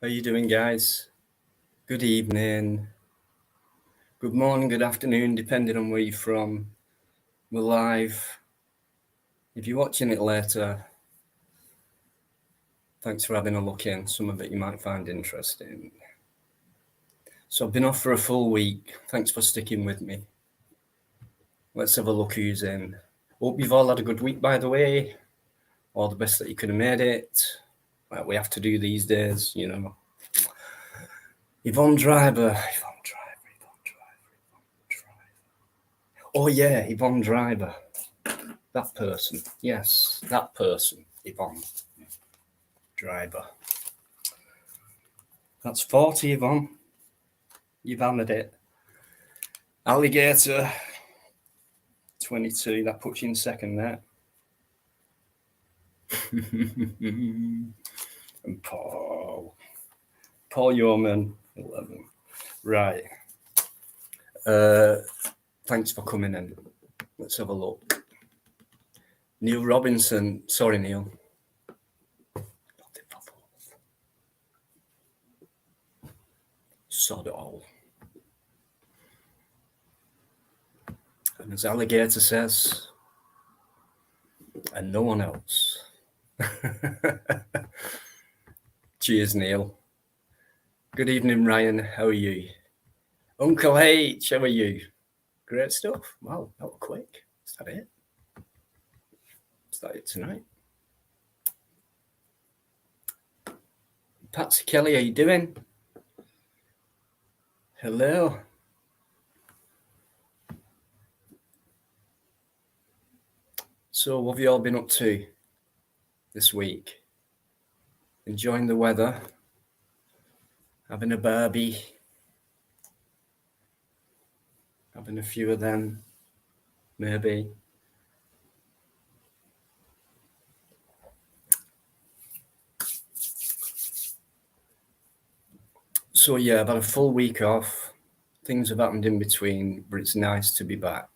How you doing, guys? Good evening, good morning, good afternoon, depending on where you're from. We're live. If you're watching it later, thanks for having a look in. Some of it you might find interesting. So I've been off for a full week. Thanks for sticking with me. Let's have a look who's in. Hope you've all had a good week, by the way. All the best that you could have made it. Like we have to do these days, you know. Yvonne Driver. Oh yeah, Yvonne Driver. That person. Yes, that person. Yvonne Driver. That's 40, Yvonne. You've hammered it. Alligator. 22. That puts you in second there. And Paul Yeoman, 11. Right. Thanks for coming in. Let's have a look. Neil Robinson. Sorry, Neil. Sod it all. And as Alligator says, and no one else. Cheers, Neil. Good evening, Ryan. How are you? Uncle H, how are you? Great stuff. Wow, that was quick. Is that it? Is that it tonight? Patsy Kelly, how you doing? Hello. So what have you all been up to this week? Enjoying the weather? Having a barbie? Having a few of them? Maybe. So yeah, I've had a full week off. Things have happened in between, but it's nice to be back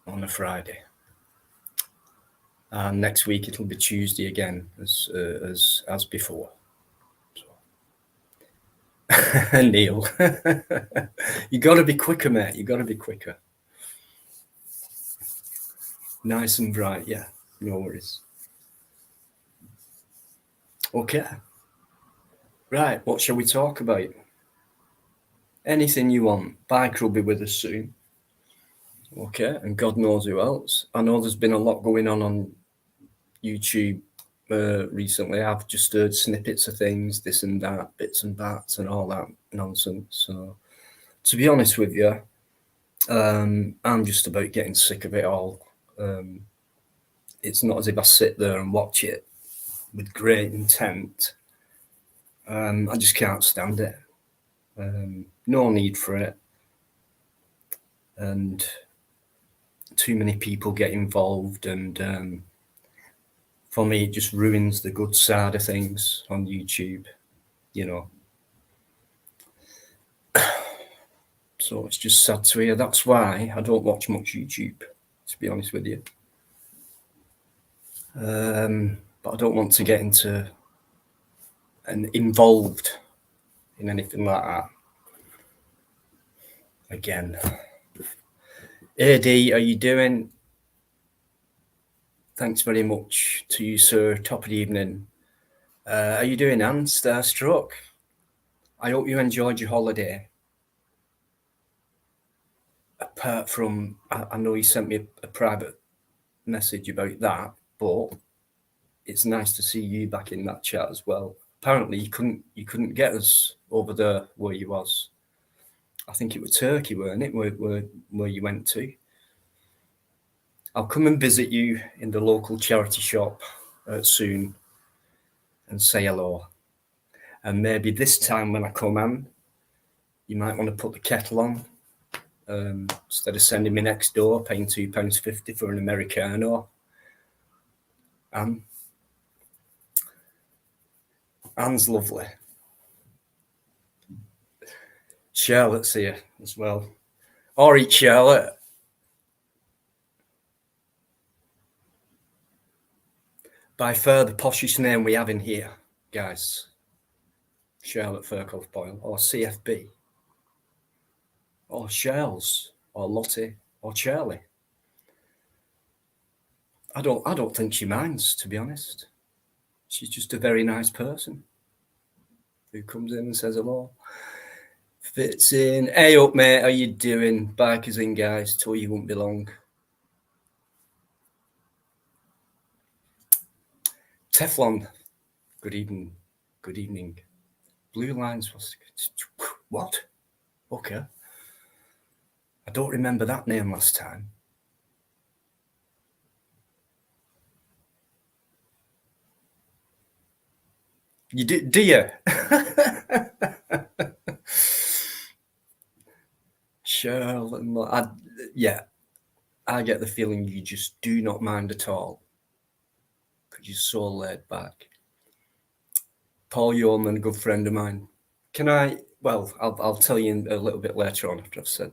on a Friday. And next week it'll be Tuesday again, as before. So. Neil, you got to be quicker, mate. You got to be quicker. Nice and bright, yeah. No worries. Okay. Right, what shall we talk about? Anything you want. Biker will be with us soon. Okay, and God knows who else. I know there's been a lot going on YouTube recently. I've just heard snippets of things, this and that, bits and bats and all that nonsense. So, to be honest with you, I'm just about getting sick of it all. It's not as if I sit there and watch it with great intent. I just can't stand it. No need for it. And too many people get involved, and for me, it just ruins the good side of things on YouTube, you know. So it's just sad to hear. That's why I don't watch much YouTube, to be honest with you. But I don't want to get into and involved in anything like that again. AD, how you doing? Thanks very much to you, sir. Top of the evening. How you doing, Anne? Starstruck. I hope you enjoyed your holiday. Apart from, I know you sent me a private message about that, but it's nice to see you back in that chat as well. Apparently, you couldn't get us over there where you was. I think it was Turkey, weren't it? Where you went to. I'll come and visit you in the local charity shop soon and say hello. And maybe this time when I come in, you might want to put the kettle on instead of sending me next door, paying £2.50 for an Americano. Anne's lovely. Charlotte's here as well. Or eat Charlotte. By far the poshest name we have in here, guys. Charlotte Fairclough Boyle, or CFB, or Charles, or Lottie, or Charlie. I don't think she minds, to be honest. She's just a very nice person who comes in and says hello. Fits in. Hey up, mate. How you doing? Bikers in, guys. Told you won't be long. Teflon. Good evening. Good evening. Blue lines. What? Okay. I don't remember that name last time. You do you? Cheryl, yeah, I get the feeling you just do not mind at all because you're so laid back. Paul Yeoman, a good friend of mine. Can I? Well, I'll tell you a little bit later on after I've said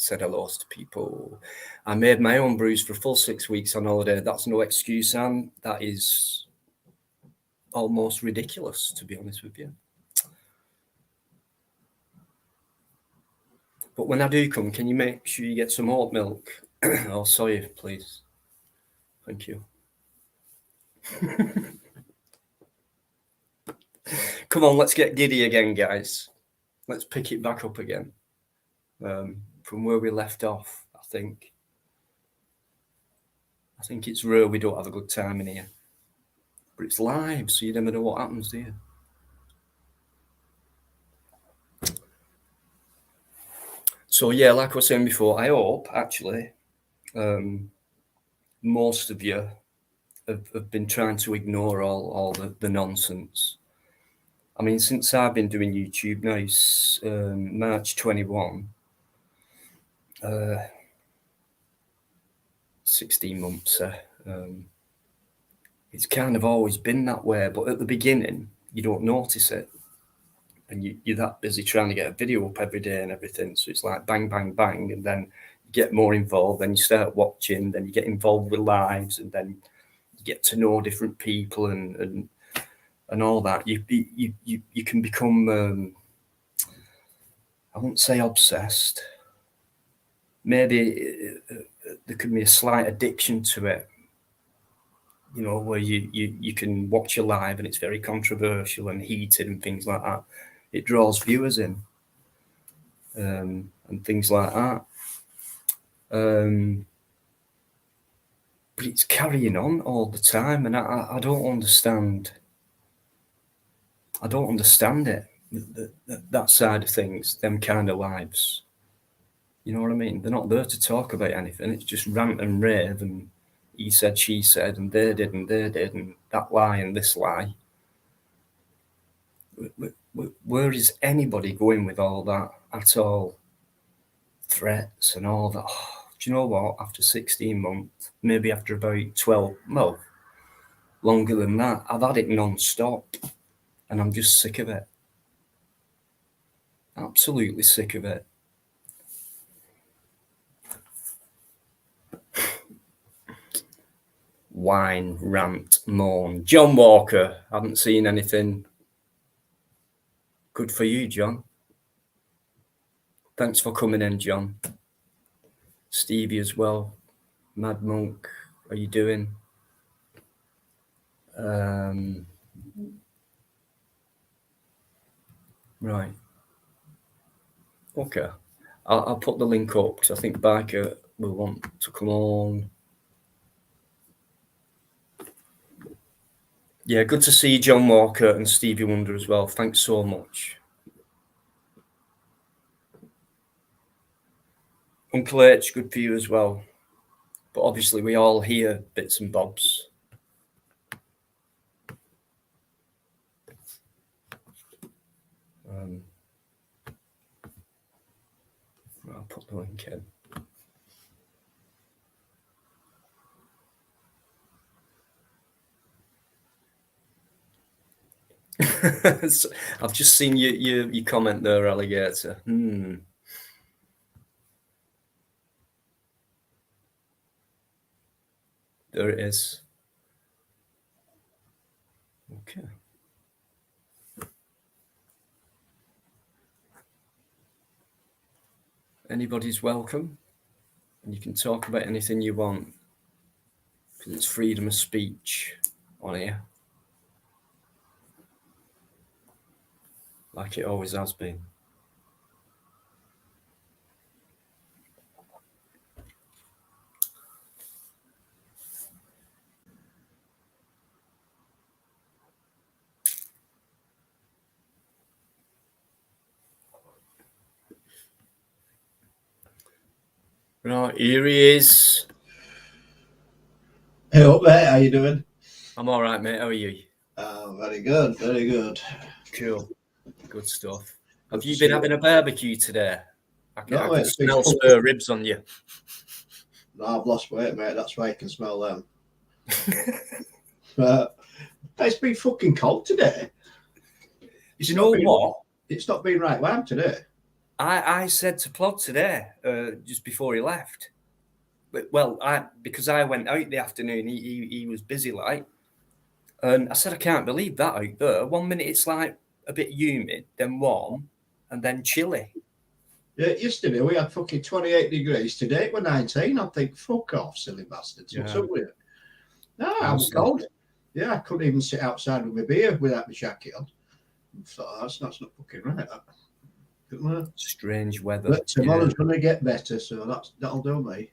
hello to people. I made my own brews for a full 6 weeks on holiday. That's no excuse, Anne. That is almost ridiculous, to be honest with you. But when I do come, can you make sure you get some oat milk or soy, please? Thank you. Come on, let's get giddy again, guys. Let's pick it back up again from where we left off. I think it's rare we don't have a good time in here, but it's live, so you never know what happens, do you? So yeah, like I was saying before, I hope actually most of you have been trying to ignore all the nonsense. I mean, since I've been doing YouTube now, it's March 21, 16 months. It's kind of always been that way, but at the beginning, you don't notice it. And you're that busy trying to get a video up every day and everything. So it's like bang, bang, bang. And then you get more involved, then you start watching, then you get involved with lives, and then you get to know different people and all that. You can become, I won't say obsessed. Maybe there could be a slight addiction to it, you know, where you can watch a live and it's very controversial and heated and things like that. It draws viewers in and things like that. But it's carrying on all the time, and I don't understand. I don't understand it. That side of things, them kind of lives. You know what I mean? They're not there to talk about anything. It's just rant and rave, and he said, she said, and they did, and that lie and this lie. Where is anybody going with all that at all? Threats and all that. Oh, do you know what? After 16 months, maybe after about 12, well, longer than that, I've had it non-stop, and I'm just sick of it. Absolutely sick of it. Whine, rant, moan. John Walker, haven't seen anything. Good for you, John. Thanks for coming in, John. Stevie as well. Mad Monk, how you doing? Right. Okay. I'll put the link up because I think Biker will want to come on. Yeah, good to see John Walker and Stevie Wonder as well. Thanks so much. Uncle H, good for you as well. But obviously we all hear bits and bobs. I'll put the link in. I've just seen your comment there, Alligator. There it is. Okay. Anybody's welcome. And you can talk about anything you want. Because it's freedom of speech on here. Like it always has been. Right, here he is. Hey up, mate. How you doing? I'm all right, mate. How are you? Very good, very good. Cool. Good stuff. Have Good you to been see having you. a barbecue today? I No, can mate, it's been smell fucking. spare ribs on you. No, I've lost weight, mate. That's why I can smell them. It's been fucking cold today. Do you know what? It's not been right warm today. I said to Plod today, just before he left. Well, because I went out the afternoon, he was busy like, and I said I can't believe that out there. 1 minute it's like a bit humid, then warm, and then chilly. Yeah, yesterday we had fucking 28 degrees. Today we're 19. I think, fuck off, silly bastards. What's up with you? No, I'm cold. Yeah, I couldn't even sit outside with my beer without my jacket on. I thought, that's not fucking right. Strange weather. But tomorrow's going to get better, so that'll do me.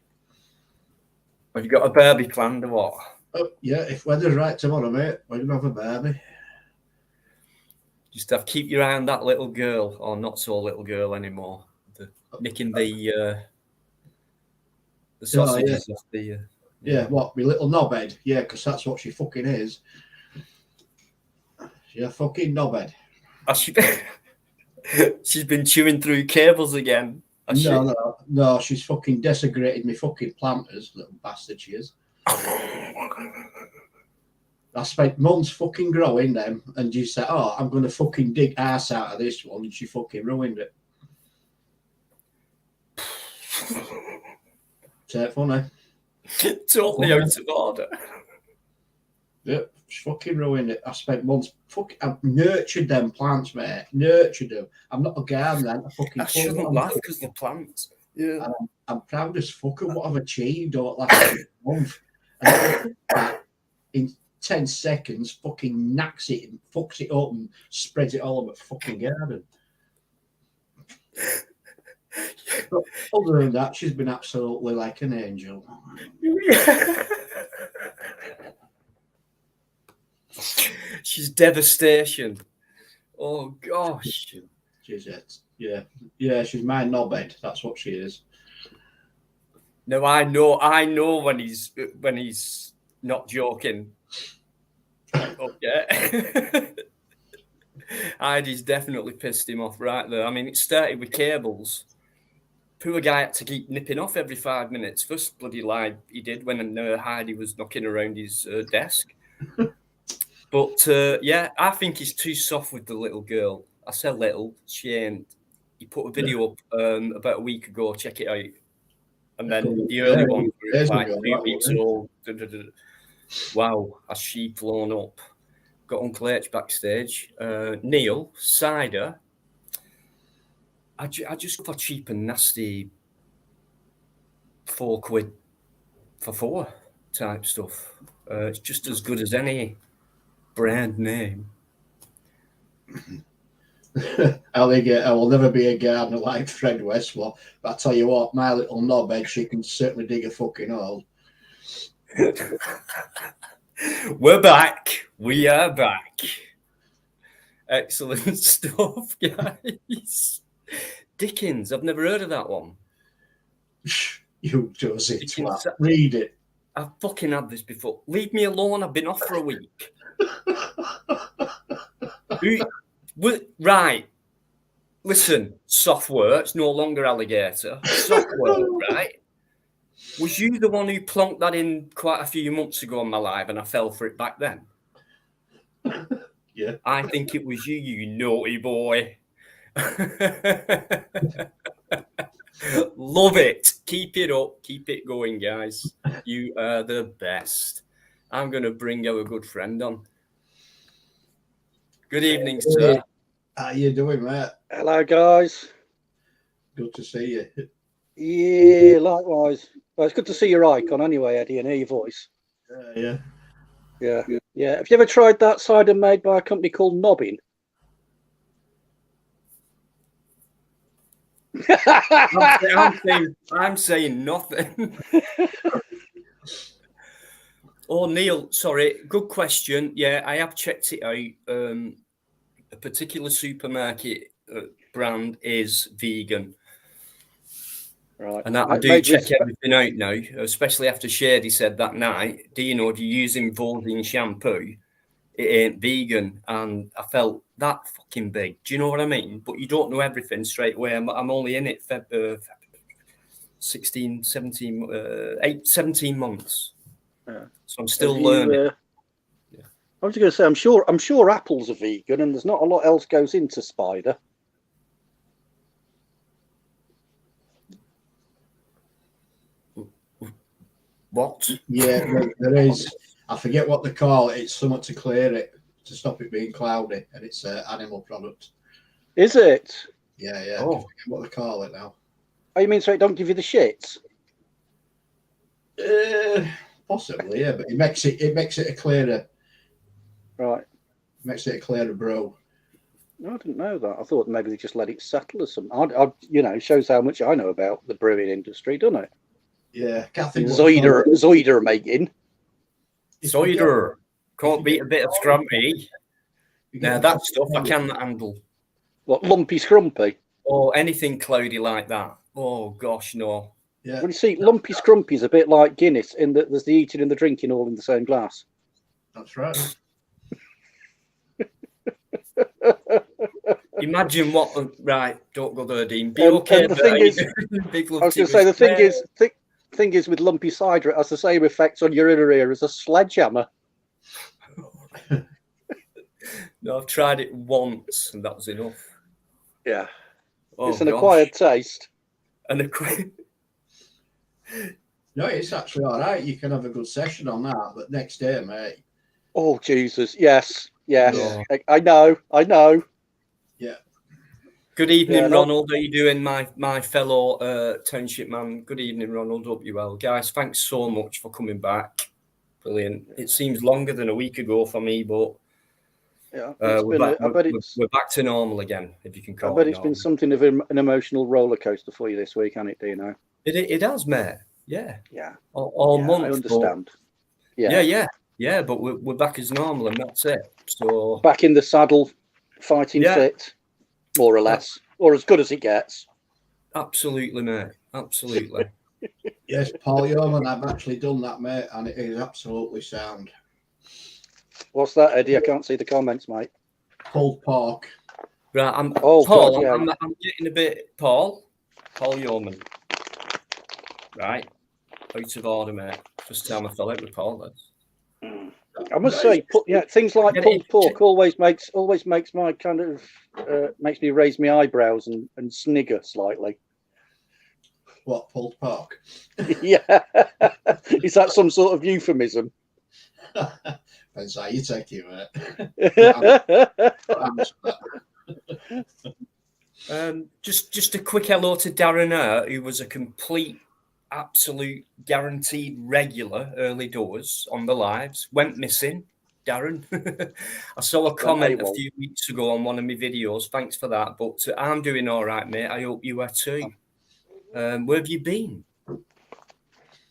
Have you got a barbie planned or what? Oh, yeah, if weather's right tomorrow, mate, we're going to have a barbie. Just have keep your eye on that little girl, or not so little girl anymore. Nicking the sausages off the. Yeah, what, my little knobhead? Yeah, because that's what she fucking is. She's a fucking knobhead. She's been chewing through cables again. No, she's fucking desecrated me fucking planters, little bastard she is. I spent months fucking growing them, and you said, oh, I'm going to fucking dig ass out of this one, and she fucking ruined it. Say it funny. Totally out of order. Yep, she fucking ruined it. I spent months I've nurtured them plants, mate. Nurtured them. I'm not a gardener. I shouldn't laugh because the plants. Yeah. I'm proud as fuck of what I've achieved over the last month. And in 10 seconds, fucking knacks it and fucks it up and spreads it all over the fucking garden. But other than that, she's been absolutely like an angel. She's devastation. Oh gosh. She's it. Yeah, she's my knobhead. That's what she is. No, I know when he's not joking. Okay. Heidi's definitely pissed him off right there. I mean, it started with cables. Poor guy had to keep nipping off every 5 minutes. First bloody lie he did when Heidi was knocking around his desk. But yeah, I think he's too soft with the little girl. I said little, she ain't. He put a video up about a week ago. Check it out. And then the early one was like 2 weeks old. Wow, has she blown up? Got Uncle H backstage. Neil, cider. I just got cheap and nasty £4 for 4 type stuff. It's just as good as any brand name. I will never be a gardener like Fred Westlaw, but I tell you what, my little knobhead, she can certainly dig a fucking hole. We're back. We are back. Excellent stuff, guys. Dickens, I've never heard of that one. You Josie twat. Read it. I've fucking had this before. Leave me alone. I've been off for a week. Right. Listen, software. It's no longer alligator. Software, right? Was you the one who plonked that in quite a few months ago on my live and I fell for it back then? Yeah. I think it was you naughty boy. Love it. Keep it up. Keep it going, guys. You are the best. I'm going to bring our good friend on. Good evening, sir. How you doing, mate? Hello, guys. Good to see you. Yeah, likewise. Well, it's good to see your icon anyway, Eddie, and hear your voice. Yeah. Yeah. Have you ever tried that cider made by a company called Nobbin? I'm saying nothing. Oh, Neil, sorry. Good question. Yeah, I have checked it out. A particular supermarket brand is vegan. Right. And I do check everything out now, especially after Shady said that night, do you know, if you're using Volvian shampoo, it ain't vegan. And I felt that fucking big. Do you know what I mean? But you don't know everything straight away. I'm only in it for 17 months. Yeah. So I'm still learning. I was going to say, I'm sure apples are vegan, and there's not a lot else goes into cider. What? Yeah, there is. I forget what they call it. It's something to clear it, to stop it being cloudy, and it's an animal product. Is it? Yeah. Oh. I forget what they call it now. Oh, you mean so it don't give you the shits? Possibly, yeah, but it makes it a clearer. Right. Makes it a clearer brew. No, I didn't know that. I thought maybe they just let it settle or something. Shows how much I know about the brewing industry, doesn't it? Yeah, can't think Zoider making. Cider. Can't beat a bit of scrumpy. Now that stuff I can handle. What, lumpy scrumpy? Or anything cloudy like that. Oh gosh, no. Yeah. Well, you see, lumpy scrumpy is a bit like Guinness in that there's the eating and the drinking all in the same glass. That's right. Imagine what. Right, don't go there, Dean. Be okay. And the thing is, big love I was going to say, the thing is with lumpy cider, it has the same effect on your inner ear as a sledgehammer. No, I've tried it once, and that was enough. Yeah. Oh, it's an acquired taste. An acquired. No, it's actually all right. You can have a good session on that, but next day, mate. Oh Jesus! Yes. No. I know. Yeah. Good evening, Ronald. How are you doing, my fellow township man? Good evening, Ronald. Hope you well, guys. Thanks so much for coming back. Brilliant. It seems longer than a week ago for me, but yeah, we're back to normal again. If you can call it. I bet it's been something of an emotional roller coaster for you this week, hasn't it, Dino? It has, mate. Yeah. All month. I understand. Yeah. But we're back as normal, and that's it. So back in the saddle, fighting fit, more or less, or as good as it gets. Absolutely, mate. Absolutely. Yes, Paul Yeoman, I've actually done that, mate, and it is absolutely sound. What's that, Eddie? I can't see the comments, mate. Pulled pork. Right, I'm getting a bit Paul Yeoman. Right, out of order, mate. First time I fell out with Paul. I must say, things like pulled pork always makes my kind of makes me raise my eyebrows and snigger slightly. What, pulled pork? Yeah, is that some sort of euphemism? Depends how you take it, mate. Just a quick hello to Darren who was a complete, absolute, guaranteed regular early doors on the lives. Went missing, Darren. I saw a comment a few weeks ago on one of my videos. Thanks for that. But I'm doing all right, mate. I hope you are too. Where have you been?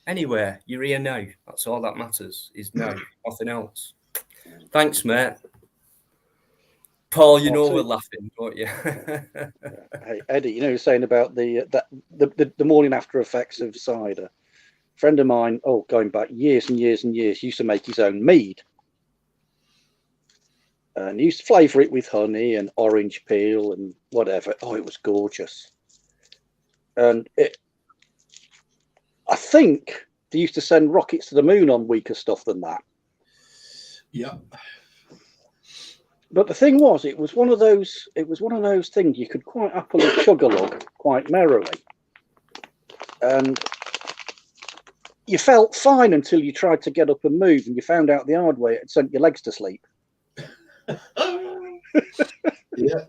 Anywhere. You're here now. That's all that matters. Is now. Nothing else. Thanks, mate. Paul, you know we're laughing, don't you? Hey, Eddie, you know, you're saying about the morning after effects of cider. A friend of mine, going back years and years and years, used to make his own mead. And he used to flavour it with honey and orange peel and whatever. Oh, it was gorgeous. And I think they used to send rockets to the moon on weaker stuff than that. Yeah. But the thing was, it was one of those things you could quite happily chug a lug quite merrily. And you felt fine until you tried to get up and move and you found out the hard way it had sent your legs to sleep. Yeah.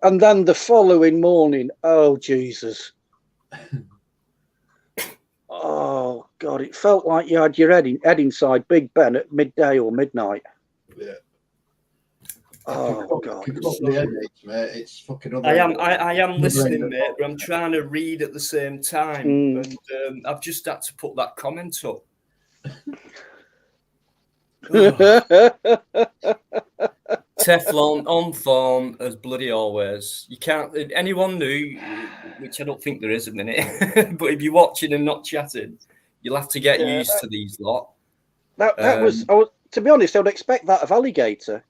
And then the following morning, oh Jesus. Oh God, it felt like you had your head inside Big Ben at midday or midnight. Yeah. Oh God, the headaches, mate. It's fucking. I am listening, mate, but I'm trying to read at the same time, and I've just had to put that comment up. Teflon on form as bloody always. You can't. Anyone new, which I don't think there is a minute, but if you're watching and not chatting, you'll have to get used to these lot. That was. To be honest, I would expect that of Alligator.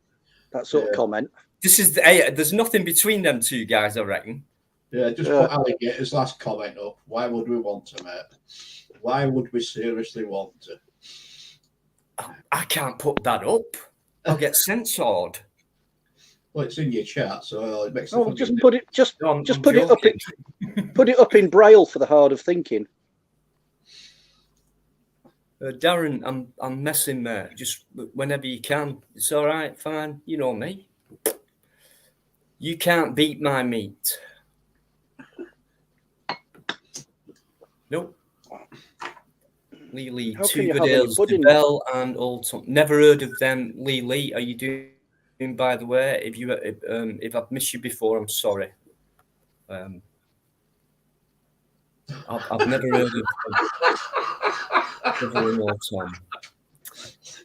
That sort of comment. This is there's nothing between them two guys, I reckon. Yeah, just put Alligator's last comment up. Why would we want to, mate? Why would we seriously want to? I can't put that up. I'll get censored. Well, it's in your chat, so it makes. Oh, just put it. Just put it up. Put it up in Braille for the hard of thinking. Darren, I'm messing, mate. Just whenever you can. It's all right, fine. You know me. You can't beat my meat. Nope. Lee, two good ales, Bell and Old Tom. Never heard of them. Lee, are you doing? By the way, if I've missed you before, I'm sorry. I've never heard of Old Tom.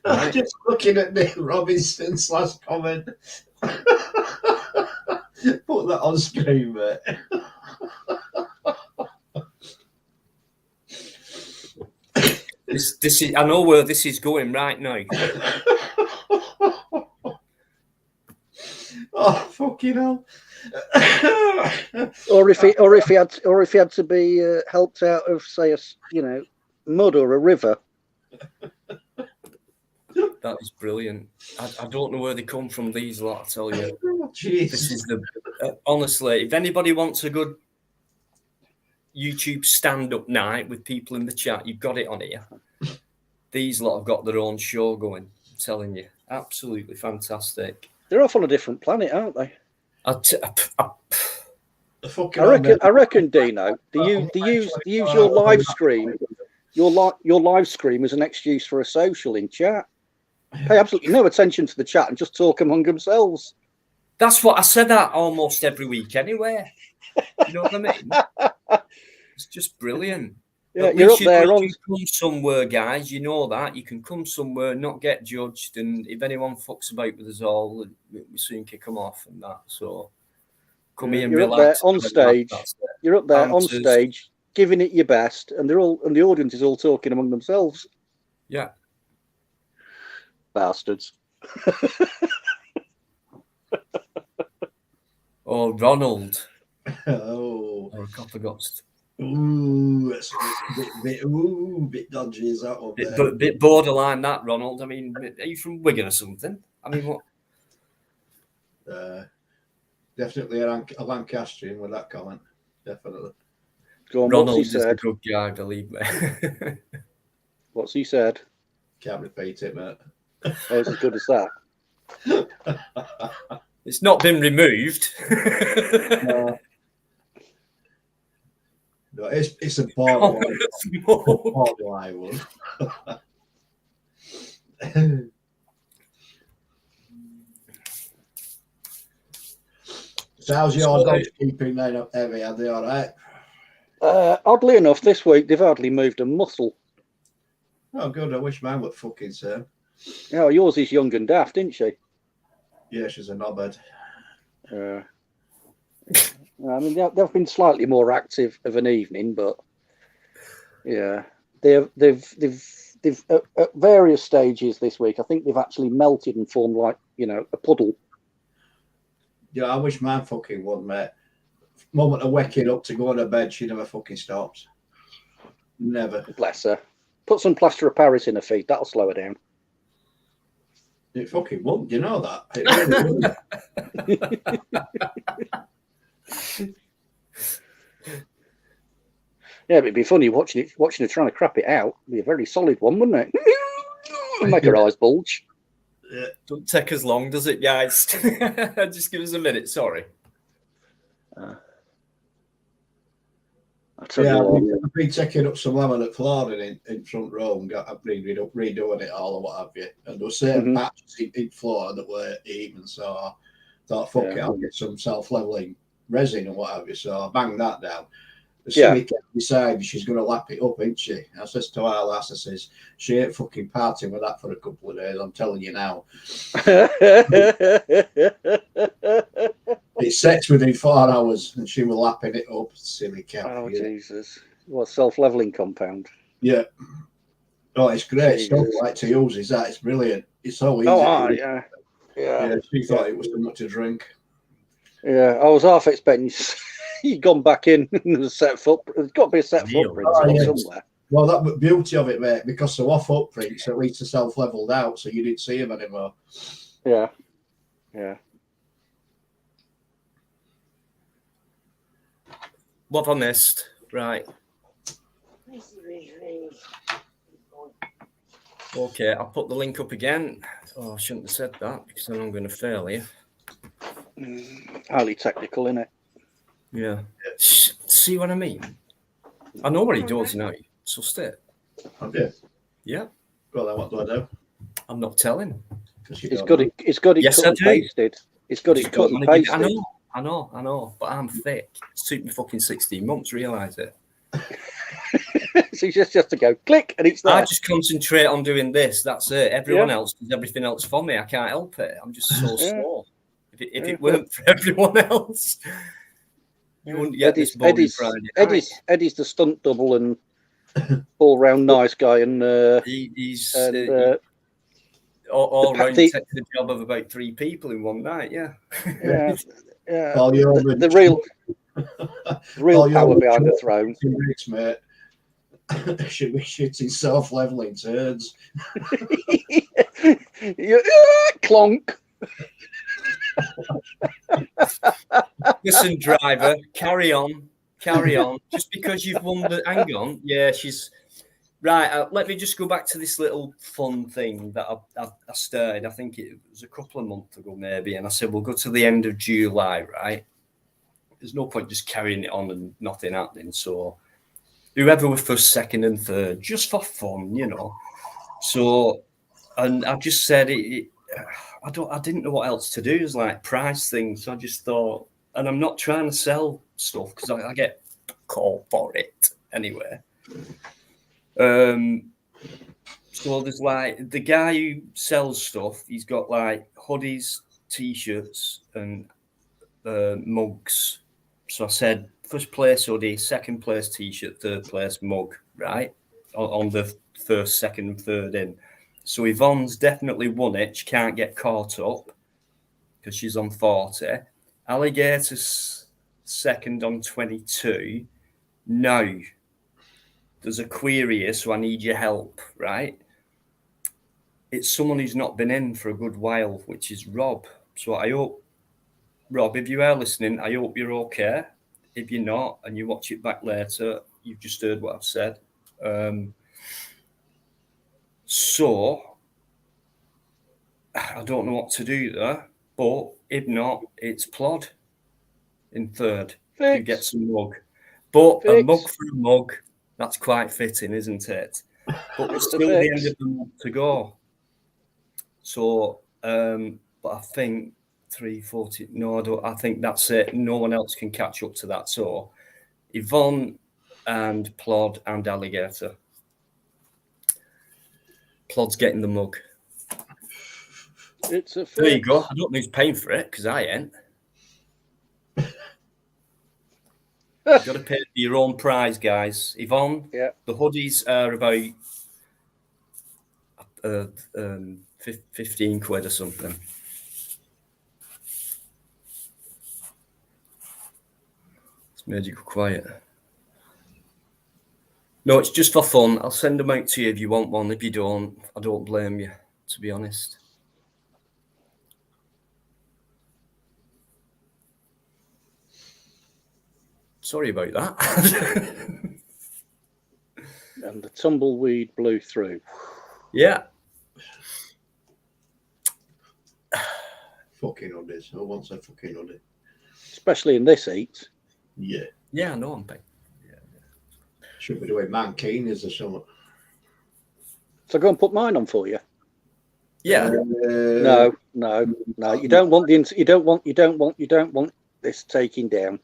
I'm just looking at Nick Robinson's last comment. Put that on screen, mate. This is. I know where this is going right now. Oh fucking hell! or if he had to be helped out of, say, mud or a river. That is brilliant. I don't know where they come from, these lot, I tell you. Jeez. This is honestly, if anybody wants a good YouTube stand-up night with people in the chat, you've got it on here. These lot have got their own show going, I'm telling you. Absolutely fantastic. They're off on a different planet, aren't they? I reckon, Dino, they use your live stream, your live stream as an excuse for a social in chat. Pay absolutely no attention to the chat and just talk among themselves. That's what I said that almost every week anyway. You know what I mean? It's just brilliant. Yeah, you're up there. You can come somewhere, guys. You know that. You can come somewhere, not get judged. And if anyone fucks about with us all, we soon kick them off and that. So come here and relax. On stage. You're up there on stage, giving it your best, and the audience is all talking among themselves. Yeah. Bastards. Oh, Ronald. Oh, I forgot. Ooh, it's a bit dodgy, is that one? Bit borderline, that, Ronald. I mean, are you from Wigan or something? I mean, what? Definitely a Lancastrian with that comment. Definitely. Go on, Ronald is a good guy, believe me. What's he said? Can't repeat it, mate. Oh, it's as good as that. It's not been removed. No, it's a borderline one. So how's your dogs keeping then up heavy? Are they all right? Oddly enough, this week they've hardly moved a muscle. Oh, good. I wish mine would fucking same. Yeah, yours is young and daft, isn't she? Yeah, she's a knobhead. I mean, they've been slightly more active of an evening, but yeah, they've at various stages this week. I think they've actually melted and formed like a puddle. Yeah, I wish mine fucking would, mate. Moment of waking up to go to bed, she never fucking stops. Never. Bless her. Put some plaster of Paris in her feet. That'll slow her down. It fucking won't. You know that. It really Yeah, but it'd be funny watching her trying to crap it out. It'd be a very solid one, wouldn't it? Make her eyes bulge. Yeah. Don't take as long, does it, guys? Just give us a minute. Sorry. I tell you what. I've been taking up some laminate flooring in front row and I've been redoing it all or what have you. And there were certain patches in floor that were even, so I thought, fuck it, I'll get some self-leveling resin or what have you. So I banged that down. The silly cat decided she's going to lap it up, ain't she? I says to our lass, I says, she ain't fucking partying with that for a couple of days, I'm telling you now. It sets within 4 hours and she was lapping it up, silly cat. Oh, Jesus. What, self-leveling compound? Yeah. Oh, it's great stuff. I like to use is that. It's brilliant. It's so easy. Oh, yeah. She thought it was too much to drink. Yeah, I was half expecting you'd gone back in and there's a set footprint. There's got to be a set footprint somewhere. Well, that was the beauty of it, mate, because the off footprints at least are self-leveled out, so you didn't see them anymore. Yeah. What have I missed? Right. Okay, I'll put the link up again. Oh, I shouldn't have said that because then I'm going to fail you. Highly technical, innit? Yeah. See what I mean? I know what he does now. So stay. Have you? Yeah. Well, then what do I do? I'm not telling. It's got it cut and pasted. It's got it cut and pasted. I know. But I'm thick. It's took me fucking 16 months to realise it. So you just have to go click and it's there. I just concentrate on doing this. That's it. Everyone else does everything else for me. I can't help it. I'm just so slow. If it weren't for everyone else, you wouldn't get this boring Friday night. Eddie's the stunt double and all-round nice guy, and he's all round takes the job of about 3 people in one night. Yeah. The real power behind the throne. Mate. Should be shitting self-leveling turds. Clonk. Listen, driver, carry on. Just because you've won the... Hang on. Yeah, she's... Right, let me just go back to this little fun thing that I started. I think it was a couple of months ago, maybe. And I said, we'll go to the end of July, right? There's no point just carrying it on and nothing happening. So whoever was first, second, and third, just for fun, you know. So, and I just said I didn't know what else to do. It was like price things. So I just thought, and I'm not trying to sell stuff because I get called for it anyway. So there's like the guy who sells stuff. He's got like hoodies, t-shirts, and mugs. So I said, first place hoodie, second place t-shirt, third place mug, right? On the first, second, and third in. So Yvonne's definitely won it. She can't get caught up because she's on 40. Alligator's second on 22. Now, there's a query here, so I need your help, right? It's someone who's not been in for a good while, which is Rob. So I hope, Rob, if you are listening, I hope you're okay. If you're not, and you watch it back later, you've just heard what I've said. So I don't know what to do there, but if not, it's Plod in third. You get some mug. But a mug for a mug, that's quite fitting, isn't it? But it's still the end of the month to go. So, but I think 340. No, I think that's it. No one else can catch up to that. So, Yvonne and Plod and Alligator. Plod's getting the mug. It's a there you go. I don't know who's paying for it because I ain't. You've got to pay for your own prize, guys. Yvonne, the hoodies are about 15 quid or something. It's made you go quiet. No, it's just for fun. I'll send them out to you if you want one. If you don't, I don't blame you, to be honest. Sorry about that. And the tumbleweed blew through. Yeah. Fucking hoodies. Who wants a fucking hoodie? Especially in this heat. Yeah. Yeah, I know I'm big. Should be doing mankinis or something. So go and put mine on for you. Yeah. No. You don't want this taking down.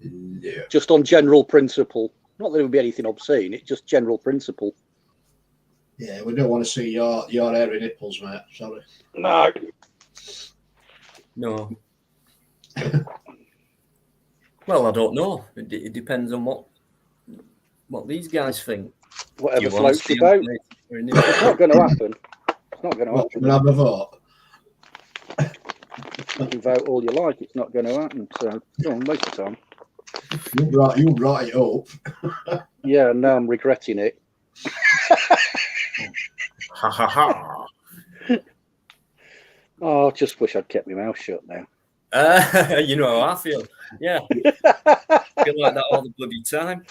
Yeah. Just on general principle. Not that it would be anything obscene. It's just general principle. Yeah, we don't want to see your hairy nipples, mate. Sorry. No. Well, I don't know. It depends on what these guys think. Whatever You want to floats see your boat. them play? It's not going to happen. It's not going to Well, happen. we'll have a vote. You can vote all you like. It's not going to happen. So go on, waste of time. You brought it up. Yeah, now I'm regretting it. Ha ha ha. Oh, I just wish I'd kept my mouth shut now. You know how I feel. Yeah. I feel like that all the bloody time.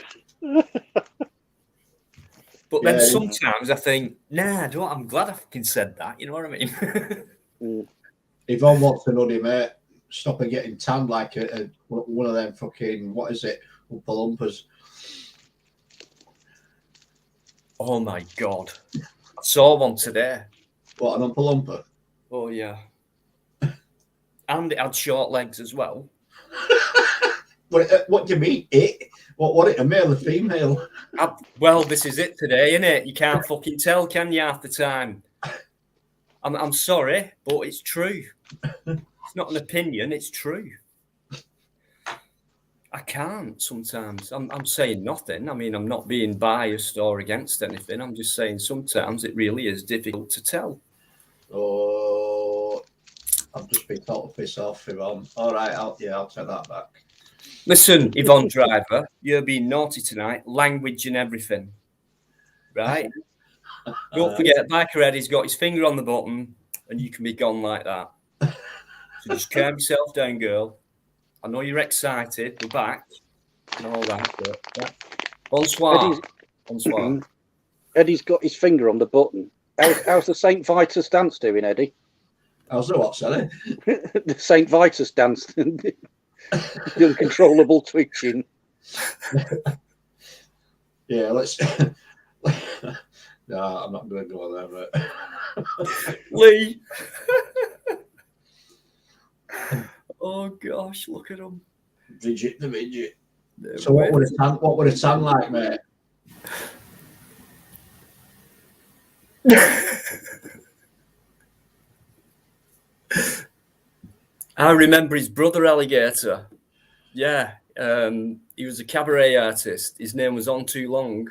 But then sometimes I think, nah, I'm glad I fucking said that. You know what I mean? Yvonne wants to know him, mate. Stop her getting tanned like one of them fucking, what is it, Oompa Loompas. Oh my God. I saw one today. What, an Oompa Loompa? Oh, yeah. And it had short legs as well. What do you mean, it? What it, a male or female? Well, this is it today, isn't it? You can't fucking tell, can you, half the time? I'm sorry, but it's true. It's not an opinion, it's true. I can't sometimes. I'm saying nothing. I mean, I'm not being biased or against anything. I'm just saying sometimes it really is difficult to tell. Oh, I've just been told to piss off, Yvonne. All right, I'll take that back. Listen, Yvonne Driver, you're being naughty tonight, language and everything. Right? Don't forget, Bikereddie's got his finger on the button and you can be gone like that. So just calm yourself down, girl. I know you're excited. We're back and all that. But, yeah. Bonsoir. Bonsoir. Eddie's got his finger on the button. How's the St. Vitus dance doing, Eddie? How's the what, Sally? The St. Vitus dance. The uncontrollable twitching. Yeah, let's... No, I'm not going to go there, mate. Lee. Oh gosh, look at him. The midget. So what would it sound like, mate? I remember his brother Alligator. Yeah, he was a cabaret artist. His name was On Too Long.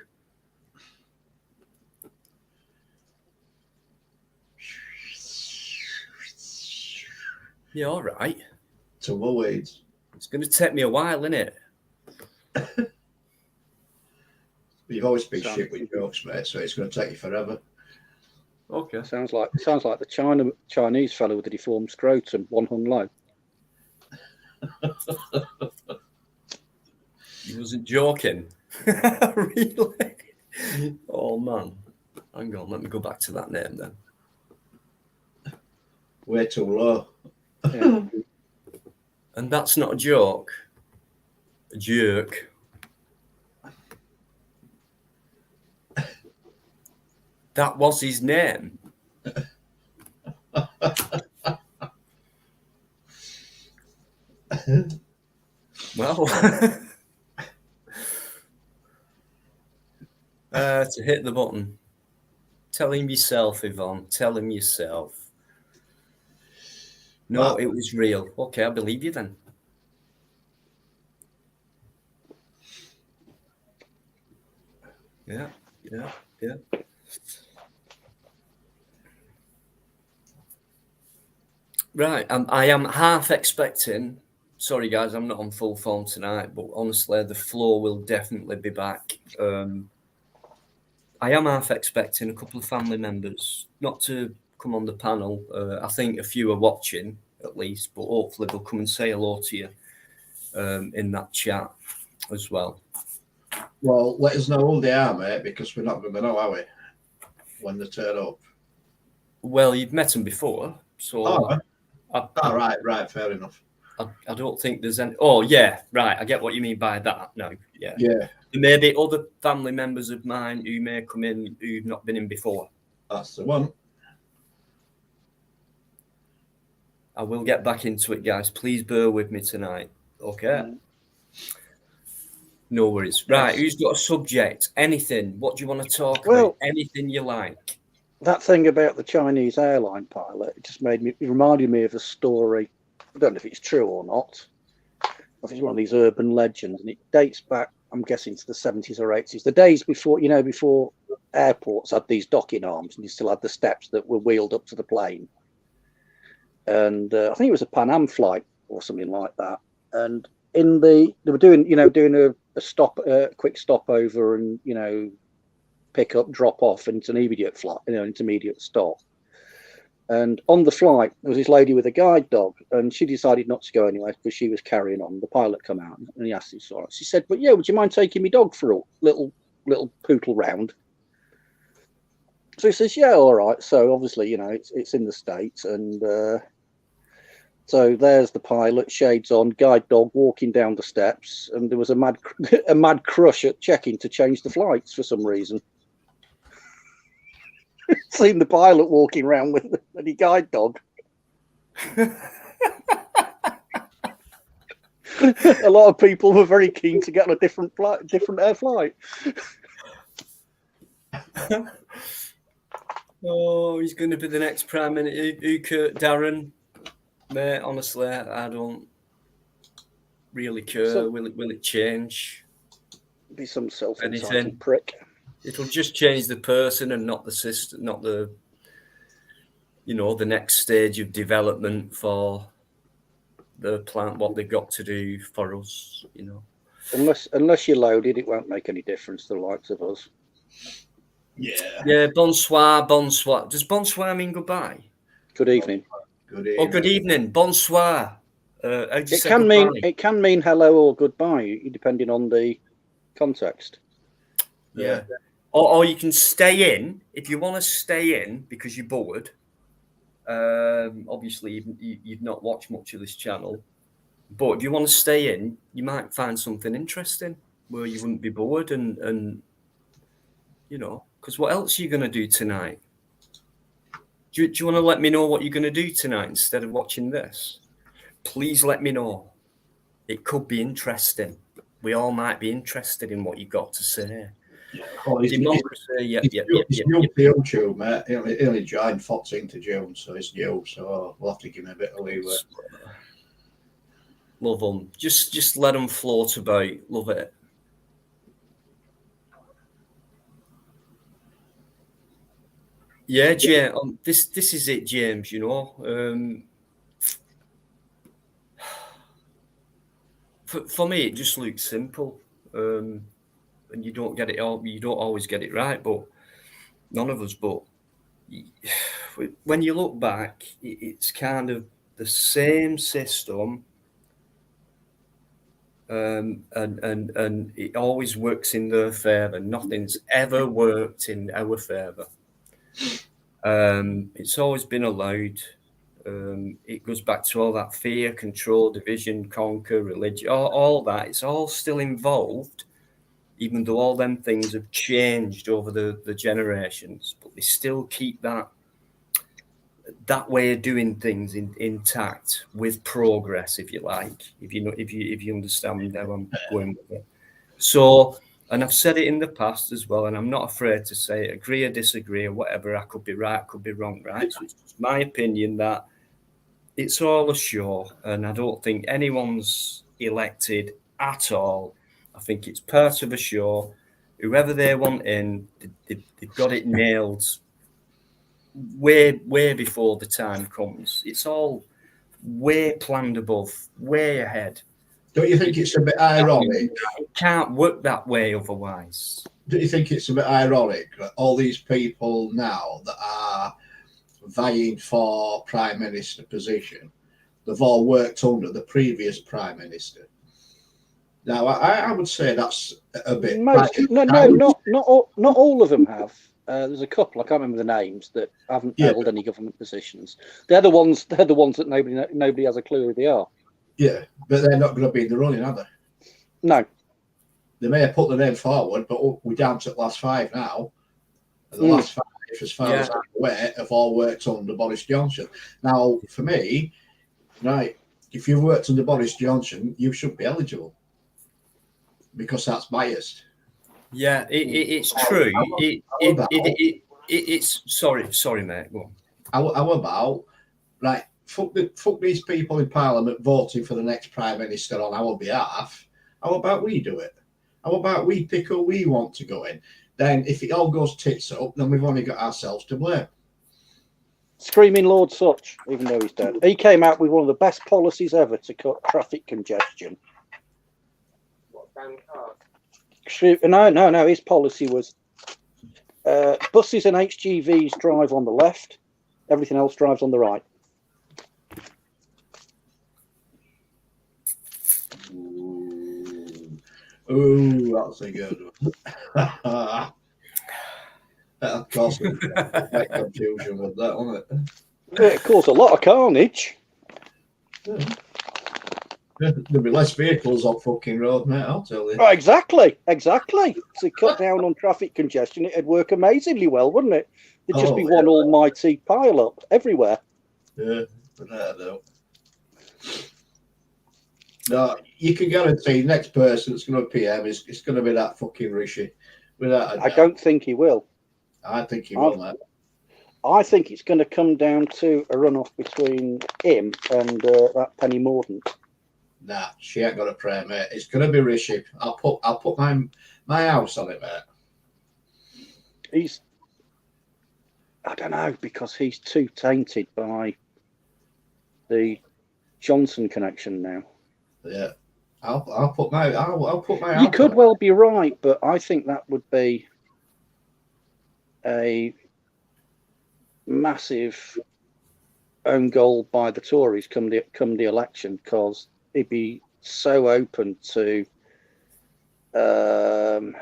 Yeah, all right. Tumbleweeds. It's going to take me a while, isn't it? You've always been shit with jokes, mate, so it's going to take you forever. Okay. Sounds like the Chinese fellow with the deformed scrotum, one hung low. He wasn't joking. Really? Oh man. Hang on, let me go back to that name then. Way too low. Yeah. And that's not a joke. A jerk. That was his name. Well, to hit the button. Tell him yourself, Yvonne. Tell him yourself. No, it was real. Okay, I believe you then. Yeah. Right, I am half expecting. Sorry, guys, I'm not on full form tonight, but honestly, the flow will definitely be back. I am half expecting a couple of family members not to come on the panel. I think a few are watching at least, but hopefully they'll come and say hello to you in that chat as well. Well, let us know who they are, mate, because we're not going to know, are we, when they turn up? Well, you've met them before, so... Right, fair enough. I don't think there's any... Oh, yeah, right, I get what you mean by that. No, yeah. Yeah. There may be other family members of mine who may come in who've not been in before. That's the one. I will get back into it, guys. Please bear with me tonight. Okay. No worries. Right, who's got a subject? Anything? What do you want to talk about? Anything you like. That thing about the Chinese airline pilot, it reminded me of a story. I don't know if it's true or not. I think it's one of these urban legends, and it dates back, I'm guessing, to the 70s or 80s. The days before, before airports had these docking arms, and you still had the steps that were wheeled up to the plane. And I think it was a Pan Am flight or something like that. And they were doing a quick stopover and, pick up, drop off, and it's an immediate flight, intermediate stop. And on the flight, there was this lady with a guide dog, and she decided not to go anyway because she was carrying on. The pilot come out and he asked her, she said, "But yeah, would you mind taking me dog for a little pootle round?" So he says, "Yeah, all right." So obviously, it's in the States, and so there's the pilot, shades on, guide dog walking down the steps, and there was a mad crush at checking to change the flights for some reason. Seen the pilot walking around with the guide dog. A lot of people were very keen to get on a different air flight. Oh, he's going to be the next prime minister. Darren, mate, honestly, I don't really care. So, will it change? Be some self-entitled prick. It'll just change the person and not the system, not the, the next stage of development for the plant, what they've got to do for us, Unless you're loaded, it won't make any difference to the likes of us. Yeah. Yeah, bonsoir. Does bonsoir mean goodbye? Good evening. Good evening. Oh, good evening. Bonsoir. It can mean hello or goodbye, depending on the context. Yeah. Or you can stay in if you want to stay in because you're bored. Obviously, you've not watched much of this channel, but if you want to stay in, you might find something interesting where you wouldn't be bored, and because what else are you going to do tonight? Do you want to let me know what you're going to do tonight instead of watching this? Please let me know. It could be interesting. We all might be interested in what you got to say. It's new YouTube, mate. He only joined 14th of June, so it's new. So we'll have to give him a bit of leeway. Love them. Just let them float about. Love it. Yeah, James. This is it, James. For me, it just looks simple. And you don't get it all. You don't always get it right, but none of us. But when you look back, it's kind of the same system, and it always works in their favour. Nothing's ever worked in our favour. It's always been allowed. It goes back to all that fear, control, division, conquer, religion, all that. It's all still involved. Even though all them things have changed over the generations, but they still keep that way of doing things intact with progress, if you like, if you understand how I'm going with it. So, and I've said it in the past as well, and I'm not afraid to say it, agree or disagree or whatever. I could be right, could be wrong, right? So it's just my opinion that it's all a show, and I don't think anyone's elected at all. I think it's part of a show. Whoever they want in, they've got it nailed way before the time comes. It's all way planned above, way ahead. Don't you think it's a bit ironic? It can't work that way otherwise. Don't you think it's a bit ironic that all these people now that are vying for Prime Minister position, they've all worked under the previous Prime Minister? Now, I would say that's a bit. Not all of them have. There's a couple. I can't remember the names that haven't held any government positions. They're the ones that nobody has a clue who they are. Yeah, but they're not going to be in the running, are they? No. they may have put the name forward, but we're down to the last 5 now. And the last 5, as far as I'm aware, have all worked under Boris Johnson. Now, for me, right, if you've worked under Boris Johnson, you should be eligible because that's biased. Yeah, it's true. It's sorry, mate. Go on. How about, right, fuck these people in Parliament voting for the next Prime Minister on our behalf. How about we do it? How about we pick who we want to go in? Then if it all goes tits up, then we've only got ourselves to blame. Screaming Lord Such, even though he's dead. He came out with one of the best policies ever to cut traffic congestion. What, ban cars? No. His policy was buses and HGVs drive on the left, everything else drives on the right. Ooh, that's a good one. That'll cause some confusion with that, won't it? It caused a lot of carnage. Yeah. There'll be less vehicles on fucking road, mate, I'll tell you. Oh, exactly. To cut down on traffic congestion, it'd work amazingly well, wouldn't it? There'd just be one almighty pile up everywhere. Yeah, without a doubt. No, you can guarantee next person that's going to PM is it's going to be that fucking Rishi. Without a doubt. I don't think he will. I think he will, mate. I think it's going to come down to a runoff between him and that Penny Mordaunt. Nah, she ain't got a prayer, mate. It's going to be Rishi. I'll put my house on it, mate. I don't know, because he's too tainted by the Johnson connection now. Yeah, I'll put my house. You could well be right, but I think that would be a massive own goal by the Tories come the election, because he'd be so open to the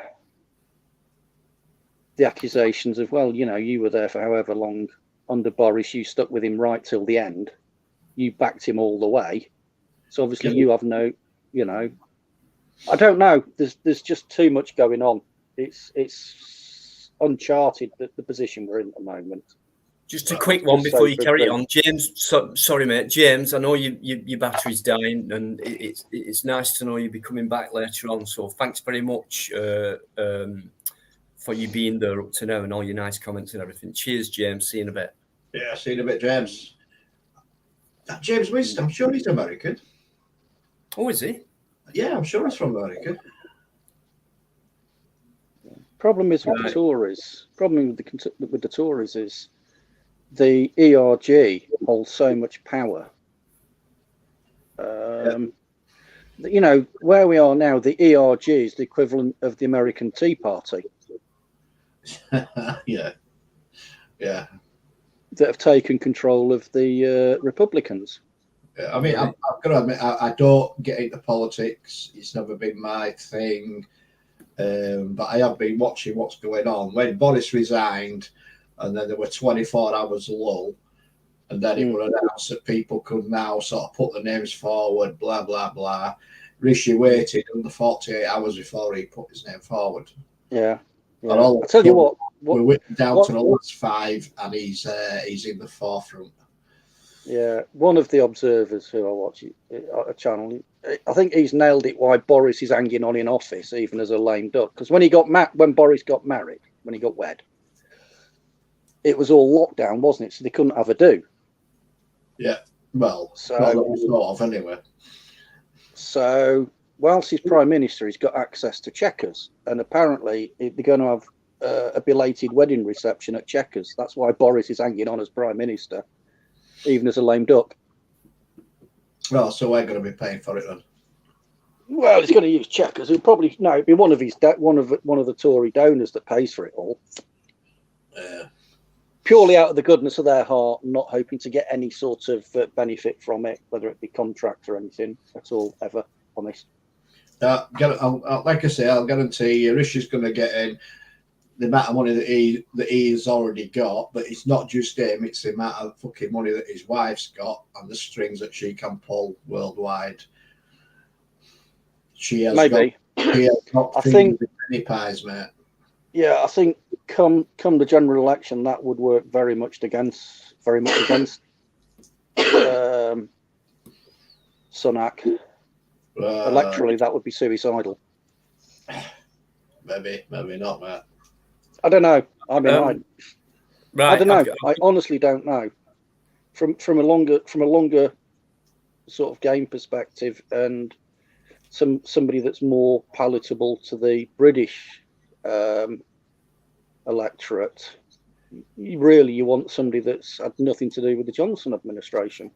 accusations of, well, you know, you were there for however long under Boris, you stuck with him right till the end, you backed him all the way, so obviously you have no, you know, I don't know, there's just too much going on. It's uncharted, the position we're in at the moment. Just a quick one before you carry on, James. Sorry, mate, James. I know your battery's dying, and it's nice to know you'll be coming back later on. So thanks very much for you being there up to now and all your nice comments and everything. Cheers, James. See you in a bit. Yeah, see you in a bit, James. That James Winston, I'm sure he's American. Oh, is he? Yeah, I'm sure he's from America. Problem is with the Tories. Problem with the Tories is the ERG holds so much power. You know, where we are now, the ERG is the equivalent of the American Tea Party. Yeah. That have taken control of the Republicans. I mean, I've got to admit, I don't get into politics. It's never been my thing. But I have been watching what's going on. When Boris resigned, and then there were 24 hours lull, and then it was announced that people could now sort of put their names forward, blah, blah, blah. Rishi waited under 48 hours before he put his name forward. Yeah. I'll tell you what, we're down to the last 5, and he's in the forefront. Yeah, one of the observers who I watch a channel, I think he's nailed it why Boris is hanging on in office even as a lame duck. Because when Boris got married, when he got wed, it was all lockdown, wasn't it? So they couldn't have a do. Yeah, well, sort of anyway. So whilst he's prime minister, he's got access to Chequers, and apparently they're going to have a belated wedding reception at Chequers. That's why Boris is hanging on as prime minister, even as a lame duck. Well, so we're going to be paying for it then. Well, he's going to use Chequers. It'd be one of the Tory donors that pays for it all. Yeah. Purely out of the goodness of their heart, not hoping to get any sort of benefit from it, whether it be contract or anything at all, ever, honest. Like I say, I'll guarantee you, Rishi's going to get in the amount of money that he's already got, but it's not just him, it's the amount of fucking money that his wife's got and the strings that she can pull worldwide. She has Yeah, not I feeding think- the penny pies, mate. Yeah, I think come the general election, that would work very much against Sunak. Electorally, that would be suicidal. Maybe not, mate. I don't know. I mean, I Right. don't know. I honestly don't know. From a longer sort of game perspective, and somebody that's more palatable to the British electorate. You want somebody that's had nothing to do with the Johnson administration.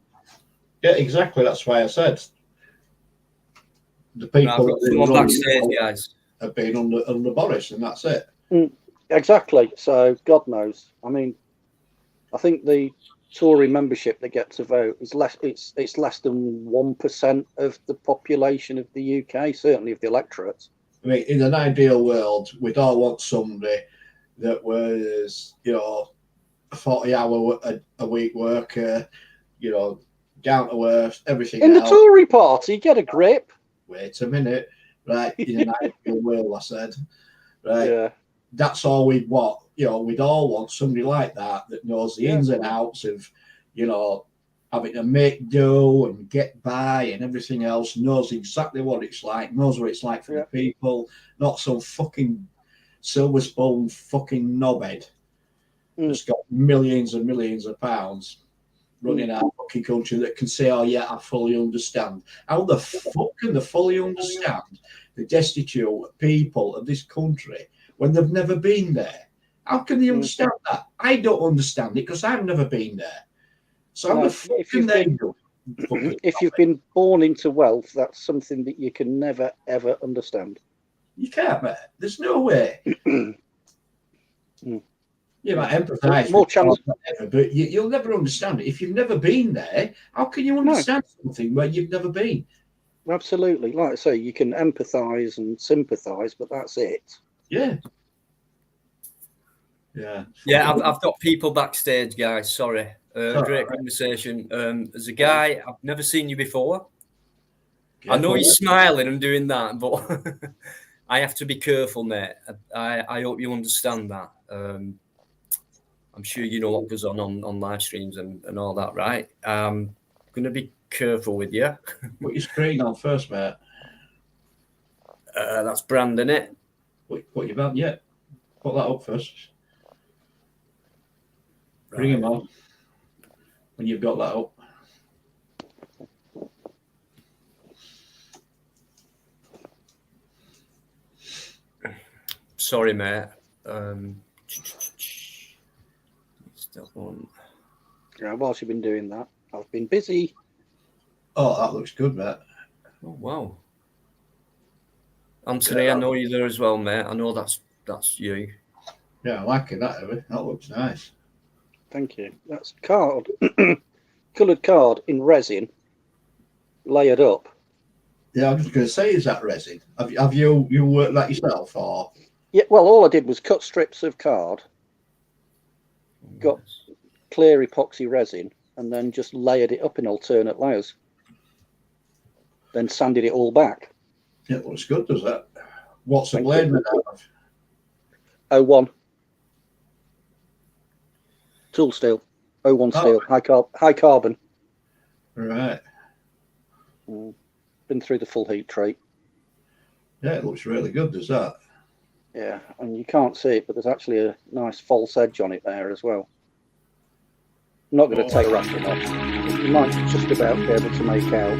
Yeah, exactly. That's why I said the I've people got that someone run backstage, it guys. have been under Boris, and that's it. Exactly. So God knows. I mean, I think the Tory membership that get to vote is less. It's less than 1% of the population of the UK, certainly of the electorate. I mean, in an ideal world, we'd all want somebody that was, a 40-hour a week worker, down to earth, everything In the else. Tory party, get a grip. Wait a minute, right? In an ideal world, I said, right. Yeah. That's all we'd want. We'd all want somebody like that knows the ins and outs of, having to make dough and get by and everything else, knows exactly what it's like, knows what it's like for the people, not some fucking silver spoon fucking knobhead that's got millions and millions of pounds running our fucking country that can say, oh yeah, I fully understand. How the fuck can they fully understand the destitute people of this country when they've never been there? How can they understand that? I don't understand it because I've never been there. So how the fuck can they do? If you've been born into wealth, that's something that you can never ever understand. You can't, mate. There's no way. You might empathise More with chance, whatever, but you'll never understand it. If you've never been there, how can you understand something where you've never been? Absolutely. Like I say, you can empathise and sympathise, but that's it. Yeah. Yeah, I've got people backstage, guys. Sorry. Great conversation. There's a guy, I've never seen you before. I know you're smiling and doing that, but I have to be careful, mate. I hope you understand that. I'm sure you know what goes on live streams and all that, right? I'm going to be careful with you. Put your screen on first, mate. That's Brandon, it. Put your band, yeah. Put that up first. Bring him on when you've got that up. Sorry, mate. Still on. Yeah, whilst you've been doing that, I've been busy. Oh, that looks good, mate. Oh, wow. Anthony, I know you're there as well, mate. I know that's you. Yeah, I like it, that looks nice. Thank you. That's card, coloured card in resin, layered up. Yeah, I'm just going to say, is that resin? Have you worked that yourself, or? Yeah, well, all I did was cut strips of card, got clear epoxy resin, and then just layered it up in alternate layers. Then sanded it all back. Yeah, it looks good, does that? What's the blade made out of? 01. Tool steel. 01 steel. High carbon. Right. Been through the full heat treat. Yeah, it looks really good, does that? Yeah, and you can't see it, but there's actually a nice false edge on it there as well. I'm not going to take wrapping off. You might just about be able to make out.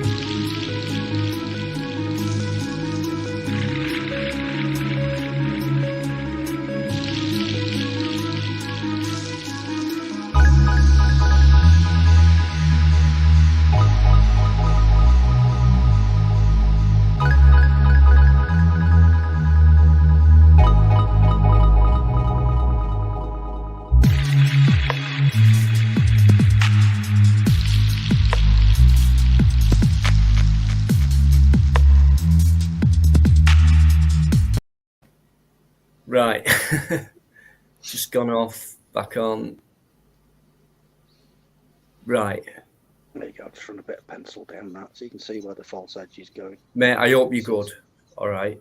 Right. Just gone off, back on. Right. There you go. Just run a bit of pencil down that so you can see where the false edge is going. Mate, I hope you're good. All right.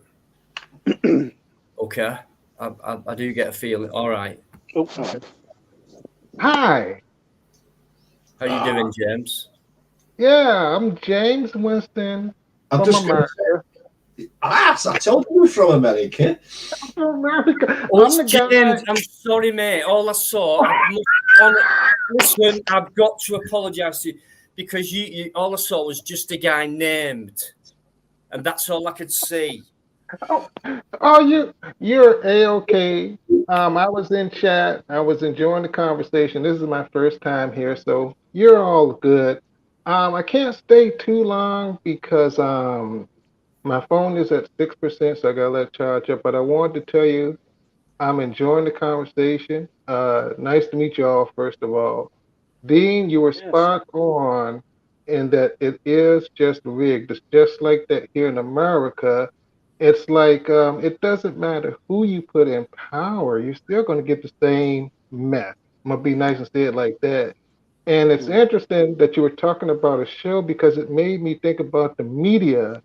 Okay. I do get a feeling. All right. Oh, okay. Hi. How you doing, James? Yeah, I'm James Winston I'm from just going to America. say, I told you from America. From America. Oh, I'm the it's James. guy. I'm sorry, mate. All I saw. Listen, I've got to apologise to you because you. All I saw was just a guy named, and that's all I could see. Oh, you're A-okay. I was in chat. I was enjoying the conversation. This is my first time here, so you're all good. I can't stay too long because my phone is at 6%, so I gotta let it charge up. But I wanted to tell you I'm enjoying the conversation. Nice to meet you all, first of all. Dean, you were Yes. spot on in that it is just rigged. It's just like that here in America. It's like it doesn't matter who you put in power, you're still going to get the same mess. I'm going to be nice and say it like that. And it's interesting that you were talking about a show because it made me think about the media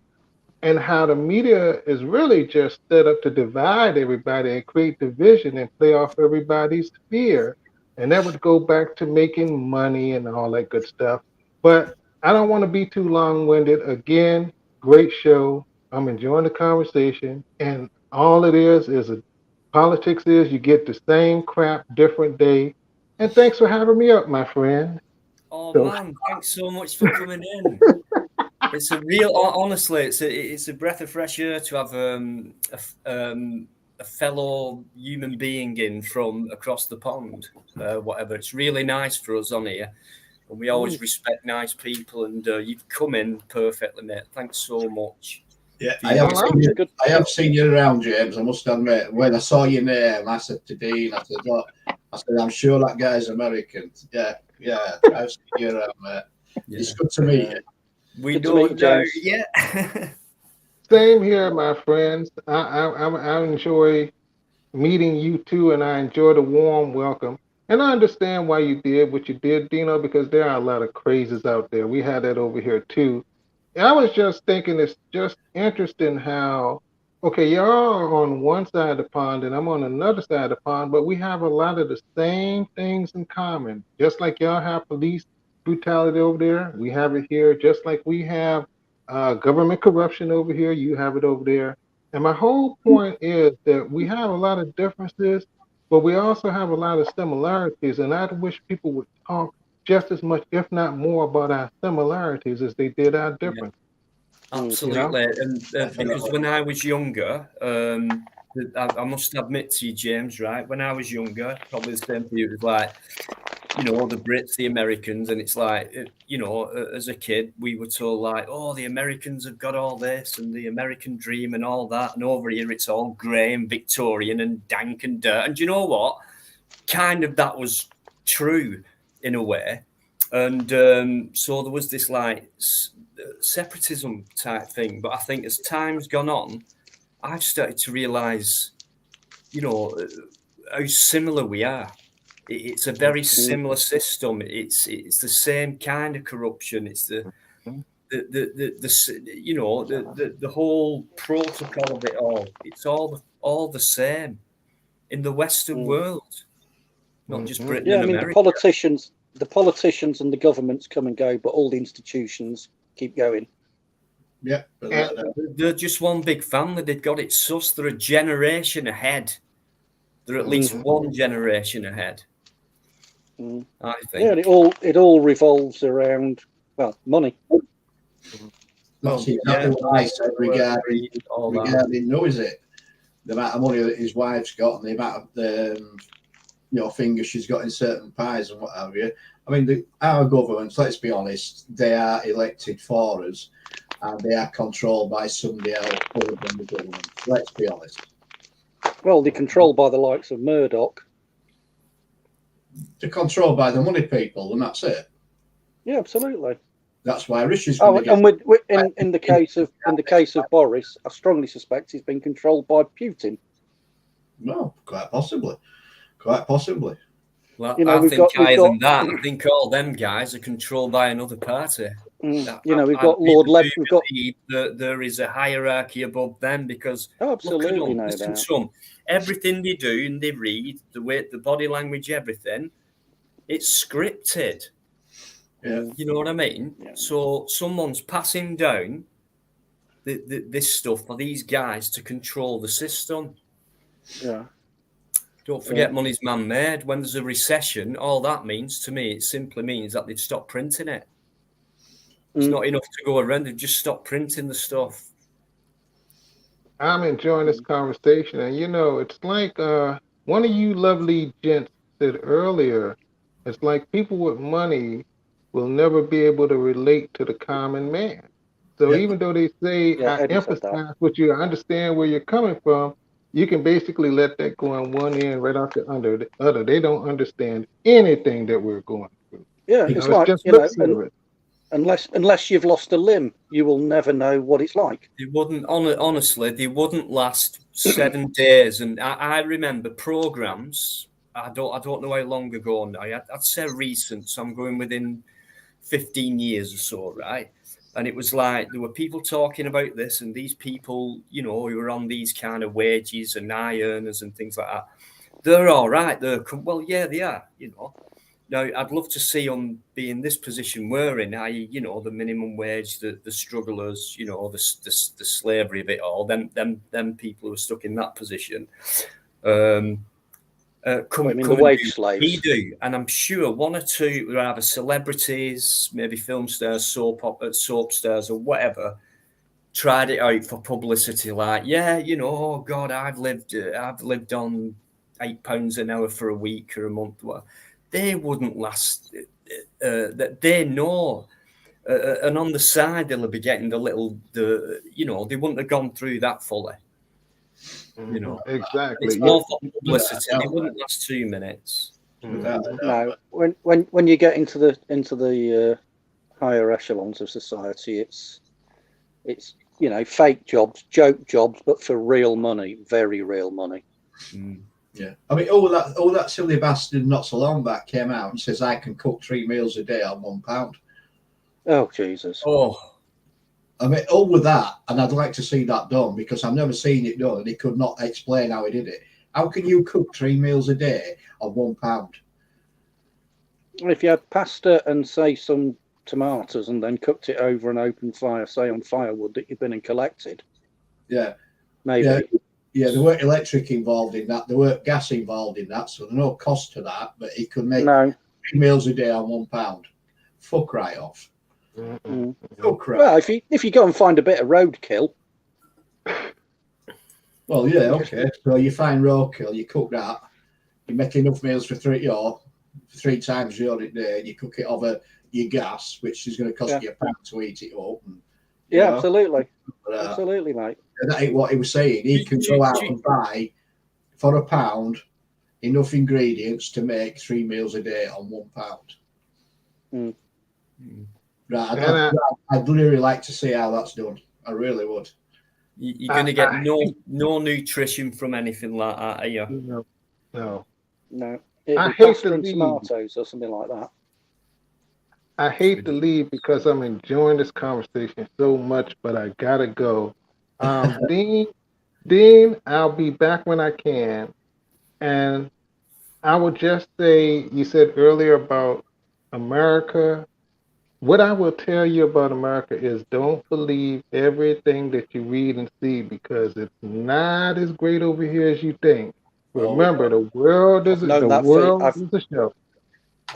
and how the media is really just set up to divide everybody and create division and play off everybody's fear. And that would go back to making money and all that good stuff. But I don't want to be too long winded. Again, great show. I'm enjoying the conversation. And all it is politics is you get the same crap, different day. And thanks for having me up, my friend. Oh So, man, thanks so much for coming in. It's a real, honestly, it's a breath of fresh air to have a fellow human being in from across the pond, whatever. It's really nice for us on here, and we always respect nice people. And you've come in perfectly, mate. Thanks so much. Yeah, For I your- have seen you around, James. I must admit, when I saw your name, I said to Dean, I said, I'm sure that guy's American. Yeah, I've seen you around, mate. Yeah. It's good to meet you. We Good to meet you, don't know James. yet. same here, my friends. I enjoy meeting you too, and I enjoy the warm welcome. And I understand why you did what you did, Dino, because there are a lot of crazes out there. We had that over here too. And I was just thinking it's just interesting how, okay, y'all are on one side of the pond and I'm on another side of the pond, but we have a lot of the same things in common. Just like y'all have police brutality over there, we have it here. Just like we have government corruption over here, you have it over there. And my whole point is that we have a lot of differences, but we also have a lot of similarities. And I wish people would talk just as much, if not more, about our similarities as they did our Yeah. differences. Absolutely, and because when I was younger, I must admit to you, James, right? When I was younger, probably the same for you, it was like, the Brits, the Americans, and it's like, as a kid, we were told like, oh, the Americans have got all this and the American dream and all that, and over here it's all grey and Victorian and dank and dirt. And do you know what? Kind of that was true in a way, and so there was this like separatism type thing. But I think as time's gone on, I've started to realise, how similar we are. It's a very similar system. It's the same kind of corruption. It's the whole protocol of it all. It's all the same in the Western world, not just Britain Yeah, and I mean America. the politicians and the governments come and go, but all the institutions keep going. Yeah, They're just one big family. They've got it sus. They're a generation ahead. They're at least one generation ahead. I think. Yeah, and it all revolves around money. That's exactly what I said regarding Noisy. The amount of money that his wife's got and the amount of fingers she's got in certain pies and what have you. I mean, our governments, let's be honest, they are elected for us and they are controlled by somebody else other than the government. Let's be honest. Well, they're controlled by the likes of Murdoch. They're controlled by the money people, and that's it. Yeah, absolutely. That's why Rishi's Oh, and in the case of Boris, I strongly suspect he's been controlled by Putin. No, quite possibly. Quite possibly. Well, I think higher than that. I think all them guys are controlled by another party. You know, we've I got really Lord do Lev. We've got believe that there is a hierarchy above them, because look at absolutely them, no listen doubt. to them. Everything they do and they read, the way, the body language, everything, it's scripted. Yeah. You know what I mean? Yeah. So someone's passing down this stuff for these guys to control the system. Yeah. Don't forget, money's man-made. When there's a recession, all that means to me, it simply means that they've stopped printing it. It's not enough to go around. They've just stopped printing the stuff. I'm enjoying this conversation, and you know, it's like one of you lovely gents said earlier. It's like people with money will never be able to relate to the common man. So Yeah. even though they say Yeah, I Eddie said that. empathize with you, I understand where you're coming from, you can basically let that go on one end right out the other. They don't understand anything that we're going through. Yeah, You it's know, it's like, just you lip know, service. unless you've lost a limb, you will never know what it's like. They wouldn't, honestly, they wouldn't last 7 days. And I remember programs. I don't know how long ago now. I'd say recent. So I'm going within 15 years or so, right? And it was like there were people talking about this, and these people, you know, who were on these kind of wages and high earners and things like that. They're all right. Well, yeah, they are. You know. Now, I'd love to see them be in this position we're in, i.e., you know, the minimum wage, the strugglers, you know, the slavery of it all. Them people who are stuck in that position. Come I mean, come the and wage do slaves. we do, and I'm sure one or two were either celebrities, maybe film stars, soap stars, or whatever, tried it out for publicity. Like, yeah, you know, oh God, I've lived on £8 an hour for a week or a month. Well, they wouldn't last. That they know. And on the side, they'll be getting you know, they wouldn't have gone through that fully. You know, Exactly. it's more for publicity. They wouldn't last 2 minutes. No, when you get into the higher echelons of society, it's you know, fake jobs, joke jobs, but for real money, very real money. Yeah, I mean, all that silly bastard not so long back came out and says I can cook 3 meals a day on £1. Oh Jesus! Oh, I mean, all with that, and I'd like to see that done because I've never seen it done, and he could not explain how he did it. How can you cook 3 meals a day on £1? If you had pasta and say some tomatoes and then cooked it over an open fire, say on firewood that you've been and collected, Yeah, maybe. Yeah, there weren't electric involved in that. There weren't gas involved in that, so there's no cost to that. But he could make 3 meals a day on £1. Fuck right off. Fuck right. Well, if you go and find a bit of roadkill. Well, yeah, okay. So you find roadkill, you cook that, you make enough meals for 3 times your day, and you cook it over your gas, which is going to cost you £1 to heat it up. And, yeah, absolutely. Absolutely, mate. That ain't what he was saying. He can go out and buy for £1 enough ingredients to make 3 meals a day on £1. Right, I'd really like to see how that's done. I really would. You're going to get no nutrition from anything like that, are you? No. I hate to leave. Tomatoes or something like that. I hate to leave because I'm enjoying this conversation so much, but I gotta go. Dean, I'll be back when I can. And I would just say, you said earlier about America. What I will tell you about America is don't believe everything that you read and see because it's not as great over here as you think. Remember, the world is a show.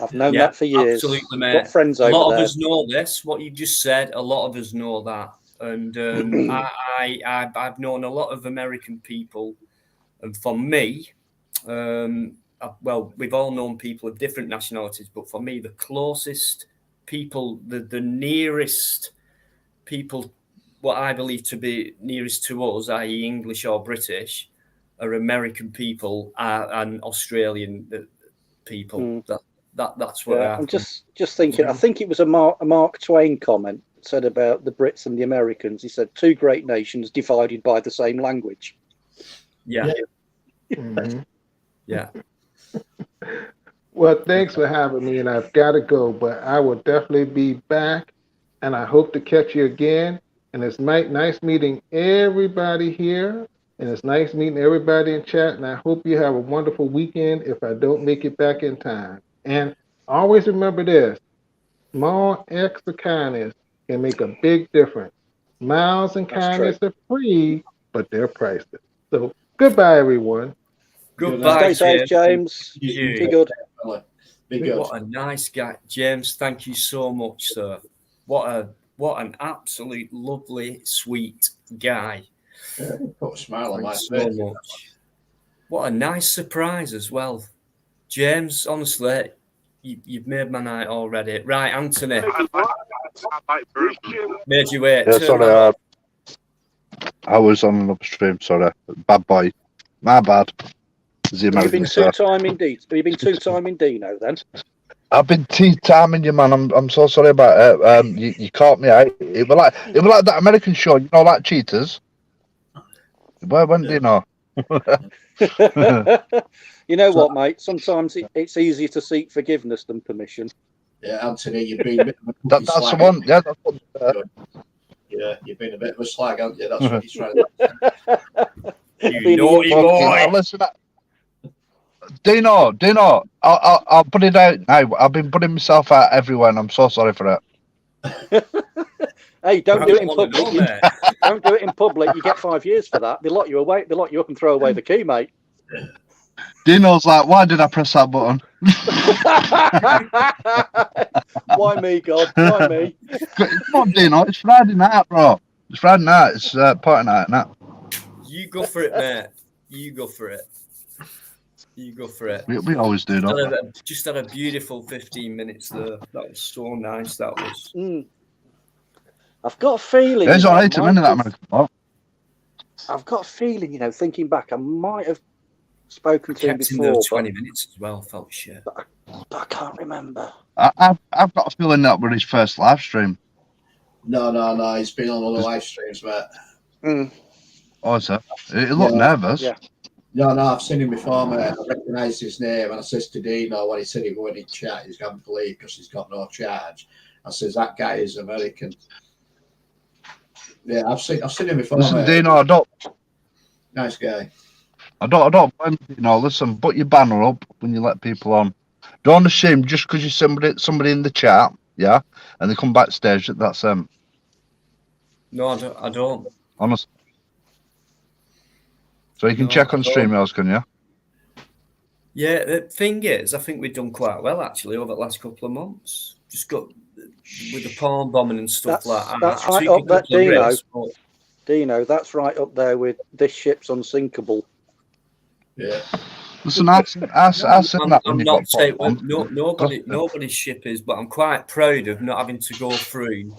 I've known that for years. Absolutely, mate. Got friends a lot over of there. us know this. What you just said, a lot of us know that, and I've known a lot of American people, and for me, well, we've all known people of different nationalities, but for me, the closest people, the nearest people, what I believe to be nearest to us, i.e., English or British, are American people and Australian people. That's what I'm just thinking. I think it was a Mark Twain comment said about the Brits and the Americans. He said 2 great nations divided by the same language. Yeah. Well, thanks for having me, and I've got to go, but I will definitely be back. and I hope to catch you again. And it's nice meeting everybody here, and it's nice meeting everybody in chat. And I hope you have a wonderful weekend if I don't make it back in time. And always remember this: small acts of kindness can make a big difference. Miles and That's true. kindness are free, but they're priceless. So goodbye, everyone. Goodbye, Stay safe, James. James. Thank Be you. good. Be good. What a nice guy, James. Thank you so much, sir. What an absolute lovely, sweet guy. Yeah, put a smile on my Thanks face. so much. What a nice surprise as well, James. Honestly, you've made my night already. Right, Anthony, made you wait. Yeah, Turn sorry, that off. I was on another stream. Sorry, bad boy, my bad. The Have you American been star. two-timing Dino then? I've been tea timing you, man. I'm so sorry about it. You caught me out. It was like that American show, you know, like Cheaters. Where when do you know? You know what, mate? Sometimes it's easier to seek forgiveness than permission. Yeah, Anthony, you've been a bit of a That's the slag. one. Yeah, that's what, Yeah, you've been a bit of a slag, haven't you? That's what he's trying to do. You naughty boy. listen, Dino, I'll put it out now. I've been putting myself out everywhere, and I'm so sorry for it. Hey, don't I do it don't in want to public. know, mate. Don't do it in public. You get 5 years for that. They lock you away. They lock you up and throw away the key, mate. Dino's like, why did I press that button? Why me, God? Why me? Come on, Dino. It's Friday night, bro. It's Friday night. It's party night now. You go for it, mate. You go for it. You go for it. We always do, don't we? Just had a beautiful 15 minutes there. That was so nice. That was. I've got a feeling. It's all right, I a minute, might that have- American bloke. I've got a feeling, thinking back, I might have spoken to him Kept in there before, 20 minutes as well. Felt shit. but I can't remember. I've got a feeling that was his first live stream. No. He's been on other live streams, mate. Oh, is it? He looked nervous. Yeah. No, I've seen him before, mate. I recognise his name, and I says to Dino when he said he wouldn't chat, he's going to leave because he's got no charge. I says that guy is American. Yeah, I've seen him before. Listen, mate. Dino, Nice guy. I don't blame you. Listen, put your banner up when you let people on. Don't assume just because you're somebody in the chat, yeah, and they come backstage that's No, I don't. honestly. So you can No, check on I don't. StreamYards, can you? Yeah, the thing is, I think we've done quite well actually over the last couple of months. Just got with the palm bombing and stuff like that. That's I right took a up that, couple of Dino. risks, but Dino, that's right up there with this ship's unsinkable. Yeah. Listen, I've seen that when I'm you not got saying bombed. nobody's ship is, but I'm quite proud of not having to go through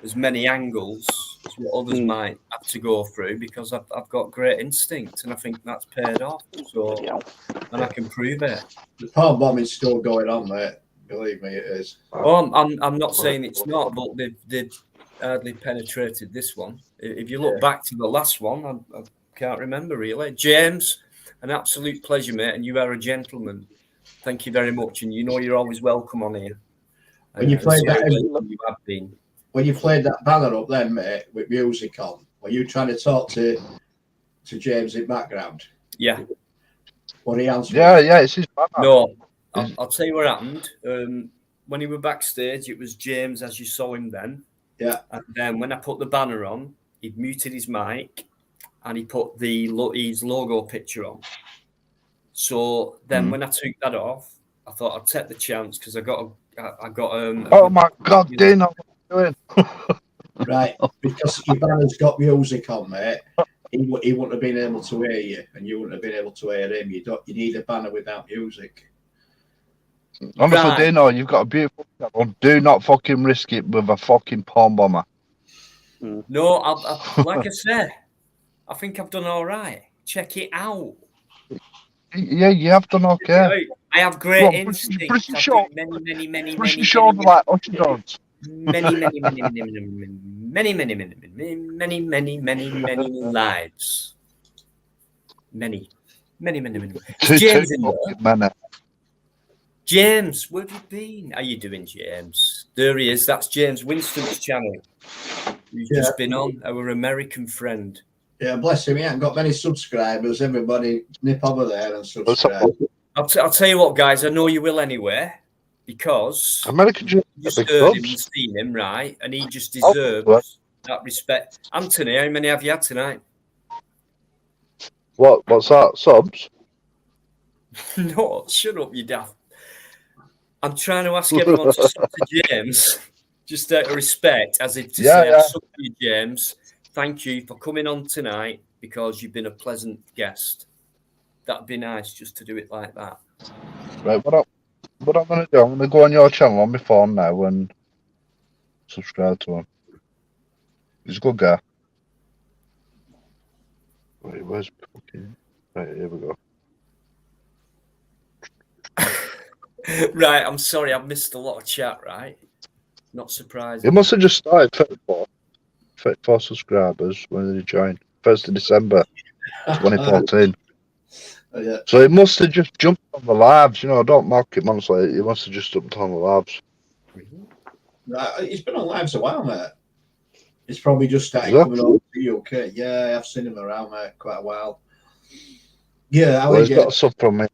as many angles as what others might have to go through because I've got great instinct and I think that's paid off. So and I can prove it. The palm bombing's still going on, mate. Believe me, it is. Oh, I'm not saying it's not, but they've hardly penetrated this one. If you look back to the last one, I can't remember really. James, an absolute pleasure, mate, and you are a gentleman. Thank you very much, and you're always welcome on here. When you played that, you have been. When you played that banner up, then, mate, with music on, were you trying to talk to James in background? Yeah. What he answered? Yeah, it's his banner. No, I'll tell you what happened. When he were backstage, it was James as you saw him then. Yeah. And then when I put the banner on, he muted his mic and he put his logo picture on. So then when I took that off, I thought I'd take the chance because I got Oh my God, Dino, what are you doing? Right, because your banner's got music on, mate. He wouldn't have been able to hear you, and you wouldn't have been able to hear him. You need a banner without music. Honestly, Right. Dino, you've got a beautiful channel. Do not fucking risk it with a fucking palm bomber. No, like I said, I think I've done all right. Check it out. Yeah, you have done okay. I have great Well, instincts. pretty I've sure- done many Push your shoulder like Usher dogs. many lives. Many. James in there. Man, James, where have you been? How you doing, James? There he is. That's James Winston's channel. He's just been on, our American friend. Yeah, bless him. He hasn't got many subscribers. Everybody nip over there and subscribe. I'll tell you what, guys. I know you will anyway, because American you big just heard him subs. and seen him, right? And he just deserves that respect. Anthony, how many have you had tonight? What's that? Subs? No, shut up, you daft. I'm trying to ask everyone to sub to James, just out of respect, as if to say, I've subbed to you, James. Thank you for coming on tonight because you've been a pleasant guest. That'd be nice just to do it like that. Right, what I'm going to do, I'm going to go on your channel on my phone now and subscribe to him. He's a good guy. Wait, where's fucking... Right, here we go. Right, I'm sorry, I've missed a lot of chat, right? Not surprising. He must have just started 34 subscribers when did he join? 1st of December 2014. Yeah. So he must have just jumped on the lives, you know, don't mock him, honestly. He must have just jumped on the lives. He's been on lives a while, mate. He's probably just started coming over to the UK. Yeah, I've seen him around, mate, quite a while. Yeah, Well, he's got a sub from me.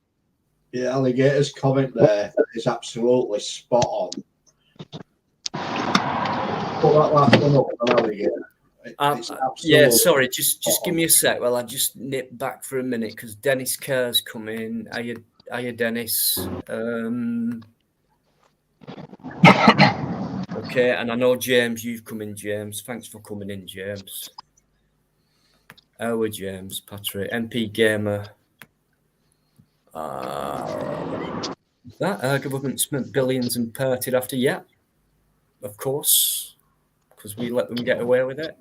Yeah, Alligator's comment there is absolutely spot on. Put that last one up on Alligator. Yeah, sorry, just give me a sec. Well, I just nip back for a minute because Dennis Kerr's come in. Hiya, Dennis. Okay, and I know, James, you've come in, James. Thanks for coming in, James. Our James, Patrick, MP Gamer. That our government spent billions and parted after, yeah, of course, because we let them get away with it.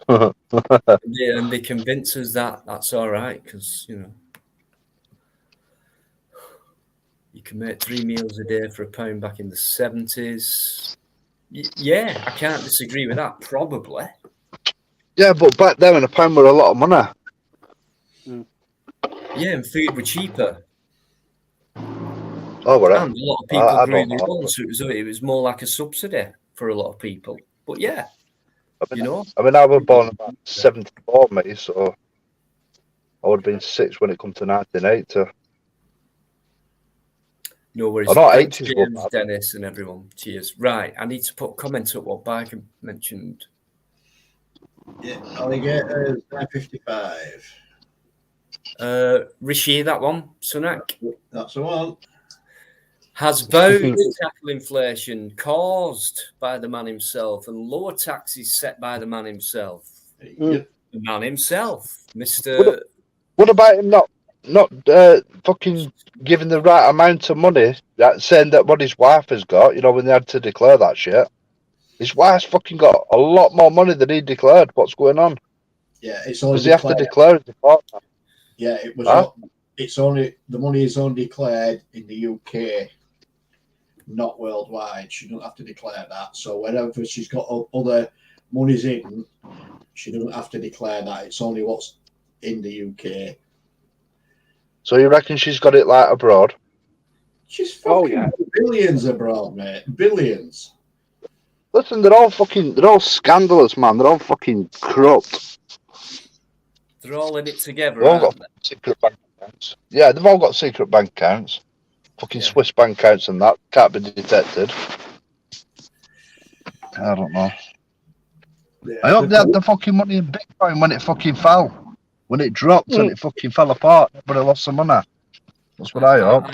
And they convince us that that's all right because, you know, you can make 3 meals a day for £1 back in the 70s. Yeah, I can't disagree with that, probably. Yeah, but back then, £1 were a lot of money. Yeah, and food were cheaper. Oh, whatever. And a lot of people grew their own, so it was more like a subsidy for a lot of people. But yeah, you know. I mean, I was born about 74, me, so I would have been 6 when it come to 1980. No worries. I know Thanks, 80s James, were Dennis, and everyone. Cheers. Right, I need to put comments up what Biker mentioned. Yeah, Alligator is 955. Rishi, that one, Sunak. That's the one. Has vowed to tackle inflation caused by the man himself and lower taxes set by the man himself. The man himself, Mr. What about him not fucking giving the right amount of money, saying that what his wife has got, you know, when they had to declare that shit? His wife's fucking got a lot more money than he declared. What's going on? Yeah, it's only. Does he have to declare it? Yeah, it was. It's only the money is only declared in the UK, not worldwide. She doesn't have to declare that. So whenever she's got other monies in, she doesn't have to declare that. It's only what's in the UK. So you reckon she's got it like abroad? She's fucking billions abroad, mate. Billions. Listen, they're all scandalous, man. They're all fucking corrupt. They're all in it together. They've all got secret bank accounts. Yeah, they've all got secret bank accounts. Fucking Swiss bank accounts and that can't be detected. I don't know. Yeah, I hope they had the fucking money in Bitcoin when it fucking fell. When it dropped and it fucking fell apart. Everybody lost some money. That's what I hope.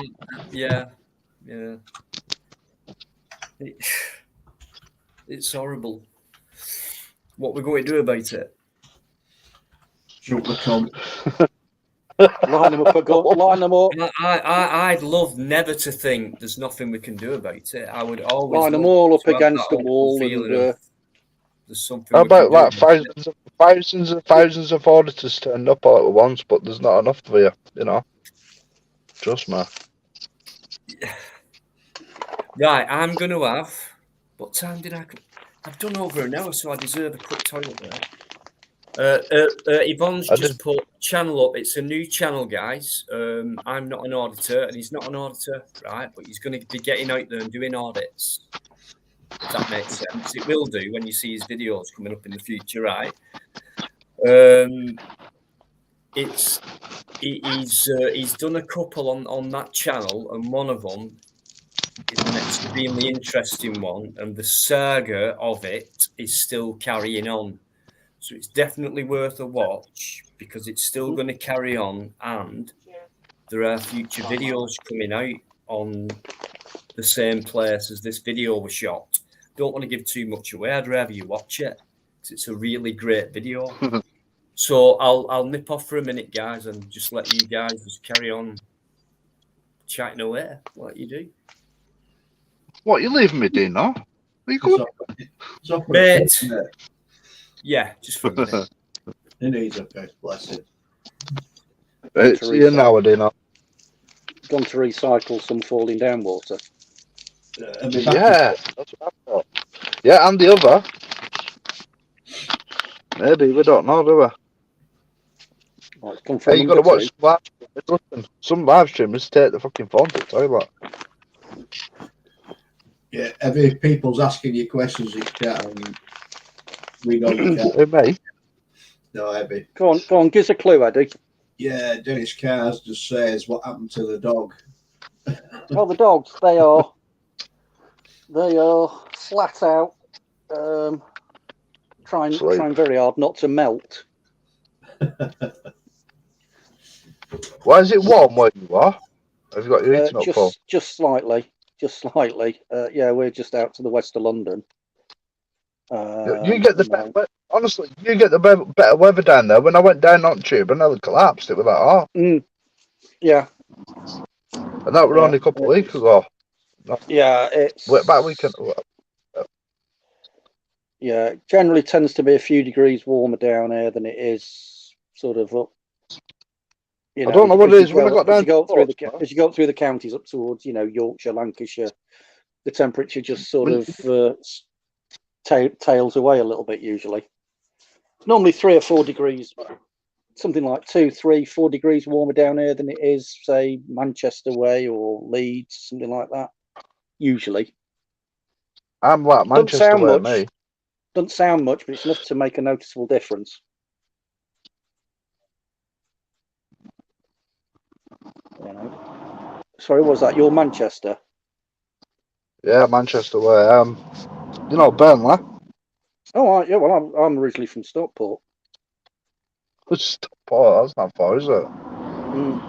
Yeah. It's horrible. What we're going to do about it? Shoot the cunt. Line them up, line them up. I'd love never to think there's nothing we can do about it. I would always line them all up against the wall and there's something. How about like thousands of auditors turned up all at once, but there's not enough for you, you know. Trust me. Right, I'm going to have. What time did I? I've done over an hour, so I deserve a quick toilet break. Yvonne's I just put channel up. It's a new channel, guys. I'm not an auditor, and he's not an auditor, right? But he's going to be getting out there and doing audits. If that makes sense, it will do when you see his videos coming up in the future, right? He's done a couple on that channel, and one of them is an extremely interesting one, and the saga of it is still carrying on. So it's definitely worth a watch because it's still going to carry on, and there are future videos coming out on the same place as this video was shot. Don't want to give too much away. I'd rather you watch it because it's a really great video. So I'll nip off for a minute, guys, and just let you guys just carry on chatting away like you do. What, you leaving me, Dino? Are you good? Mate. Yeah, just for a minute. He needs a face, bless him. It's you now, Dino. Gone to recycle some falling down water. Yeah, that's what I thought. Yeah, and the other. Maybe, we don't know, do we? Well, it's come from Hey, you got to watch some live streamers take the fucking phone to the toilet. Yeah, if people's asking you questions, you can. We know you can. Hey, mate. No, Abby. Go on, give us a clue, Eddie. Yeah, Dennis Cars just says what happened to the dog. Oh, the dogs, they are flat out trying very hard not to melt. Why is it warm where you are? Have you got your heating up full? Just slightly. Yeah, we're just out to the west of London. You get the better, honestly, you get the better weather down there. When I went down on tube, I nearly collapsed. It was like, yeah. And that was only a couple of weeks ago. Yeah, it's back weekend. Yeah, it generally tends to be a few degrees warmer down here than it is sort of up. You know, I don't know what it is when I got down. As you go up through the counties up towards, Yorkshire, Lancashire, the temperature just sort of tails away a little bit usually. Normally 3 or 4 degrees, something like 2, 3, 4 degrees warmer down here than it is, say, Manchester way or Leeds, something like that. Usually. I'm like Manchester way, mate. Doesn't sound much, but it's enough to make a noticeable difference. Sorry, what was that? You're Manchester? Yeah, Manchester way. Burnley. Oh, yeah. Well, I'm originally from Stockport. Stockport, that's not far, is it?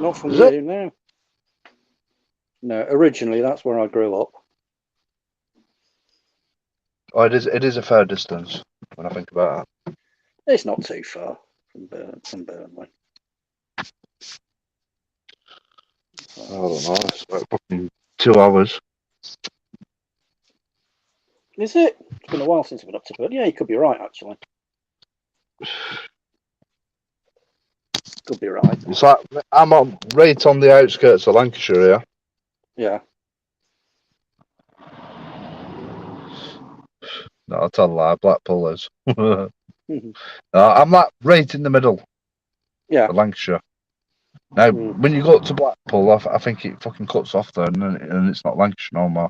Not from here now. No, originally that's where I grew up. Oh, it is a fair distance when I think about it. It's not too far from Burnley. I don't know. It's like fucking 2 hours. Is it? It's been a while since I've been up to Burnley. Yeah, you could be right, actually. Could be right. It's like I'm right on the outskirts of Lancashire, yeah. No, I'll tell a lie. Blackpool is. No, I'm like right in the middle. Yeah. Of Lancashire. Now, when you go up to Blackpool, I think it fucking cuts off there, and it's not Lancashire no more.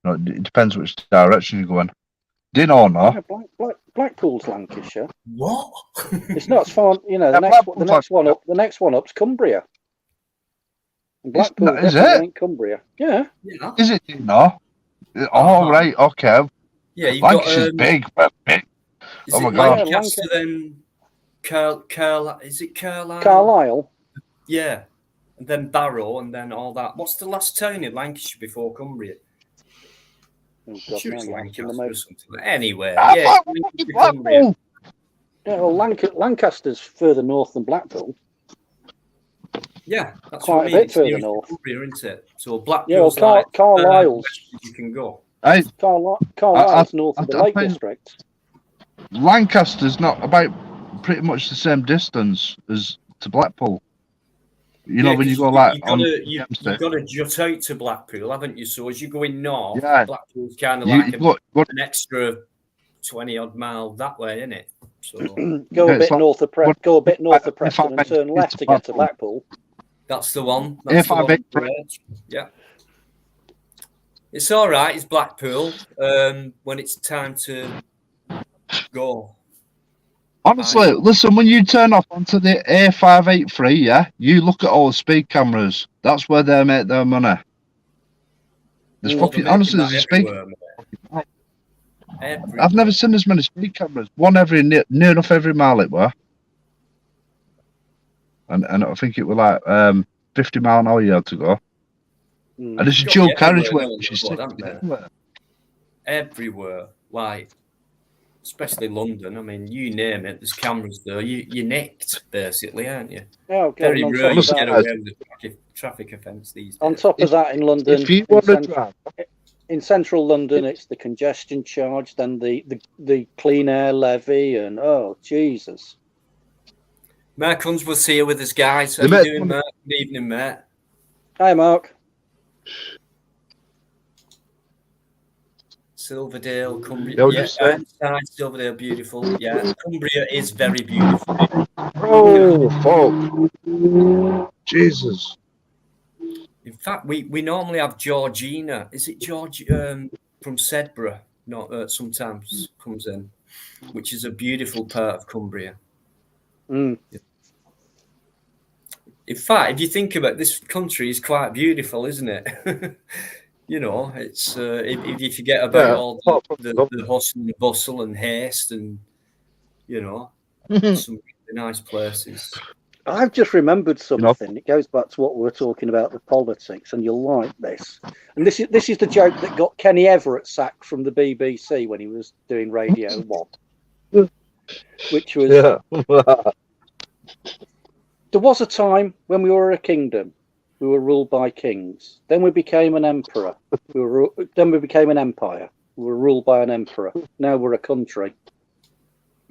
No, it depends which direction you go in. Do you know or not? Yeah, Blackpool's Lancashire. What? It's not as far. The next one up's Cumbria. And Blackpool ain't Cumbria. Yeah. Is it? No. Oh, right. Okay. Yeah, you've Lancashire's got, big. Is oh my it god. Lancaster then? Is it Carlisle? Carlisle. Yeah, and then Barrow, and then all that. What's the last town in Lancashire before Cumbria? Oh, God, sure it's Lancaster or something. Anyway, Blackpool. Yeah, well, Lancaster's further north than Blackpool. Yeah, that's quite a bit further north, Cumbria, isn't it? So Blackpool's Carlisle's you can go. Carlisle's north of the Lake District. Lancaster's not about pretty much the same distance as to Blackpool. When you go you've got to jut out to Blackpool, haven't you? So as you're going north, Blackpool's kind of like an extra 20 odd miles that way, isn't it? So Go a it's bit like- north of go a bit north of Preston and I turn left to get to Blackpool. that's the one. That's the one. Yeah. It's all right. It's Blackpool. When it's time to go. Honestly, listen, when you turn off onto the A583, yeah, you look at all the speed cameras. That's where they make their money. There's fucking, honestly, there's a speed. I've never seen as many speed cameras. One every near enough every mile it were. And I think it was like 50 mile an hour you had to go. And it's a dual carriageway, which is sick, everywhere, like especially London. I mean, you name it, there's cameras there. You're nicked, basically, aren't you? Oh, God. Very rare you get away with a traffic offence these days. On top of that, in London, if you want to drive, in central London, it's the congestion charge, then the clean air levy, and oh Jesus! Mark Hunsworth's here with us, guys. How you doing, Mark? Good evening, mate. Hi, Mark. Silverdale, Cumbria. Yeah, Silverdale, beautiful. Yeah, Cumbria is very beautiful. Oh, fuck. Jesus. In fact, we normally have Georgina. Is it George from Sedbergh? Not sometimes comes in, which is a beautiful part of Cumbria. Mm. In fact, if you think about it, this country is quite beautiful, isn't it? You know, it's if you forget about all the hustle and bustle and haste and, you know, some really nice places. I've just remembered something. It goes back to what we were talking about, the politics, and you'll like this. And this is the joke that got Kenny Everett sacked from the BBC when he was doing Radio 1. Which was... There was a time when we were a kingdom. We were ruled by kings. Then we became an emperor. Then we became an empire. We were ruled by an emperor. Now we're a country.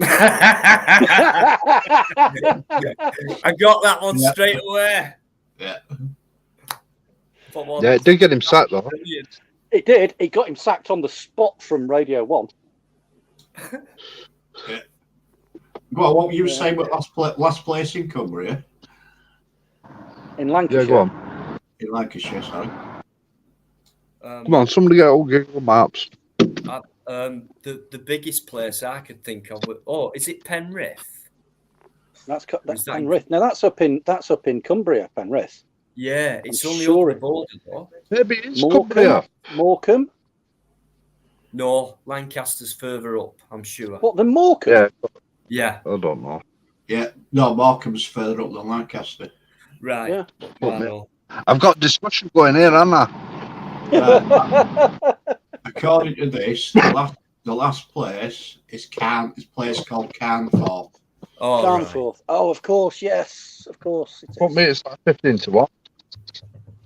I got that one straight away. Yeah. Yeah, it did get him sacked though. It did. It got him sacked on the spot from Radio 1. Yeah. Well, what were you saying about last place in Cumbria? In Lancashire. Yeah, go on. In Lancashire, sorry. Come on, somebody get all Google Maps. The biggest place I could think of. Is it Penrith? That's Penrith. Now that's up in Cumbria, Penrith. Yeah, it's only over the border though. Maybe it's Cumbria. Morecambe. No, Lancaster's further up, I'm sure. What, the Morecambe? Yeah. I don't know. Yeah, no, Morecambe's further up than Lancaster. Right. Yeah. I've got discussion going here, haven't I? According to this, the last place is a place called Carnforth. Oh, Carnforth. Right. Oh, of course, yes, of course. For me, it's like 15 to 1.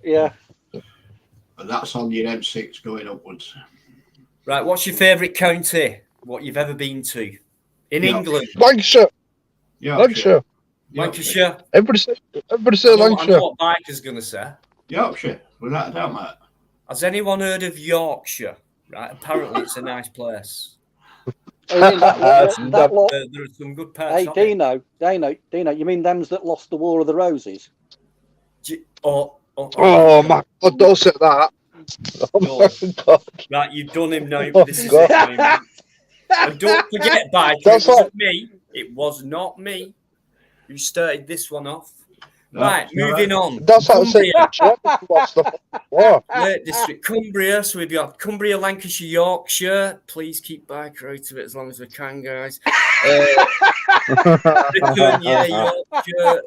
Yeah. But that's on your M6 going upwards. Right, what's your favourite county? What you've ever been to in England? Lancashire. Yorkshire. Lancashire. Everybody say Lancashire. I know what Biker's going to say. Yorkshire, without a doubt, mate. Has anyone heard of Yorkshire? Right, apparently it's a nice place. There are some good parts. Hey, Dino, you mean them's that lost the War of the Roses? Oh my God, don't say that. Oh my God. Right, you've done him now. This is it. And don't forget, Biker, it wasn't me. It was not me who started this one off. Right, moving on. That's what I said. Lake District, Cumbria. So we've got Cumbria, Lancashire, Yorkshire. Please keep Biker out of it as long as we can, guys. Britain, Yorkshire.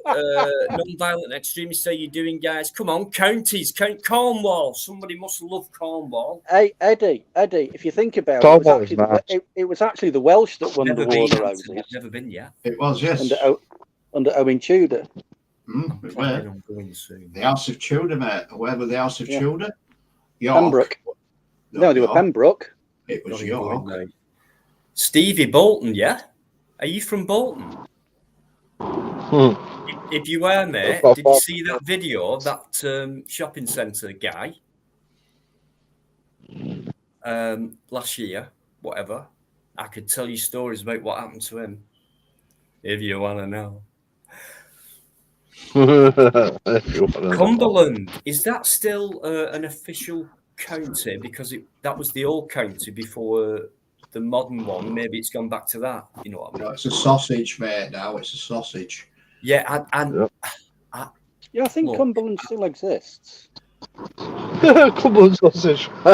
Non-violent extremists. How you doing, guys? Come on, counties. Cornwall. Somebody must love Cornwall. Hey, Eddie. If you think about it, it was actually the Welsh that won the War of the Roses. Never been, yeah. It was, yes. Under Owen Tudor. The House of Tudor, mate. Where were the House of Tudor? York. Pembroke. No, they were Pembroke. It was York. Stevie Bolton, yeah? Are you from Bolton? If you were, mate, did you see that video of that shopping centre guy last year, whatever? I could tell you stories about what happened to him if you want to know. Cumberland, is that still an official county? Because that was the old county before the modern one. Maybe it's gone back to that. You know what I mean? No, it's a sausage, mate. Now it's a sausage. Yeah, Yeah, I think Look. Cumberland still exists. Cumberland sausage. Or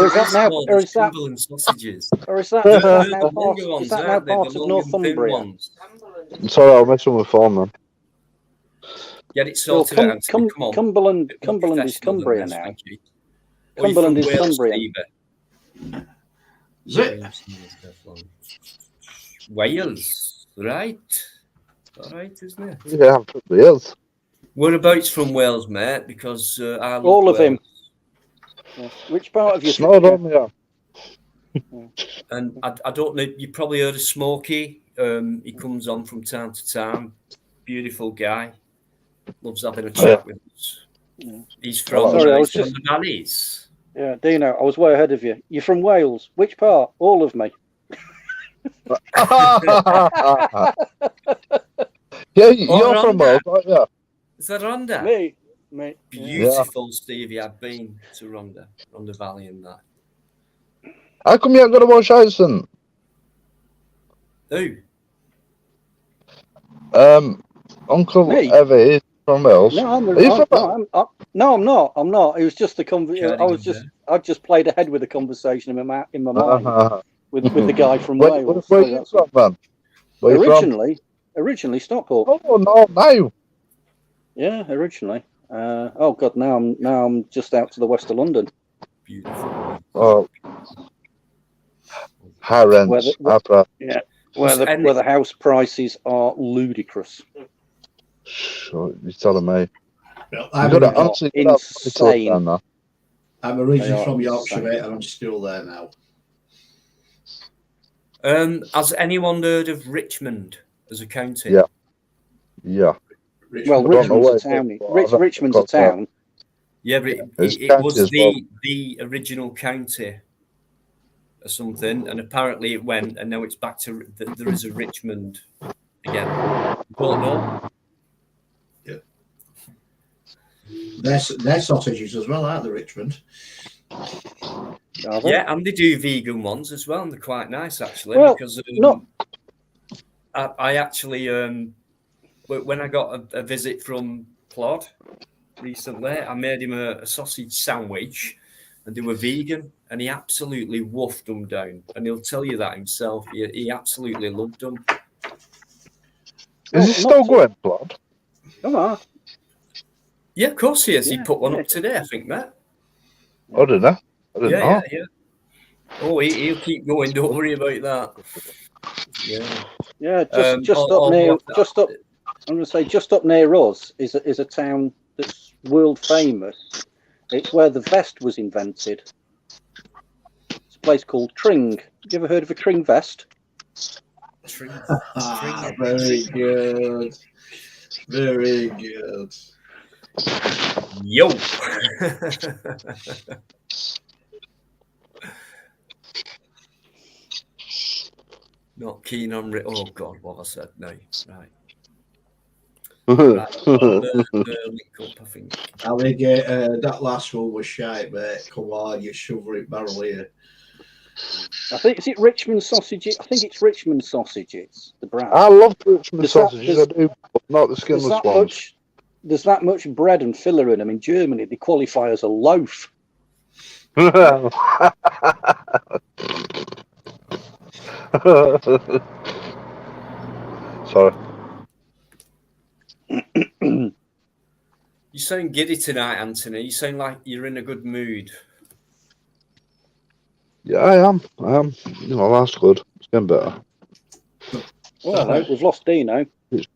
is that now? Or is that? Cumberland sausages? Or is that? They're Is that the now part? longer Is ones, that now aren't they? part The of long and thin Northumbria? ones. Sorry, I'll mess with my phone, man. Get it Well, sorted out. Anthony. Come on. Cumberland Bit more is professional than Cumbria this, now. thank you. Or you Cumberland from is Wales, Cumbrian. Stevie? Is it? Wales, right? All right, isn't it? Yeah, I'm from Wales. Whereabouts from Wales, mate? Because I love All of Wales. him. Yeah. Which part of you? Snowed on me. And I don't know, you probably heard of Smokey. He comes on from time to time. Beautiful guy. Loves having a chat with us. Yeah. He's from, Sorry, I was from just- the valleys. Yeah, Dino, I was way ahead of you. You're from Wales. Which part? All of me. Yeah, you're from Rhonda. Wales, right? Yeah. Is that Rhonda? Me. Beautiful, Stevie. I've been to Rhonda Valley and that. How come you ain't got to watch Iceland? Who? Uncle Me? Evie is from Wales. No, I'm, Are you from Wales? no, I'm not. I'm not. It was just the conversation. Cardigan I just played ahead with the conversation in my mind with the guy from Where Wales. are So you that's from, man? Where you from? originally Stockport. Oh no, no. Yeah, originally. Oh God, now I'm just out to the west of London. Beautiful. Oh, high rents. Yeah, where the house prices are ludicrous. Sure, you're telling me. Well, You got to honestly insane. I'm originally They from are Yorkshire, insane. mate, and I'm still there now. Has anyone heard of Richmond as a county? Yeah. Yeah. Well, I don't know Richmond's a where town. it is, but Richmond's a town. Yeah, but It's it county was as well. the original county or something, and apparently it went, and now it's back to there is a Richmond again. Don't know. Yeah. They're sausages as well, aren't they, Richmond? Are they? Yeah, and they do vegan ones as well, and they're quite nice actually. Well, because not- I actually when I got a visit from Plod recently, I made him a sausage sandwich, and they were vegan, and he absolutely woofed them down, and he'll tell you that himself. He absolutely loved them. Is it still going, Blood? Come on. Yeah, of course he is. He Yeah, put one yeah. up today, I think, Matt. I don't know. I didn't know. Yeah. Oh, he'll keep going. Don't worry about that. Yeah. Yeah, just I'll up near, watch that. just up. I'm going to say just up near us is a town that's world famous. It's where the vest was invented. It's a place called Tring. Have you ever heard of a Tring vest? Very good. Very good. Yo. Not keen on oh God, what I said. No, right. Right. Link up, I think. Alligator, that last one was shite, mate. Come on, you shovel it barrel here. I think is it Richmond sausages. I think it's Richmond sausages. The brand. I love Richmond Does that- sausages. does- I do, but not the There's skinless that ones. much. There's that much bread and filler in them. In Germany, they qualify as a loaf. Sorry. You sound giddy tonight, Anthony. You sound like you're in a good mood. Yeah, I am. You know, that's good. It's getting better. Oh, no, we've lost Dino. Just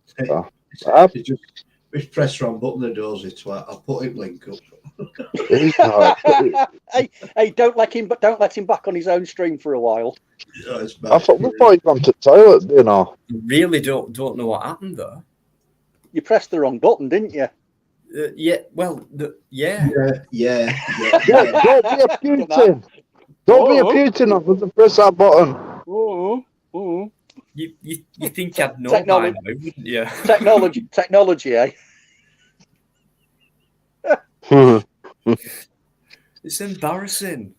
press wrong button the doors it twat. I'll put him link up. It's not. hey, don't let him back on his own stream for a while. Yeah, it's I thought we thought he'd gone to the toilet, you know. Really don't know what happened though. You pressed the wrong button, didn't you? Yeah, well, yeah. Yeah. Yeah, go be a Putin. Don't be a Putin and press that button. You think I'd know by now, wouldn't you? Technology, eh? It's embarrassing.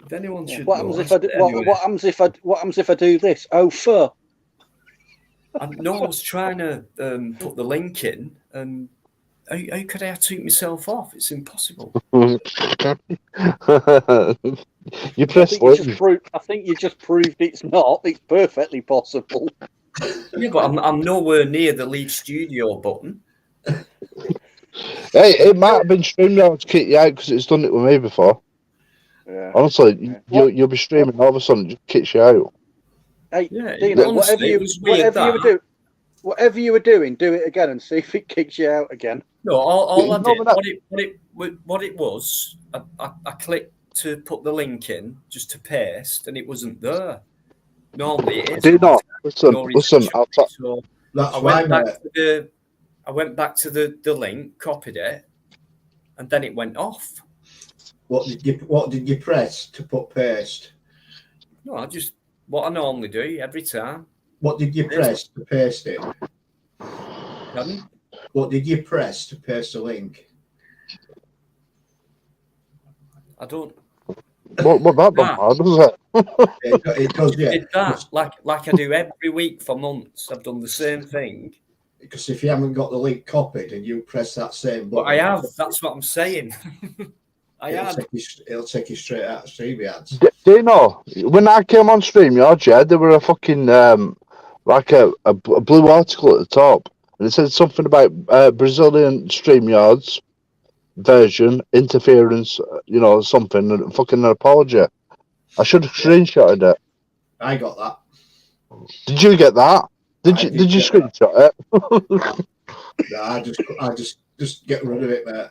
If anyone should What know. happens if I do, what happens if I do this? Oh, fuck. I was trying to put the link in, and how could I take myself off? It's impossible. You press I think you just proved it's not. It's perfectly possible. Yeah, but I'm nowhere near the leave studio button. Hey, it might have been StreamYard to kick you out because it's done it with me before. Yeah. Honestly, you'll be streaming, all of a sudden it just kicks you out. Hey, Yeah, Dino, honestly, whatever you were doing, do it again and see if it kicks you out again. No, all I did, what it was, I clicked to put the link in just to paste, and it wasn't there. Normally it is. Do not listen. So That's I went back to the link, copied it, and then it went off. What did you press to put paste? No, I just what I normally do every time. What did you press to paste it? Pardon? What did you press to paste the link? I don't. What that done, does it? It does, yeah. Did that like I do every week for months. I've done the same thing. Because if you haven't got the link copied and you press that same button, But I have. That's what I'm saying. It'll take you straight out of StreamYards. Do you know when I came on StreamYard, yeah, there were a fucking like a blue article at the top, and it said something about Brazilian StreamYards version interference, something, and fucking an apology. I should have screenshotted it. I got that. Did you get that? Did you screenshot it? No, I just get rid of it, mate.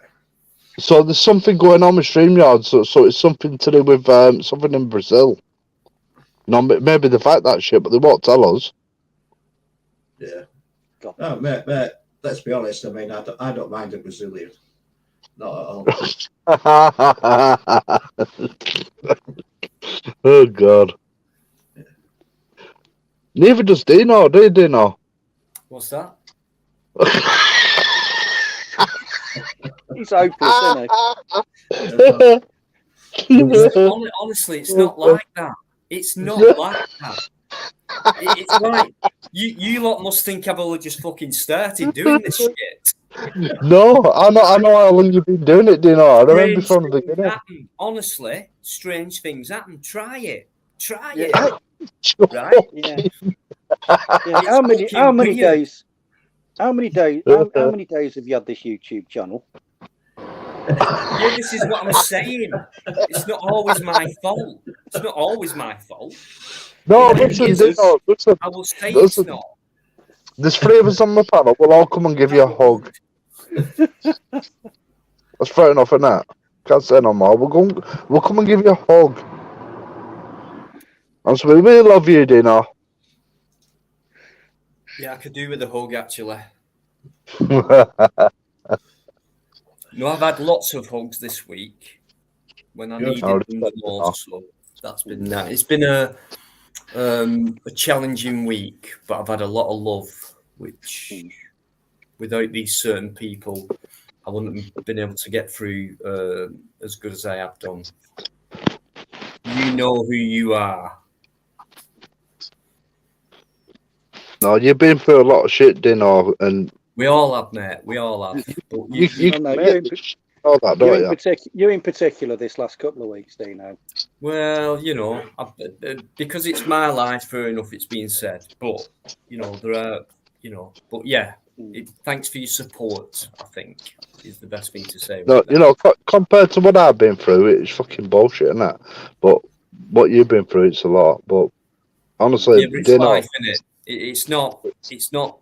So there's something going on with StreamYard, so it's something to do with something in Brazil. Maybe they fight that shit, but they won't tell us. Yeah. Oh, mate, let's be honest. I mean, I don't mind a Brazilian. Not at all. Oh, God. Yeah. Neither does Dino, do you, Dino? What's that? He's hopeless, isn't he? Honestly, it's not like that. It's not like that. It's like you lot must think I've only just fucking started doing this shit. No, I know how long you've been doing it, Dino. I remember from the beginning. Honestly, strange things happen. Try it. Right? Yeah. How many days? How many days have you had this YouTube channel? Yeah, this is what I'm saying. It's not always my fault. It's not always my fault. No, listen, Dino, listen. I will say it's not. There's 3 of us on the panel. We'll all come and give you a hug. That's fair enough, isn't it? Can't say no more. We'll come and give you a hug. And so we really love you, Dino. Yeah, I could do with a hug, actually. No, I've had lots of hugs this week when I needed them the most. So that's been that. It's been a challenging week, but I've had a lot of love, which without these certain people, I wouldn't have been able to get through as good as I have done. You know who you are. No, you've been through a lot of shit, Dino, and we all have, mate. We all have. But you in particular this last couple of weeks, Dino. Well, because it's my life, fair enough, it's being said. But, there are, but yeah, thanks for your support, I think, is the best thing to say. No, compared to what I've been through, it's fucking bullshit, isn't it? But what you've been through, it's a lot. But honestly, yeah, but it's life, isn't it? It's not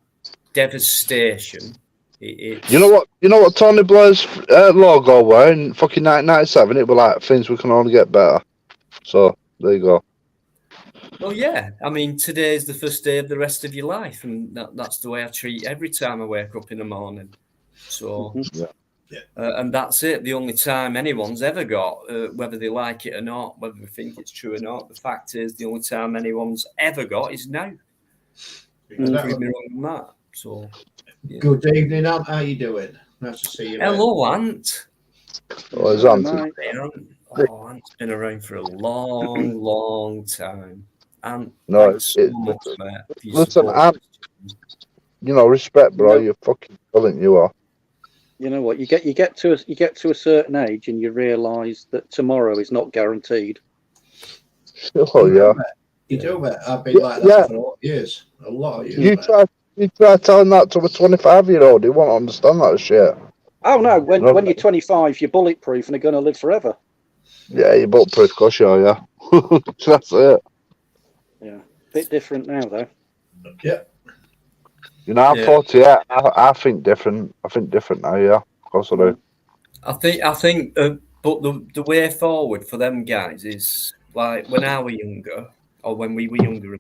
devastation. You know what Tony Blair's logo were in fucking 1997? It were like things we can only get better. So there you go. Well, yeah. I mean, today is the first day of the rest of your life, and that's the way I treat every time I wake up in the morning. So, And that's it. The only time anyone's ever got, whether they like it or not, whether they think it's true or not, the fact is the only time anyone's ever got is now. Prove me wrong on that. So, yeah. Good evening, Ant. How you doing? Nice to see you. Hello, Ant. Oh, it's on. Oh, Ant's been around for a long, long time. Ant, No, thanks so much, mate, for your listen, support. Ant, you know, respect, bro. No. You're fucking brilliant. You are. You know what? You get to a certain age, and you realise that tomorrow is not guaranteed. Oh yeah. You do, mate. I've been like that for a lot of years. A lot of years. You try telling that to a 25-year-old. He won't understand that shit. Oh no! When you're 25, you're bulletproof and are going to live forever. Yeah, you're bulletproof, gosh, yeah. That's it. Yeah, bit different now though. Yeah. You know, I'm 48. I think different. I think different now. Yeah, of course I do. I think, but the way forward for them guys is like when I were younger, or when we were younger.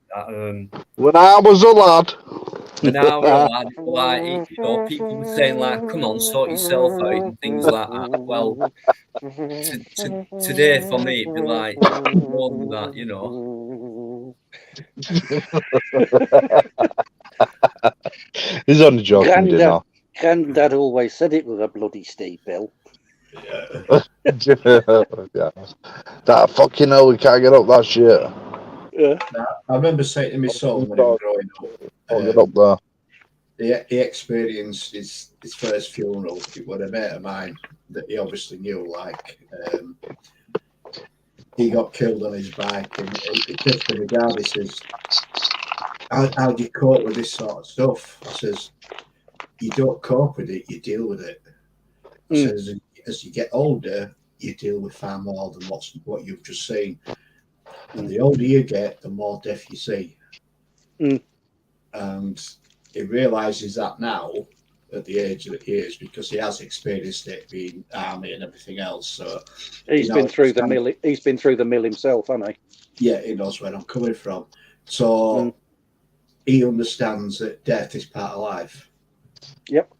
When I was a lad. When I were a lad, like, you know, people were saying like, "Come on, sort yourself out," and things like that. Well, today for me, it'd be like more than that, you know. He's only joking, you know. Granddad always said it was a bloody steep hill. Yeah. That fucking hell, we can't get up that shit. Yeah. I remember saying to my son when he was growing get up there. He experienced his first funeral with a mate of mine that he obviously knew. Like, he got killed on his bike, and he says to the guy, he says, how do you cope with this sort of stuff? I says, you don't cope with it, you deal with it. I says, as you get older, you deal with far more than what you've just seen. And the older you get, the more death you see. And he realises that now at the age that he is, because he has experienced it, being army and everything else. So he's been through the mill. He's been through the mill himself, hasn't he? Yeah, he knows where I'm coming from. So he understands that death is part of life. Yep.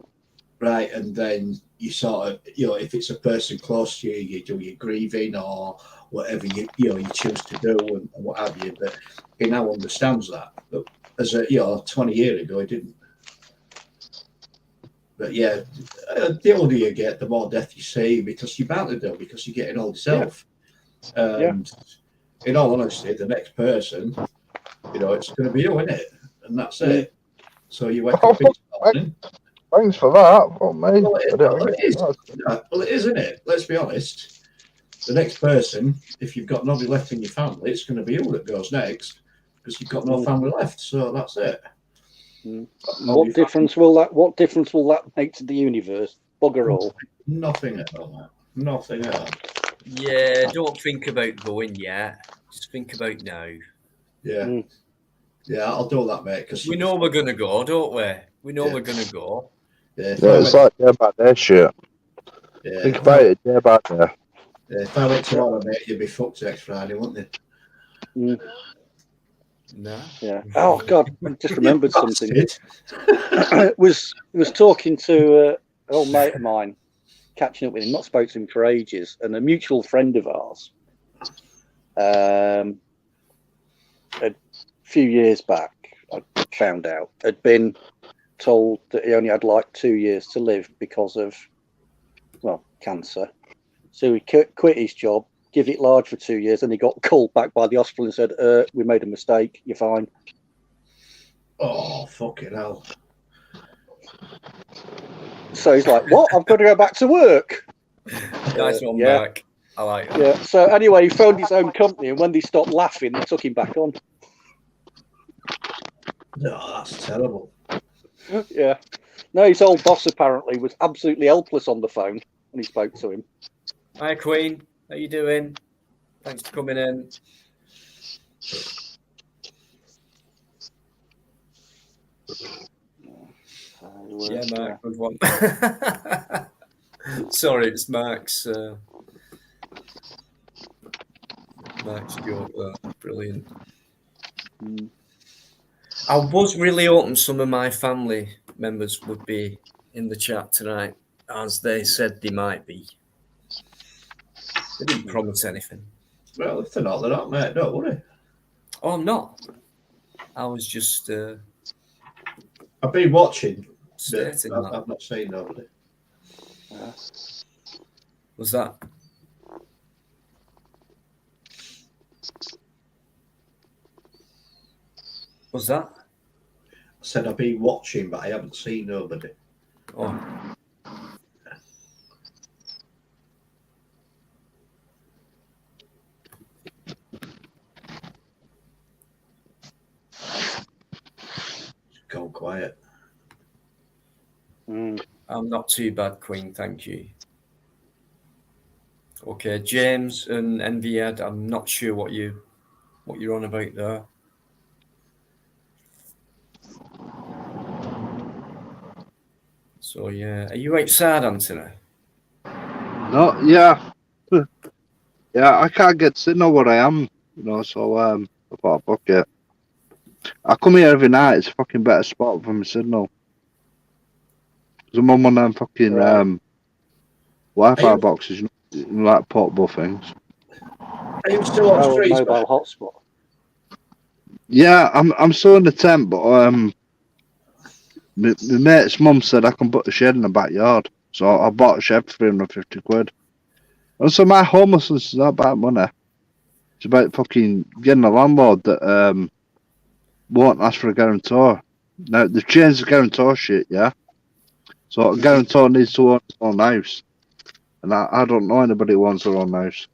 Right, and then you sort of, you know, if it's a person close to you, you do your grieving or whatever you choose to do and what have you. But he now understands that. But as 20 years ago, he didn't. But yeah, the older you get, the more death you see, because you're bound to do, because you're getting old yourself. And in all honesty, the next person, it's going to be you, isn't it? And that's it. So you wake up each morning. Thanks for that. Oh, mate. Well, it is. Well, it is, isn't it? Let's be honest. The next person, if you've got nobody left in your family, it's going to be you that goes next, because you've got no family left. So that's it. What difference will that make to the universe? Bugger all. Nothing at all, man. Nothing at all. Yeah, don't think about going yet. Just think about now. Yeah. Yeah, I'll do that, mate. Because we know we're going to go, don't we? We know we're going to go. Yeah, it's like day by day shit. Yeah, think about it day by day. Yeah, if I went tomorrow, mate, you'd be fucked next Friday, wouldn't you? No. Yeah. Oh God, I just remembered something. was talking to an old mate of mine, catching up with him. Not spoken to him for ages, and a mutual friend of ours. A few years back, I found out had been told that he only had like 2 years to live because of, cancer. So he quit his job, give it large for 2 years, and he got called back by the hospital and said, "We made a mistake. You're fine." Oh, fucking hell! So he's like, "What? I've got to go back to work." Nice one, back. I like that. Yeah. So anyway, he phoned his own company, and when they stopped laughing, they took him back on. No, that's terrible. Yeah. No, his old boss apparently was absolutely helpless on the phone when he spoke to him. Hi, Queen. How you doing? Thanks for coming in. Yeah, Mark, good one. Sorry, it's Mark's. Mark's joke there. Brilliant. I was really hoping some of my family members would be in the chat tonight. as they said they might be. They didn't promise anything. Well, if they're not, mate. Don't worry. Oh, I'm not. I was just I've been watching. stating that. I've not seen nobody. Was that? Was that? I said I've been watching, but I haven't seen nobody. Oh. Gone quiet. Mm. I'm not too bad, Queen. Thank you. Okay, James and Enviad. I'm not sure what you're on about there. So yeah, are you outside, Anthony? No, yeah. Yeah, I can't get signal where I am, you know, so I thought, fuck it. I come here every night, it's a fucking better spot for my signal. Because I'm on one of them fucking Right. Wi-Fi Are you- boxes, you know, like portable things. Are you still on Oh, streets? mobile hotspot. Yeah, I'm still in the tent, but my mate's mum said I can put a shed in the backyard. So I bought a shed for 350 quid. And so my homelessness is not about money. It's about fucking getting a landlord that won't ask for a guarantor. Now they've changed the guarantor shit, yeah. So a guarantor needs to own his own house, and I don't know anybody who wants their own house,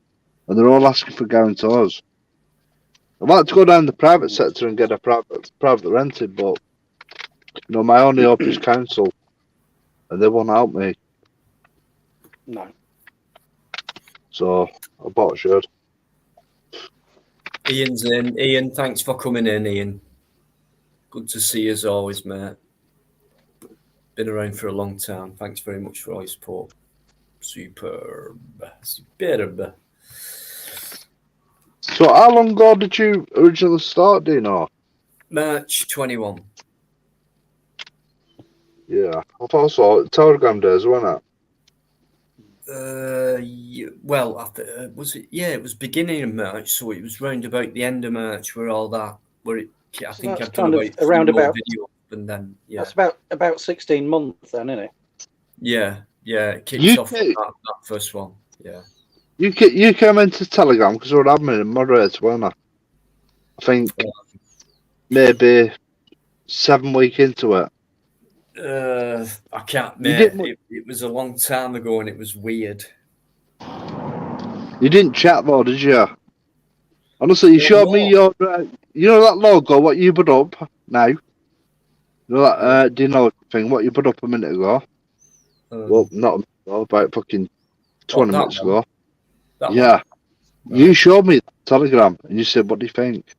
and they're all asking for guarantors. I'd like to go down the private sector and get a private rented, but you know my only hope is council, and they won't help me. No. So I bought a shed. Ian's in. Ian, thanks for coming in, Ian. Good to see you as always, mate. Been around for a long time. Thanks very much for all your support. Superb. Superb. So how long ago did you originally start, do you know? March 21. Yeah, I thought so. Telegram days, wasn't it? Well, was it? Yeah, it was beginning of March, so it was round about the end of March where all that, where it, I So think that's I've done kind of about around three more about- videos, and then yeah, That's about 16 months then, isn't it? yeah, it kicks You off did- with that first one. Yeah, You came into Telegram because we were admin and moderator, weren't I? I think maybe 7 weeks into it. I can't, You mate. didn't- It was a long time ago, and it was weird. You didn't chat though, did you? Honestly, you No, showed no. me your, you know that logo, what you put up now? You know that, do you know thing, what you put up a minute ago? Well, not a minute ago, about fucking 20 that minutes one? ago. That Yeah. one? You showed me that Telegram and you said, what do you think? Do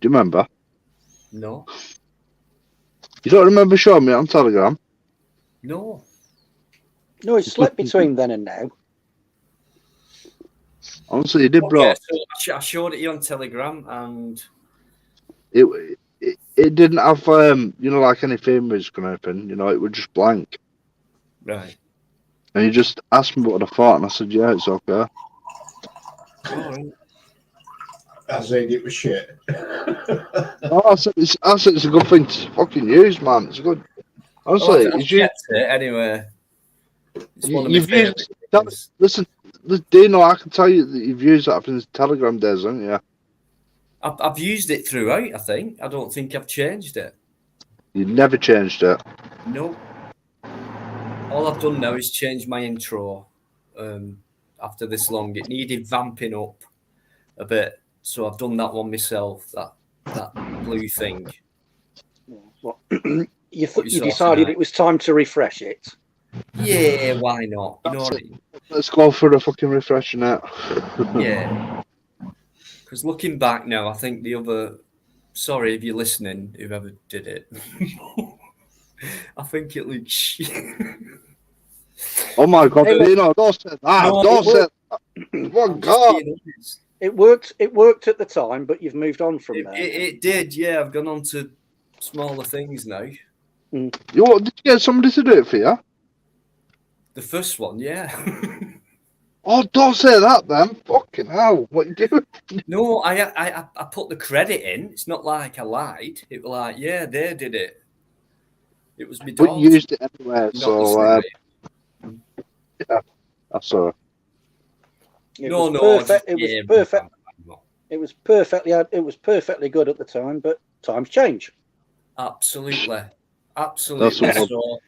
you remember? No, You don't remember showing me it on Telegram? no. No, it's slipped between then and now. Honestly, you did, bro. Okay, so I showed it you on Telegram, and It didn't have, you know, like any theme music or anything. You know, it was just blank. right. And you just asked me what I thought, and I said, yeah, it's okay. All right. I said it was shit. No, I said it's a good thing to fucking use, man. It's a good. Honestly, I've it's you. kept it anyway. It's one of my You've favourite used. things. Listen, Dino, I can tell you that you've used that in Telegram days, haven't you? I've used it throughout, I think. I don't think I've changed it. You never changed it. No. All I've done now is change my intro. After this long, it needed vamping up a bit, so I've done that one myself. That blue thing. What? What You you saw decided tonight. it was time to refresh it. Yeah, why not? You know what I mean? Let's go for the fucking refreshing it. Yeah. Because looking back now, I think the other. Sorry if you're listening, whoever did it. I think it looks shit. Oh my god, Hey, look. Dino, don't say that. No, Don't it say that. Oh I'm just god. being honest. It worked at the time, but you've moved on from there. It did, yeah. I've gone on to smaller things now. Did you get somebody to do it for you? The first one, yeah. Oh, don't say that then. Fucking hell. What you doing? No, I put the credit in. It's not like I lied. It was like, yeah, they did it. It was my But daughter. you used it anyway, Not so the yeah, that's all. It No, was no, perfect. It just- was yeah, perfect. It was perfectly. It was perfectly good at the time, but times change. Absolutely, absolutely. That's all.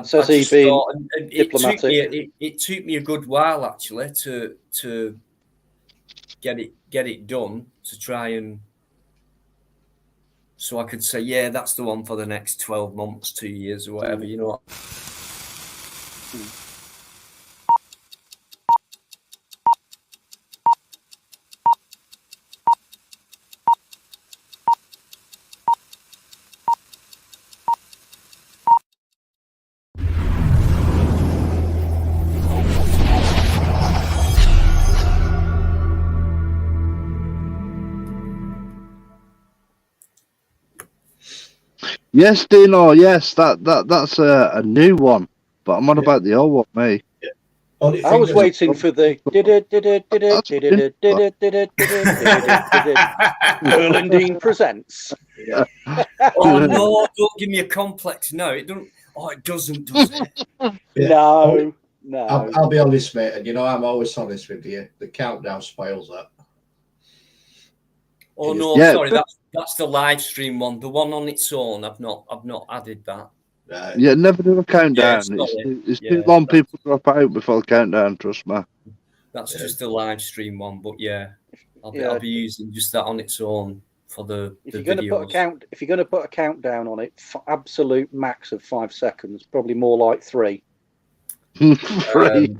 So I Says he just being thought, and it took diplomatic. me it took me a good while actually to get it done, to try and so I could say, yeah, that's the one for the next 12 months, 2 years or whatever, you know. Yes, Dino. Yes, that's a new one. But I'm on about the old one, mate. Only I thing was that's- waiting for the Merlin Dean presents. Yeah. Oh no, don't give me a complex. No, it don't. Oh, it doesn't, does it? Yeah. No, no. I'll be honest, mate, and you know I'm always honest with you. The countdown spoils that. Oh no, Yeah, sorry, that's the live stream one. The one on its own, I've not added that. Right. Yeah, never do a countdown. sorry. It's Yeah, too long. that's- People drop out before the countdown. Trust me. That's Yeah. just the live stream one, but yeah, I'll Yeah. be using just that on its own for the If the you're going to put a videos. if you're going to put a countdown on it, absolute max of 5 seconds, probably more like 3. Free.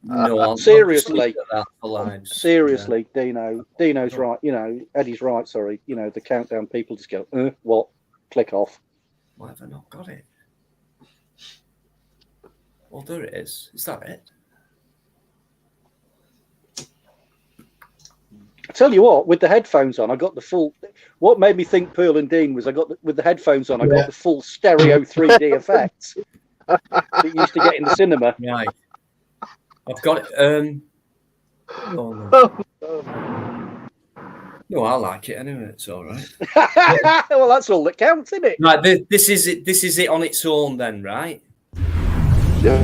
No, I'll Seriously. just leave it at that for lives. Seriously, Dino's right. You know, Eddie's right. Sorry, you know the countdown. People just go, what? Click off. Why have I not got it? Well, there it is. Is that it? I tell you what, with the headphones on, I got the full. What made me think Pearl and Dean was with the headphones on, I got the full stereo 3D effects that you used to get in the cinema. Right. I've got it. Oh, no. No, I like it anyway. It's all right. Well, that's all that counts, isn't it? Right, this is it. This is it on its own, then, right? Yeah.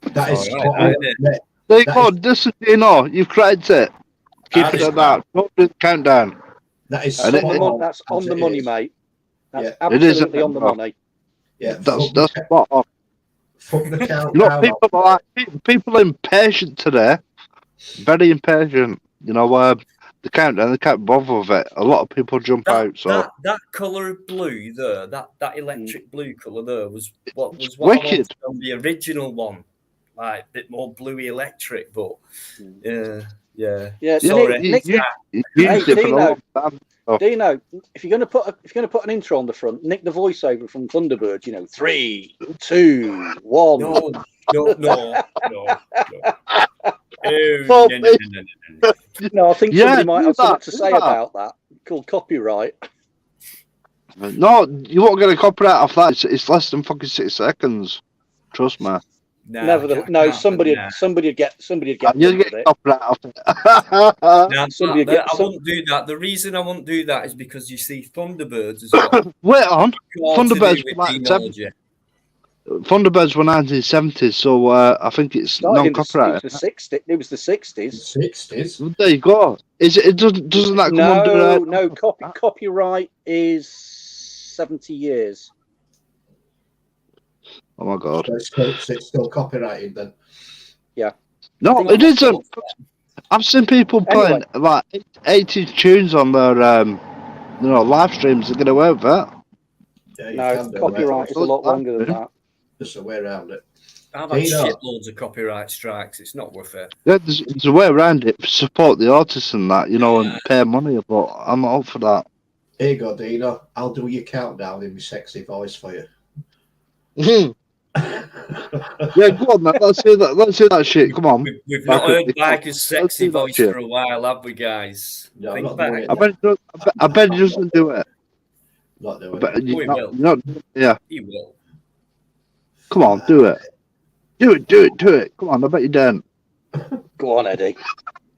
That is All right, mate, There you That go. This is Dino. You've cracked it. Keep That it is at that. Don't do the countdown. that is And That's on the money, mate. That's Yeah. It is absolutely on the money. Yeah, That's spot on. fuck the You know, countdown. people are people are impatient today. Very impatient. You know, the countdown, they can't bother with it. A lot of people jump out. So that colour of blue there, that electric blue colour there was what I wicked. wanted on the original one. Like a bit more bluey electric, but yeah. Yeah, Sorry. Nick, You Hey, used it for a Dino. long time. Dino, if you're going to put an intro on the front, nick the voiceover from Thunderbird. You know, 3, 2, 1. No. Oh, no. Well, No. No, I think Yeah, somebody might do have something that, to do say that. about that. Called copyright. No, you won't get a copyright off that. It's less than fucking 6 seconds. Trust me. Somebody would get You'll done with get it. copyright off it. Somebody I get some- won't do that. The reason I won't do that is because you see, Thunderbirds has got Wait on. all to do Thunderbirds with were like technology. Thunderbirds were 1970s, so I think it's started in the- non-copyright. It was the 60s. 60s. Well, there you go. It doesn't that come under? No, copyright is 70 years. Oh my god. So it's still copyrighted then. No, think- it isn't. I've seen people playing Anyway. like 80 tunes on their live streams to get away with that. Yeah, you No, can do copyright it. is a lot longer than that. Just a way around it. I've had Dino. shitloads of copyright strikes. It's not worth it. Yeah, there's a way around it. Support the artists and that, and pay money. But I'm not up for that. Here you go, Dino. I'll do your countdown in my sexy voice for you. Yeah, go on, man. Let's hear that. Let's hear that shit. Come on. We've not heard Bikereddie, Biker's sexy do that voice shit. for a while, have we, guys? No, I'm Think not doing back. it. I bet. He does, I bet he doesn't do it. Not I doing bet it. Oh, he will. you're not. Yeah. He will. Come on, do it. Do it. Do it. Do it. Come on. I bet you don't. Go on, Eddie.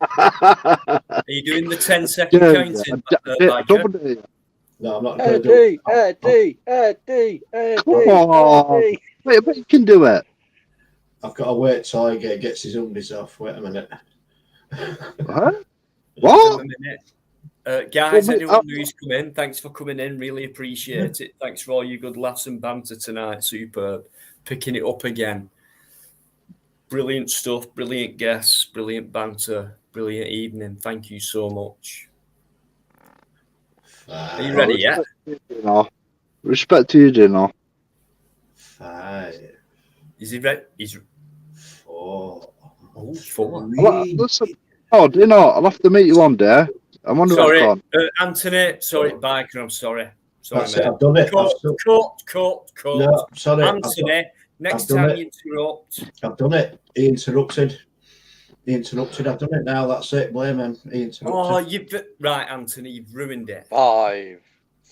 Are you doing the 10-second Yeah, counting, yeah. Biker? Double it. No, I'm not going to do it. Eddie. Come on. Wait, I bet you can do it. I've got to wait till I gets his undies off. Wait a minute. Huh? Give What? him a minute. Guys, Well, anyone who's come in, thanks for coming in. Really appreciate it. Thanks for all your good laughs and banter tonight. Superb. Picking it up again. Brilliant stuff. Brilliant guests. Brilliant banter. Brilliant evening. Thank you so much. Are you ready yet? Respect to you, Dino. 5, Is he ready? He's 4. oh, 4. Listen, oh, Dino, I'll have to meet you one day. I'm on the Sorry, record. Anthony. Sorry, Biker. I'm sorry. Sorry, That's it. mate. I've done it. Cut. No, sorry. Anthony, next I've done time it. you interrupt. I've done it. He interrupted. I've done it now. That's it. Blame him. He interrupted. Oh, you've right, Anthony. You've ruined it. 5,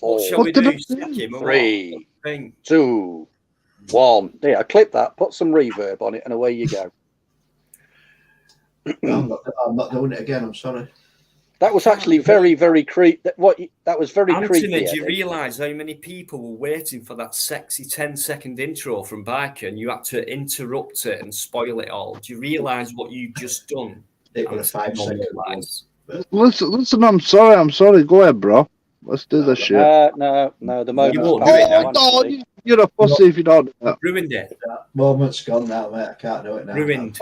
What 4, shall we What did do? I do? Sack him or what? 3, Think. 2, 1. There, clip that. Put some reverb on it, and away you go. No, I'm not doing it again. I'm sorry. That was actually very, very creepy. That was very Anthony, creepy. do you Eddie. realise how many people were waiting for that sexy 10-second intro from Biker and you had to interrupt it and spoil it all? Do you realise what you've just done? It was a 5-second one. Listen, I'm sorry. Go ahead, bro. Let's do this shit. No. The moment's You won't passed do it now, now. Oh, Anthony. you're a pussy if you don't do that. Ruined it. That moment's gone now, mate. I can't do it now. Ruined.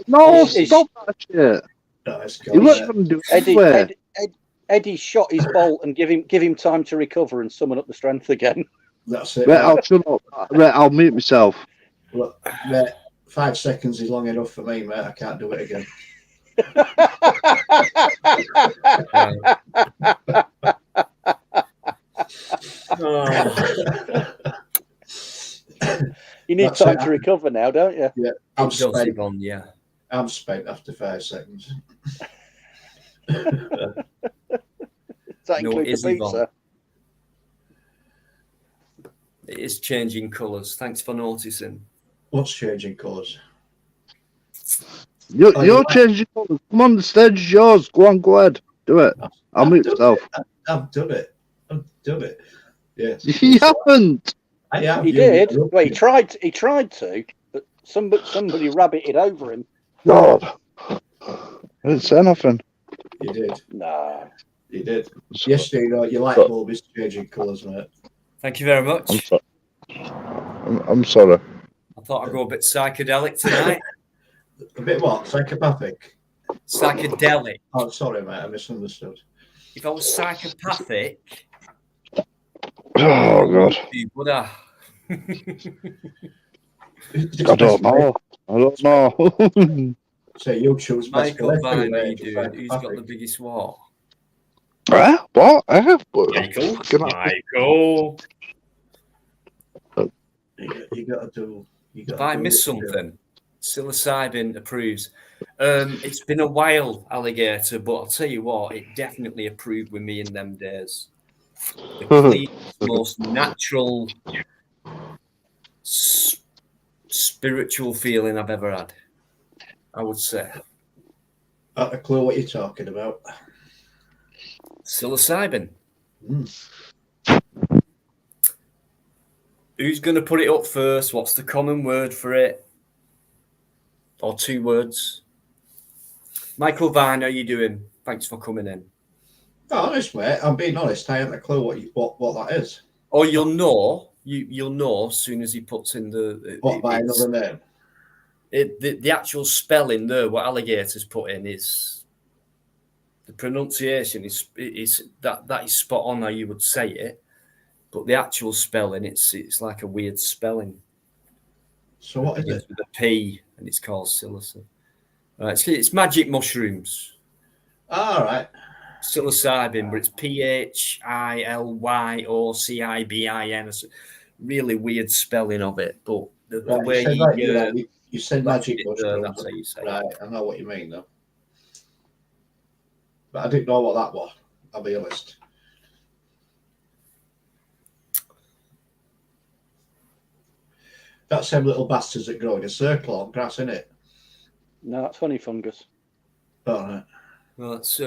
No, It's- stop that shit. No, it's You gone. weren't mate. going to do it anyway. Eddie shot his bolt and give him time to recover and summon up the strength again. That's it. Right, mate. I'll shut up. Right, I'll mute myself. Look, mate, 5 seconds is long enough for me, mate. I can't do it again. Oh, You need That's time it. to recover now, don't you? Yeah, I'm it does, spent. Yvonne, yeah. I'm spent after 5 seconds. Does that No, include it is, the pizza? It is changing colours. Thanks for noticing. What's changing colours? You're changing colours. Come on, the stage is yours. Go on, go ahead. Do it. I'll mute myself. I've done it. Yes. You haven't. I have. He You did. interrupted. Well, he tried to, but somebody rabbited over him. God. I didn't say nothing. You did. Nah. You did. Yes, Dino, your light bulb is changing colours, mate. Thank you very much. I'm sorry. I'm sorry. I thought I'd go a bit psychedelic tonight. A bit what? Psychopathic? Psychedelic. Oh, sorry, mate. I misunderstood. If I was psychopathic, Oh, God. would I? I don't know. So you choose Michael Vine, how you masculinity. doing? Who's got the biggest what? What? Michael. Michael. You got to do. You got. If I miss something, psilocybin approves. It's been a while, alligator, but I'll tell you what, it definitely approved with me in them days. The cleanest, most natural, spiritual feeling I've ever had, I would say. Not a clue what you're talking about. Psilocybin. Mm. Who's going to put it up first? What's the common word for it? Or 2 words? Michael Vine, how you doing? Thanks for coming in. No, honest, mate. I'm being honest. I haven't a clue what that is. Or you'll know. You'll know as soon as he puts in the. What by another name? The actual spelling there, what alligators put in is the pronunciation is that is spot on how you would say it, but the actual spelling it's like a weird spelling. So what is it? With a P, and it's called psilocybin. It's magic mushrooms. All right. Psilocybin, but it's PHILYOCIBIN. It's a really weird spelling of it, but the Right, way you said, you, right, you said that's magic it, mushrooms. that's how you say it. Right, I know what you mean though. But I didn't know what that was, I'll be honest. That's them little bastards that grow in a circle on grass, isn't it? No, that's honey fungus. All right. Well, that's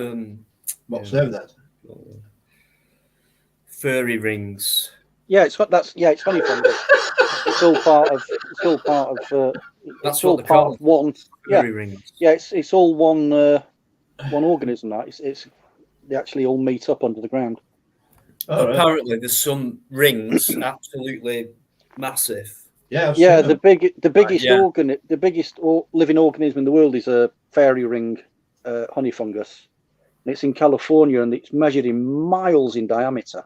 What's yeah. them then? Furry rings. Yeah, it's honey fungus. It's all part of. It's all part of. That's it's what all they're part called. of one. Furry rings. Yeah, it's all one organism. That it's they actually all meet up under the ground. All right. Apparently, there's some rings absolutely massive. Yeah, I've Yeah, seen the them. biggest yeah. biggest living organism in the world is a fairy ring honey fungus. And it's in California, and it's measured in miles in diameter.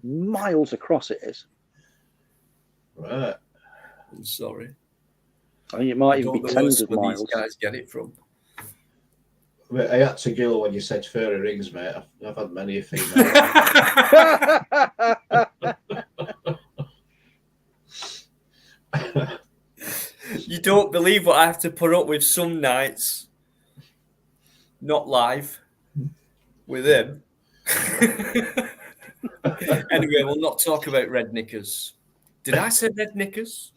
Miles across it is. Right. I'm sorry. I think it might I even be don't know tens of where these miles. guys get it from. I had to giggle when you said furry rings, mate. I've had many a female. You don't believe what I have to put up with some nights. Not live with him. Anyway, we'll not talk about red knickers. Did I say red knickers?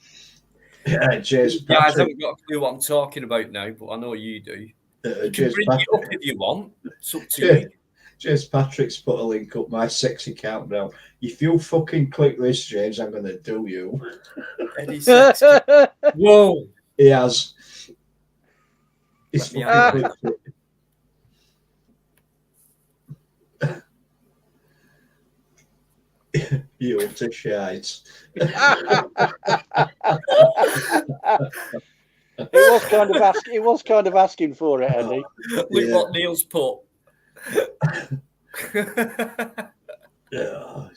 Yeah, James You guys Patrick. haven't got a clue what I'm talking about now, but I know you do. You can James bring Patrick. it up if you want. It's up to Yeah. you. James Patrick's put a link up my sexy countdown. If you fucking click this, James, I'm going to do you. Eddie Sexy. Whoa. He has. He's Let me fucking have clicked it. You utter shite. It was kind of asking for it, Andy. Look Yeah. what Neil's put. Yeah.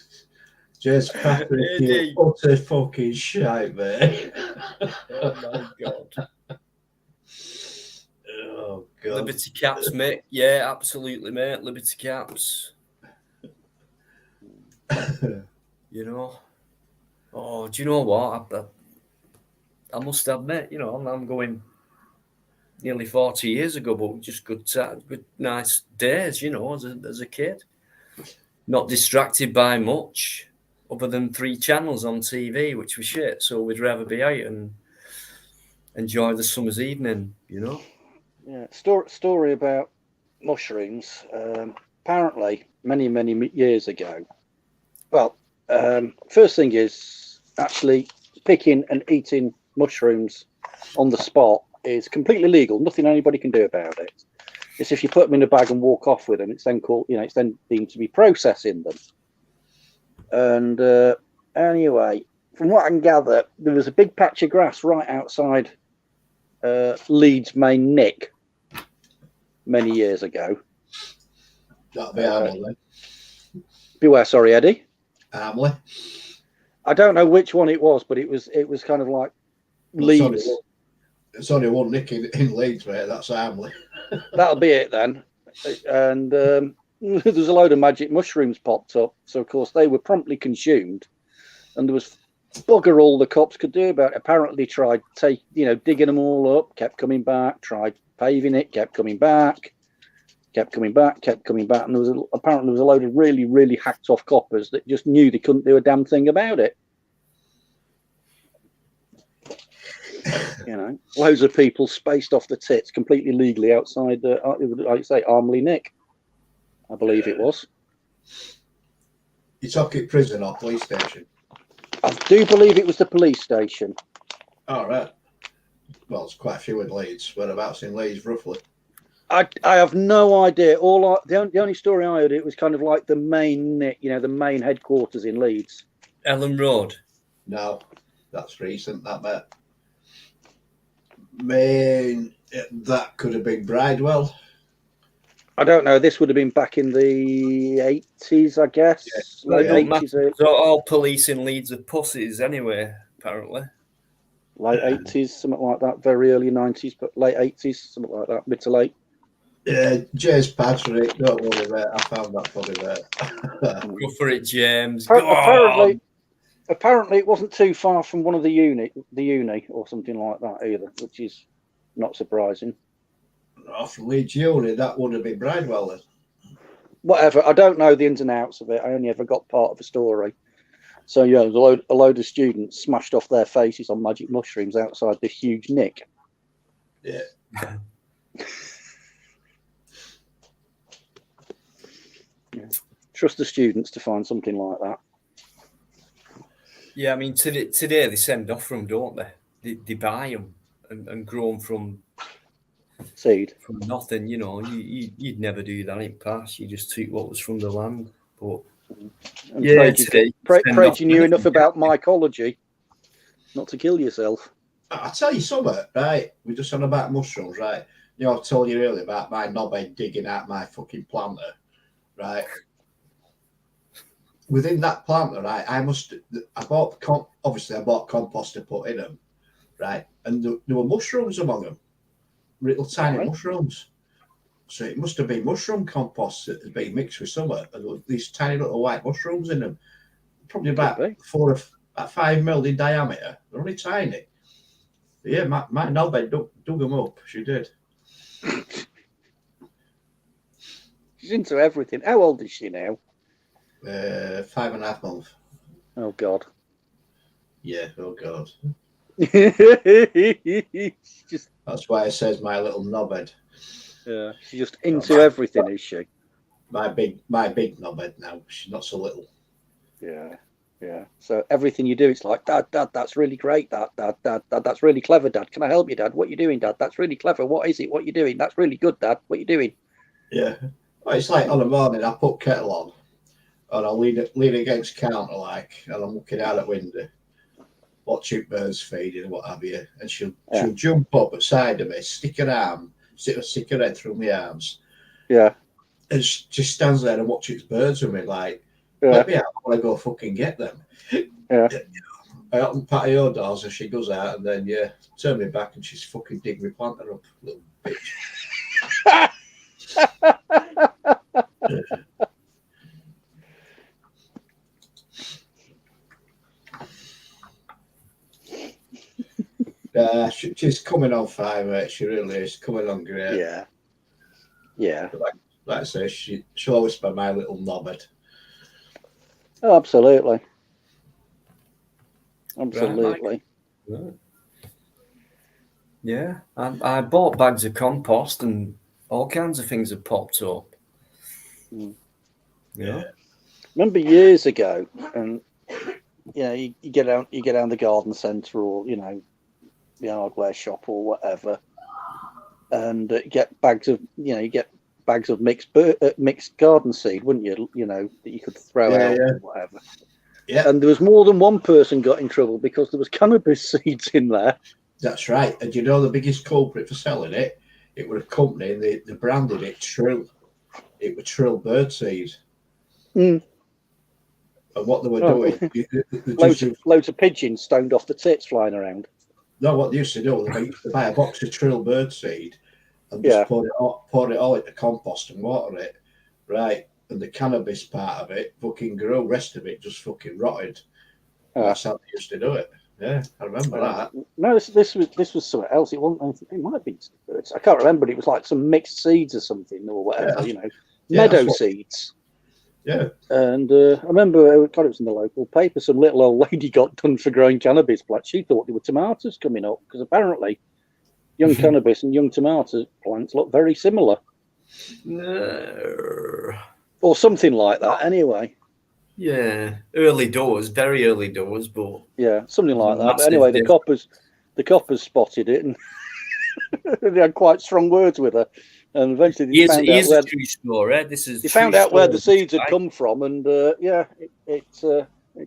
James Patrick, Eddie. you utter fucking shite, mate. Oh my god. Oh, God. Liberty caps, mate. Yeah, absolutely, mate. Liberty caps. You know. Oh, do you know what? I must admit, you know, I'm going nearly 40 years ago, but just good, nice days, you know, as a kid. Not distracted by much other than 3 channels on TV, which was shit. So we'd rather be out and enjoy the summer's evening, you know. Yeah, story about mushrooms. Apparently, many years ago. Well, first thing is actually picking and eating mushrooms on the spot is completely legal. Nothing anybody can do about it. It's if you put them in a bag and walk off with them, it's then called, you know, it's then deemed to be processing them. And anyway, from what I can gather, there was a big patch of grass right outside Leeds main nick many years ago. That'd be Armley then. Beware, sorry, Eddie. Armley. I don't know which one it was, but it was kind of like Leeds. It's only one nick in Leeds, mate. That's Armley. That'll be it then. And there's a load of magic mushrooms popped up, so of course they were promptly consumed, and there was bugger all the cops could do about it. Apparently tried digging them all up, kept coming back, tried paving it, kept coming back, and apparently there was a load of really hacked off coppers that just knew they couldn't do a damn thing about it. You know, loads of people spaced off the tits completely legally outside the, like you say, Armley Nick, I believe it was. You took it prison or police station? I do believe it was the police station. All right. Well, there's quite a few in Leeds. Whereabouts in Leeds, roughly? I have no idea. The only story I heard, it was kind of like the main, you know, the main headquarters in Leeds. Ellen Road. No, that's recent. That mate. That could have been Bridewell. I don't know. This would have been back in the 80s, I guess. Yeah. Late Don't 80s, matter. So all police in Leeds are pussies anyway, apparently. late 80s, something like that. Very early 90s, but late 80s, something like that. Mid to late. Yeah, James Patrick. Don't worry, mate. I found that funny, mate. Go for it, James. Apparently, apparently it wasn't too far from one of the uni or something like that either, which is not surprising. Off Leeds Uni, that would have been Bridewell then. Whatever, I don't know the ins and outs of it. I only ever got part of a story. So yeah, a load of students smashed off their faces on magic mushrooms outside this huge nick. Yeah. Yeah. Trust the students to find something like that. Yeah, I mean, today they send off from, don't they? They buy them and grow them from Seed. nothing. You know, you'd never do that in past. You just took what was from the land. But And yeah, prayed you knew enough about mycology not to kill yourself. I'll tell you something, right? We're just on about mushrooms, right? You know, I told you earlier about my knobhead digging out my fucking planter, right? Within that planter, right, I bought compost to put in them, right? And there were mushrooms among them, little tiny mushrooms. So it must have been mushroom compost that has been mixed with some of these tiny little white mushrooms in them. Probably about 5 mil in diameter. They're only tiny. But yeah, my knobhead dug them up. She did. She's into everything. How old is she now? 5.5 months. Oh God. Yeah, oh God. Just, that's why it says my little knobhead. Yeah, she's just into everything, is she? My big knobhead now. She's not so little. Yeah. Yeah. So everything you do, it's like, Dad, that's really great. Dad, that's really clever, Dad. Can I help you, Dad? What are you doing, Dad? That's really clever. What is it? What are you doing? That's really good, Dad. What are you doing? Yeah. Well, it's like on the morning, I put kettle on and I lean against counter like, and I'm looking out at window, watching birds feeding and what have you. And she'll jump up beside of me, stick her head through my arms. Yeah. And she just stands there and watches birds with me like, let me out, I want to go fucking get them. Yeah. I open patio doors and she goes out and then, turn me back and she's fucking digging my planter up, little bitch. She's coming on fire, mate. She really is coming on great. Yeah. Yeah. Like I say, she'll always be my little knobhead. Oh, absolutely. Absolutely. Right. Yeah. I bought bags of compost and all kinds of things have popped up. Yeah. Remember years ago, and you get down the garden centre or the hardware shop or whatever, and get bags of mixed garden seed, wouldn't you? That you could throw out or whatever. Yeah. And there was more than one person got in trouble because there was cannabis seeds in there. That's right. And you know the biggest culprit for selling it? It was a company and they branded it Trill. It was Trill birdseed. Mm. And what they were doing, loads of pigeons stoned off the tits flying around. No, what they used to do, they used to buy a box of Trill birdseed and just pour it all into compost and water it, right? And the cannabis part of it fucking grew. Rest of it just fucking rotted. That's how they used to do it. Yeah, I remember that. No, this was something else. It wasn't. It might have been birds. I can't remember. It was like some mixed seeds or something or whatever. Meadow seeds. Yeah. And I remember, God, it was in the local paper. Some little old lady got done for growing cannabis plants. She thought there were tomatoes coming up because apparently young cannabis and young tomato plants look very similar. Or something like that, anyway. Yeah, early doors, very early doors, but yeah, something like that. But anyway, the coppers spotted it, and they had quite strong words with her. And eventually, they found out where true story. This is they found out where the seeds had come from, and it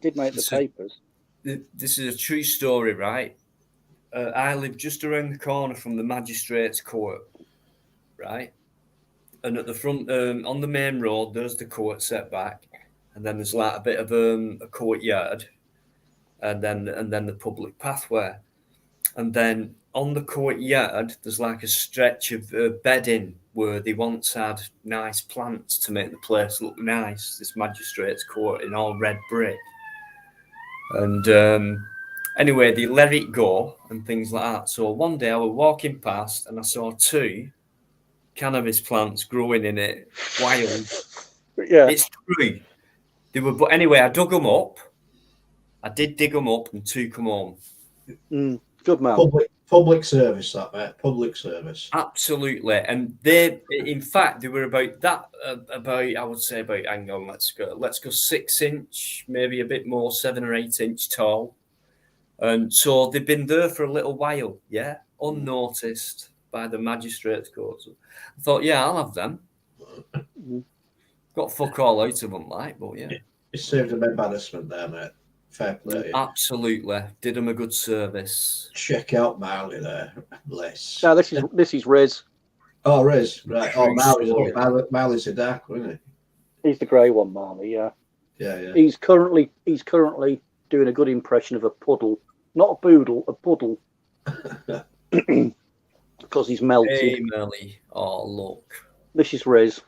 did make the papers. This is a true story, right? I live just around the corner from the magistrate's court, right? And at the front, on the main road, there's the court setback, and then there's like a bit of a courtyard, and then the public pathway, and then on the courtyard there's like a stretch of bedding where they once had nice plants to make the place look nice. This magistrate's court in all red brick, And anyway, they let it go and things like that. So one day I was walking past and I saw 2 cannabis plants growing in it, wild. Yeah. It's true. They were, but anyway, I dug them up. I did dig them up, and 2 come home. Good man. Public service, that mate. Public service. Absolutely, and they, in fact, they were about that. About I would say about. Hang on, let's go 6 inch, maybe a bit more, 7 or 8 inch tall. And so they've been there for a little while, yeah, unnoticed by the magistrates' courts. I thought, yeah, I'll have them. Got fuck all out of them, like, but yeah. It saved them embarrassment there, mate. Fair play. Absolutely, did them a good service. Check out Marley there, bless. No, this is Riz. Oh, Riz, right. Oh, True Marley's a dark one, isn't he? He's the grey one, Marley. Yeah. Yeah. He's currently doing a good impression of a puddle, not a boodle, a puddle, because he's melted. Hey, Melly. Oh, look. This is Riz.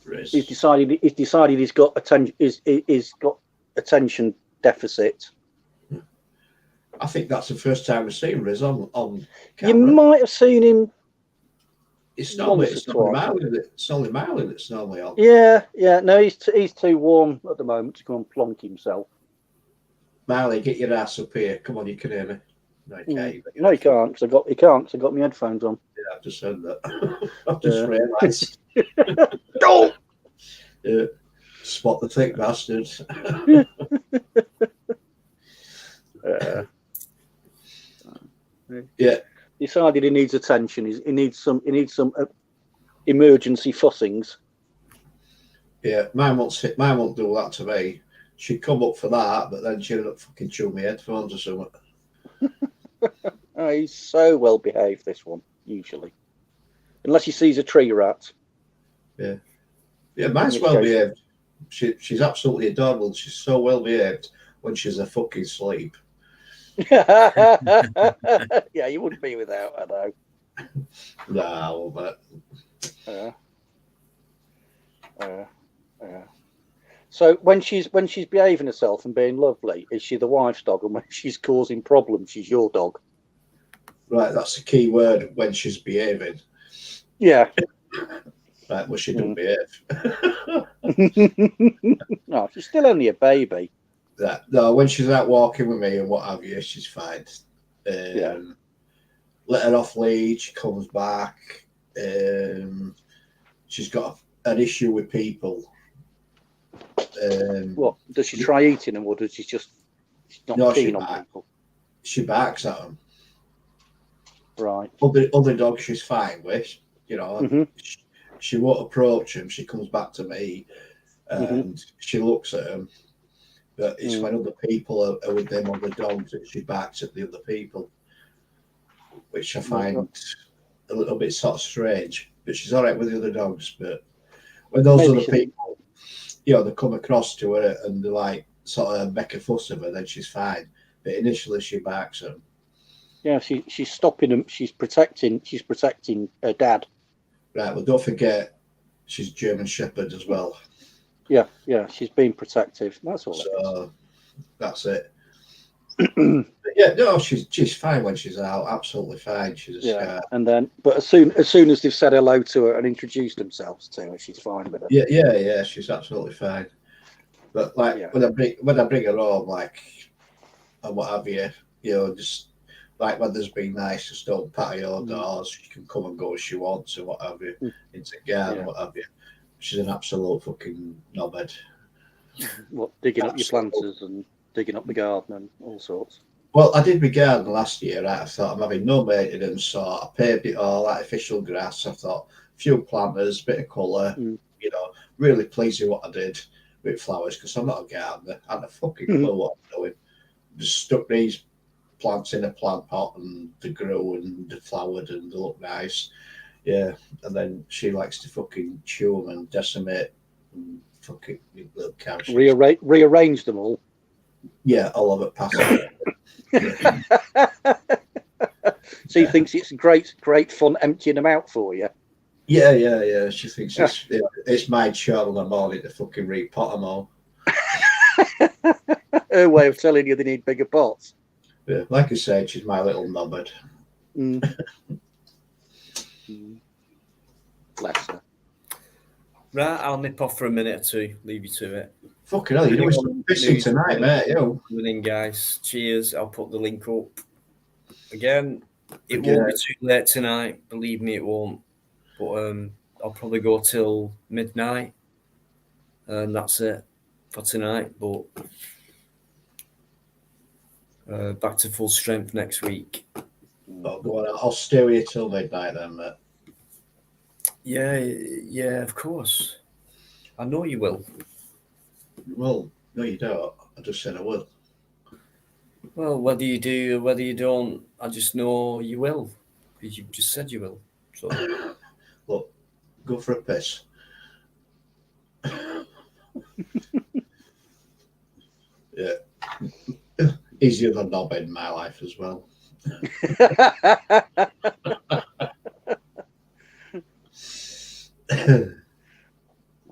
Riz. He's decided he's got attention. He's got attention deficit. I think that's the first time we've seen Riz on camera. You might have seen him. It's normally Marley that's normally on. Yeah. No, he's too warm at the moment to go and plonk himself. Marley, get your ass up here. Come on, you can hear me. No, you can't. No, he can't. Cause I got my headphones on. Yeah, I've just said that. I've just realised. Oh! Yeah. Spot the thick bastard. Yeah. Decided he needs attention. He needs some emergency fussings. Yeah, mine won't do that to me. She'd come up for that, but then she'd end up fucking chewing my headphones or something. Oh, he's so well behaved, this one, usually. Unless he sees a tree rat. Yeah. Yeah, mine's well behaved. She's absolutely adorable. She's so well behaved when she's a fucking sleep. Yeah, you wouldn't be without her, though. No, but So when she's behaving herself and being lovely, is she the wife's dog, and when she's causing problems, she's your dog? right, that's the key word, when she's behaving. Yeah. Right, well, she doesn't behave. No, she's still only a baby. No, when she's out walking with me and what have you, she's fine. Yeah. Let her off lead, she comes back. She's got an issue with people. What, does she try eating them, or does she's not keen on people? She barks at them. Right. Other dogs she's fine with, you know. She won't approach him. She comes back to me and she looks at him. But it's when other people are with them other dogs that she barks at the other people, which I find a little bit sort of strange. But she's all right with the other dogs. But when those other people, you know, they come across to her and they like sort of make a fuss of her, then she's fine. But initially she barks them. Yeah, she's stopping him. She's protecting her dad. Right. Well, don't forget she's German Shepherd as well. Yeah, she's being protective. That's all. So that's it. But yeah, no, she's fine when she's out. Absolutely fine. She's and then, but as soon as they've said hello to her and introduced themselves to her, she's fine with it. Yeah, she's absolutely fine. But like when I bring her home, like and what have you, you know, just like when there's been nice, just don't pat your doors. She can come and go as she wants and what have you, into the garden, what have you. She's an absolute fucking knobhead. What, digging up your planters and digging up the garden and all sorts? Well, I did my garden last year, right? I thought I'm having no maintenance, so I paved it all, artificial grass. I thought a few planters, bit of colour, you know, really pleased with what I did with flowers because I'm not a gardener. I had a fucking clue what I'm doing. Just stuck these plants in a plant pot and they grew and they flowered and they look nice. Yeah, and then she likes to fucking chew them and decimate and fucking little cows. Rearrange them all. Yeah, all of it passing. So he thinks it's great fun emptying them out for you. Yeah. She thinks it's my job in the morning to fucking repot them all. Her way of telling you they need bigger pots. Yeah, like I said, she's my little knobhead. Mm. Bless her. Right, I'll nip off for a minute or two. Leave you to it. Fucking hell, you're doing some pissing tonight, mate, yo. Winning, guys. Cheers. I'll put the link up. Again, it Again. won't be too late tonight. Believe me, it won't. But I'll probably go till midnight. And that's it for tonight. But back to full strength next week. Oh, go on, I'll stay with you till midnight then, mate. Yeah, of course. I know you will. Well, no, you don't. I just said I will. Well, whether you do or whether you don't, I just know you will. Because you just said you will. So Look, go for a piss. Yeah. Easier than knobhead in my life as well.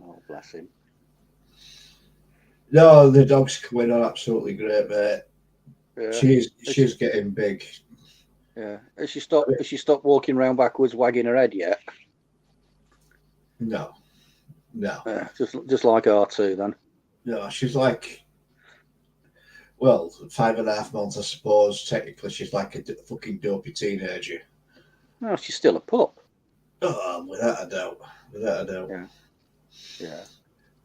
Oh, bless him. No, the dog's coming on absolutely great, mate. Yeah. She's getting big. Yeah. Has she stopped walking around backwards, wagging her head yet? No. Yeah, just like R2 then. No, she's like, well, 5.5 months, I suppose. Technically, she's like a fucking dopey teenager. No, she's still a pup. Oh, without a doubt. Yeah. Yeah.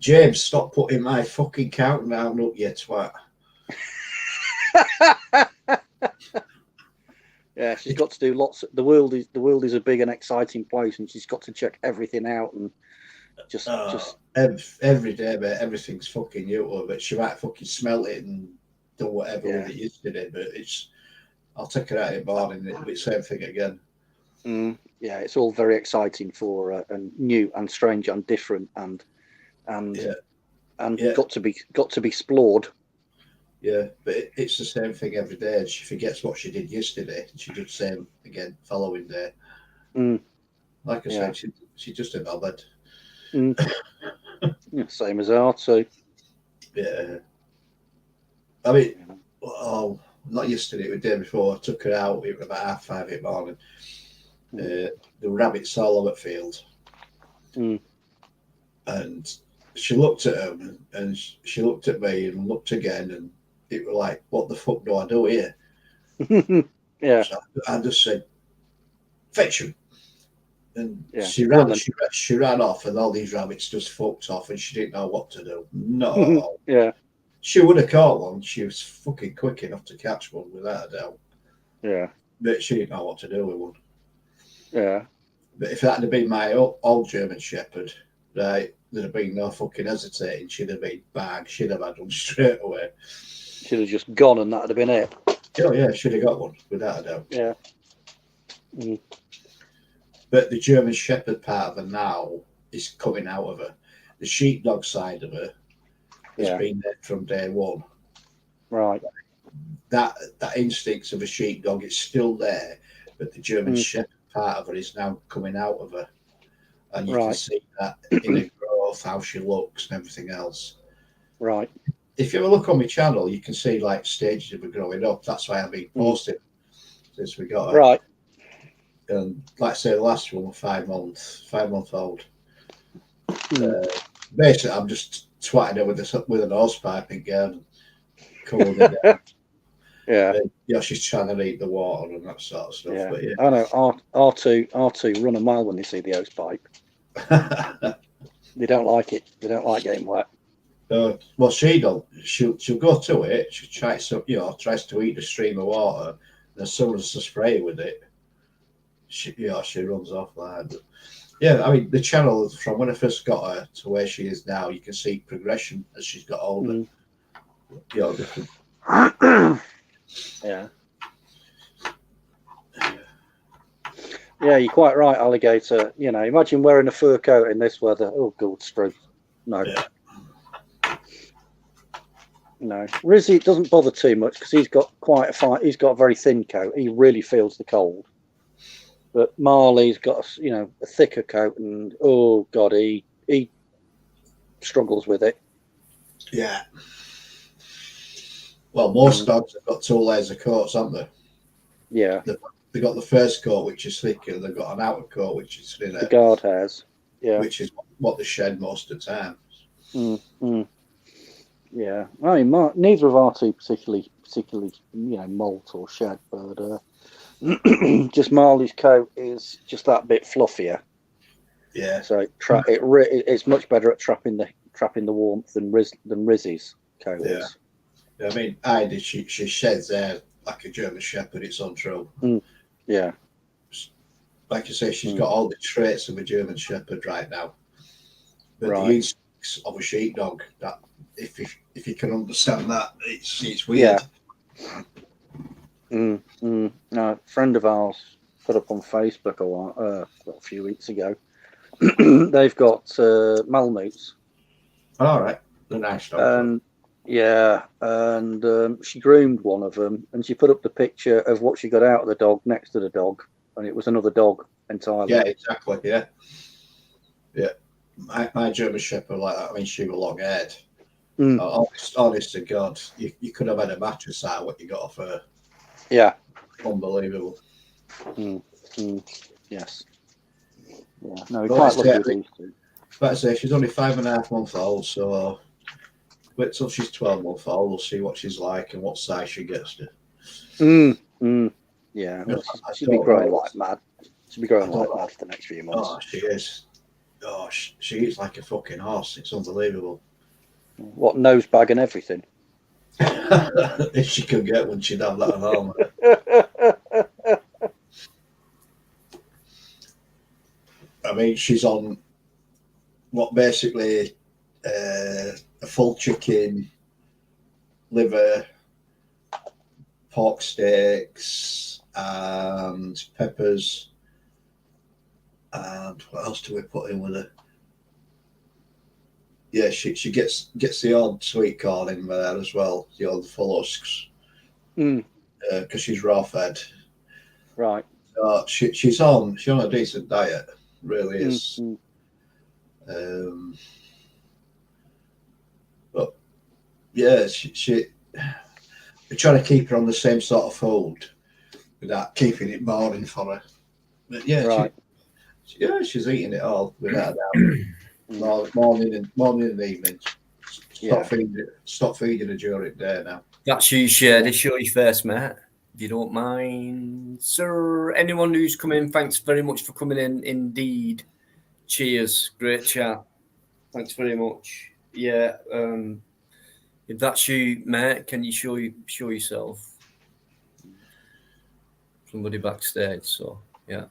James, stop putting my fucking countdown up, you twat. Yeah, she's got to do lots. The world is a big and exciting place, and she's got to check everything out and just every day, mate. Everything's fucking new, but she might fucking smell it and do whatever with it yesterday. But I'll take her out in the morning. It'll be the same thing again. Yeah, it's all very exciting for her, and new and strange and different and got to be explored. Yeah, but it's the same thing every day. And she forgets what she did yesterday. She did the same again following day. Like I said, she's just a knobhead. Yeah, same as R2. Yeah. I mean, not yesterday, it was the day before. I took her out. It was about 5:30 in the morning. The rabbits all over the field. And she looked at them and she looked at me and looked again, and it was like, what the fuck do I do here? Yeah. So I just said, fetch them. And Yeah. she ran off, and all these rabbits just fucked off, and she didn't know what to do. No. Yeah. She would have caught one. She was fucking quick enough to catch one, without a doubt. Yeah. But she didn't know what to do with one. Yeah. But if that had been my old German Shepherd, right, there'd have been no fucking hesitating. She'd have been bang. She'd have had one straight away. Should have just gone, and that'd have been it. Oh yeah, should have got one, without a doubt. Yeah. But the German Shepherd part of her now is coming out of her. The sheepdog side of her has been there from day one. Right. That instinct of a sheepdog is still there, but the German Shepherd part of her is now coming out of her. And you can see that in her growth, how she looks and everything else. Right. If you ever look on my channel, you can see like stages of her growing up. That's why I've been posting since we got her. Right. And like I say, the last one was 5 month old. Basically, I'm just twatting her with an hose pipe again, cooling her down. Yeah. And, she's trying to eat the water and that sort of stuff. Yeah. But I know. R2 run a mile when they see the hose pipe. They don't like it. They don't like getting wet. Well, she don't. She'll go to it. She tries to eat the stream of water. And as soon as I spray with it, she runs off like that. Yeah, I mean, the channel from when I first got her to where she is now, you can see progression as she's got older. Different. Yeah. Yeah, you're quite right, alligator. Imagine wearing a fur coat in this weather. Oh, good strength. No. Yeah. No. Rizzy doesn't bother too much because he's got he's got a very thin coat. He really feels the cold. But Marley's got a thicker coat, and oh god, he struggles with it. Yeah. Well, most dogs have got 2 layers of coats, haven't they? Yeah, They've got the first coat, which is thicker. They've got an outer coat, which is the thinner, guard hairs. Yeah. which is what they shed most of the time. Yeah, I mean, neither of our two particularly, molt or shed, but just Marley's coat is just that bit fluffier. Yeah. So it's much better at trapping the warmth than Rizzy's coat is. I mean, Heidi, she sheds hair like a German Shepherd. It's untrue. Yeah. Like you say, she's got all the traits of a German Shepherd right now. But the instincts of a sheepdog, that if you can understand that, it's weird. Yeah. Now, a friend of ours put up on Facebook a few weeks ago. They've got Malamutes. All right, the nice dog. And she groomed one of them, and she put up the picture of what she got out of the dog next to the dog, and it was another dog entirely. Yeah, exactly. Yeah. My German Shepherd like that. I mean, she was long-haired. Honest to God, you could have had a mattress out of what you got off her. Yeah. Unbelievable. Yes. Yeah. No, we quite lucky with these two. Like I say, she's only 5.5 months old, so wait till she's 12 months old. We'll see what she's like and what size she gets to. Yeah, well, she'll be growing like mad. She'll be growing like mad for the next few months. Oh, she is. Oh, she eats like a fucking horse. It's unbelievable. What, nose bag and everything? If she could get one, she'd have that at home. I mean, she's on what basically a full chicken, liver, pork steaks, and peppers. And what else do we put in with her? Yeah, she gets the odd sweet corn in there as well, the odd full husks, because she's raw fed. Right. She's on a decent diet, really is. But yeah, we're trying to keep her on the same sort of food without keeping it boring for her. But yeah, she's eating it all without a doubt. Morning and evening. Stop feeding her during the day now. That's you, Shady. Show you first, mate. If you don't mind, sir. Anyone who's come in, thanks very much for coming in. Indeed. Cheers. Great chat. Thanks very much. Yeah. If that's you, mate, can you show yourself? Somebody backstage. So yeah.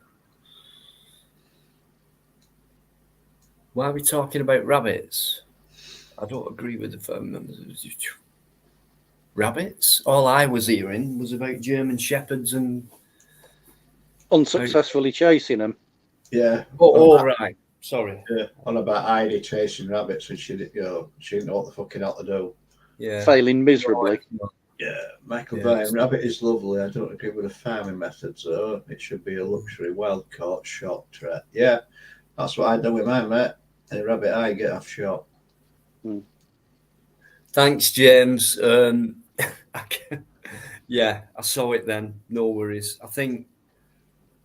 Why are we talking about rabbits? I don't agree with the phone members. Rabbits? All I was hearing was about German Shepherds and unsuccessfully chasing them. Yeah. Right. Sorry. Yeah. On about Heidi chasing rabbits, and she didn't know what the fucking hell to do. Yeah. Failing miserably. Yeah. Michael Byrne, rabbit is lovely. I don't agree with the farming methods, though. It should be a luxury, wild caught, shot threat. Yeah. That's what I do with mine, mate. Any rabbit I get off shot. Thanks, James. Yeah, I saw it then. No worries. I think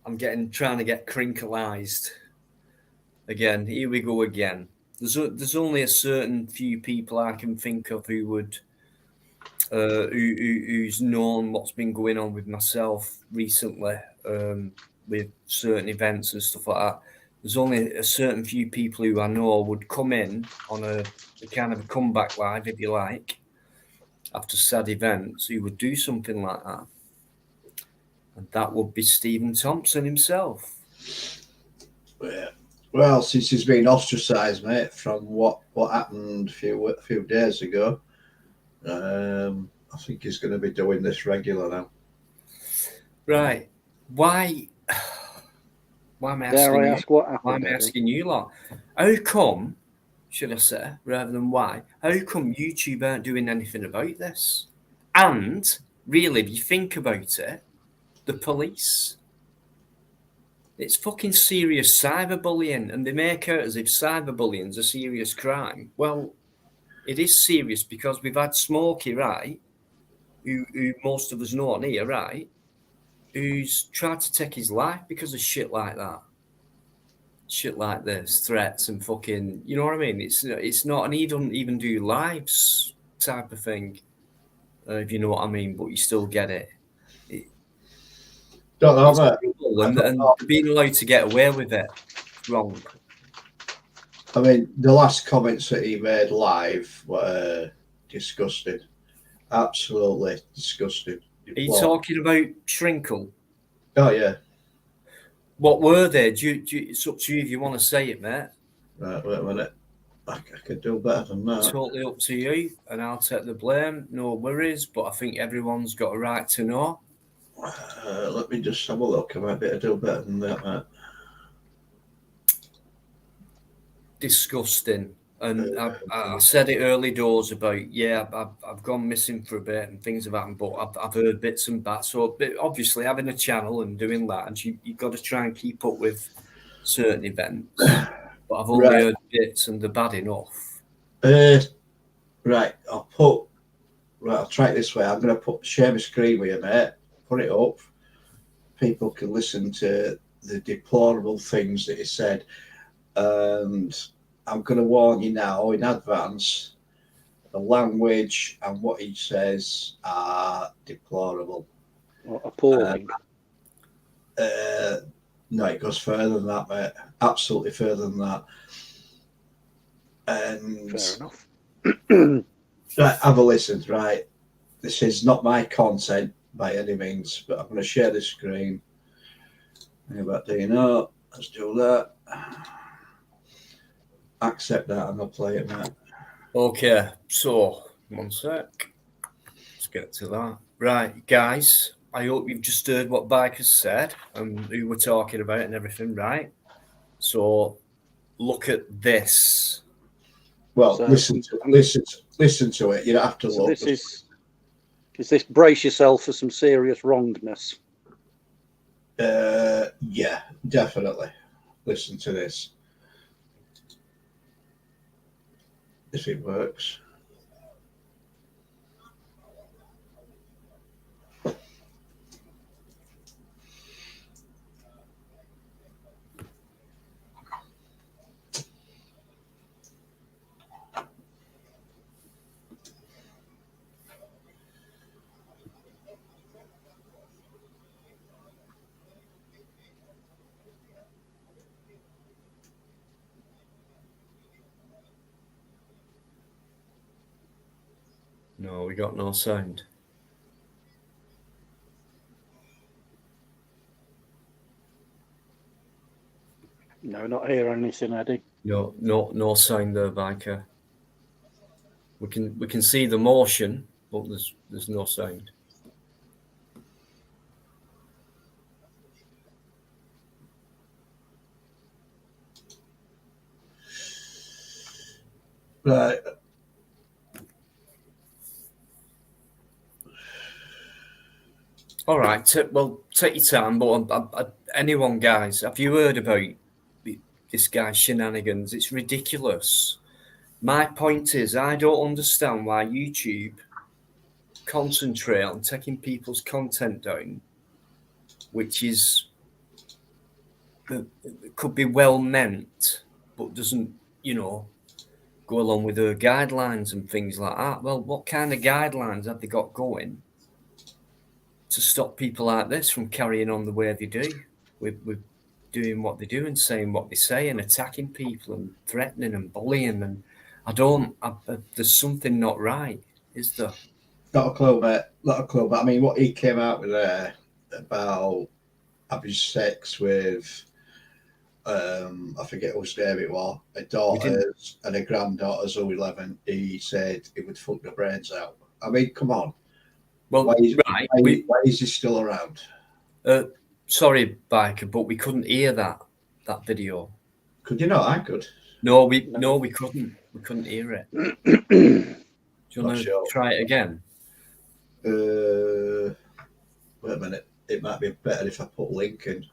I'm trying to get crinkleized again. Here we go again. There's only a certain few people I can think of who would who's known what's been going on with myself recently with certain events and stuff like that. There's only a certain few people who I know would come in on a kind of a comeback live, if you like, after sad events, who would do something like that. And that would be Stephen Thompson himself. Yeah. Well, since he's been ostracised, mate, from what happened a few days ago, I think he's going to be doing this regular now. Right. Why am I asking you? What happened? Why am I asking you lot? How come, should I say, rather than why, how come YouTube aren't doing anything about this? And really, if you think about it, the police, it's fucking serious cyberbullying, and they make out as if cyberbullying's a serious crime. Well, it is serious because we've had Smokey, right? who most of us know on here, right? Who's tried to take his life because of shit like that. Shit like this, threats and fucking, you know what I mean? It's not, and he doesn't even do lives type of thing, if you know what I mean. But you still get it. Don't know, It's mate. cruel, and being allowed to get away with it, it's wrong. I mean, the last comments that he made live were disgusting. Absolutely disgusting. Are you talking about Shrinkle? Oh, yeah. What were they? It's up to you if you want to say it, mate. Right, wait a minute. I could do better than that. Totally up to you, and I'll take the blame. No worries, but I think everyone's got a right to know. Let me just have a look. I might be able to do better than that, mate. Disgusting. And I said it early doors about, I've gone missing for a bit and things have happened, but I've heard bits and bats. So obviously having a channel and doing that, and you've got to try and keep up with certain events. But I've only heard bits and they're bad enough. Right, I'll try it this way. I'm going to share my screen with you, mate. Put it up. People can listen to the deplorable things that he said. And I'm going to warn you now in advance, the language and what he says are deplorable. Appalling. No, it goes further than that, mate. Absolutely further than that. And Fair enough. right, have a listen, right? This is not my content by any means, but I'm going to share the screen. How about doing that? Let's do that. Accept that and I'll play it, mate. Okay, so 1 sec. Let's get to that. Right, guys, I hope you've just heard what Bikers said and who we're talking about and everything, right? So look at this. Well, So, listen to it. You don't have to So look. is this brace yourself for some serious wrongness? Yeah, definitely. Listen to this. If it works. No, we got no sound. No, not hear anything, Eddie. No sound there, Biker. We can see the motion, but there's no sound. Right. All right. Well, take your time. But anyone, guys, have you heard about this guy's shenanigans? It's ridiculous. My point is, I don't understand why YouTube concentrate on taking people's content down, which is could be well meant, but doesn't, go along with their guidelines and things like that. Well, what kind of guidelines have they got going to stop people like this from carrying on the way they do, with doing what they do and saying what they say and attacking people and threatening and bullying? And there's something not right, is there? Not a clue, mate. Not a clue. But I mean, what he came out with there about having sex with, I forget whose name it was, a daughter's and a granddaughter's who 11. He said it would fuck the brains out. I mean, come on. Well, why is he still around? Sorry, Biker, but we couldn't hear that video. Could you not? I could. No, we couldn't. We couldn't hear it. Do you want to try it again? Wait a minute. It might be better if I put link in.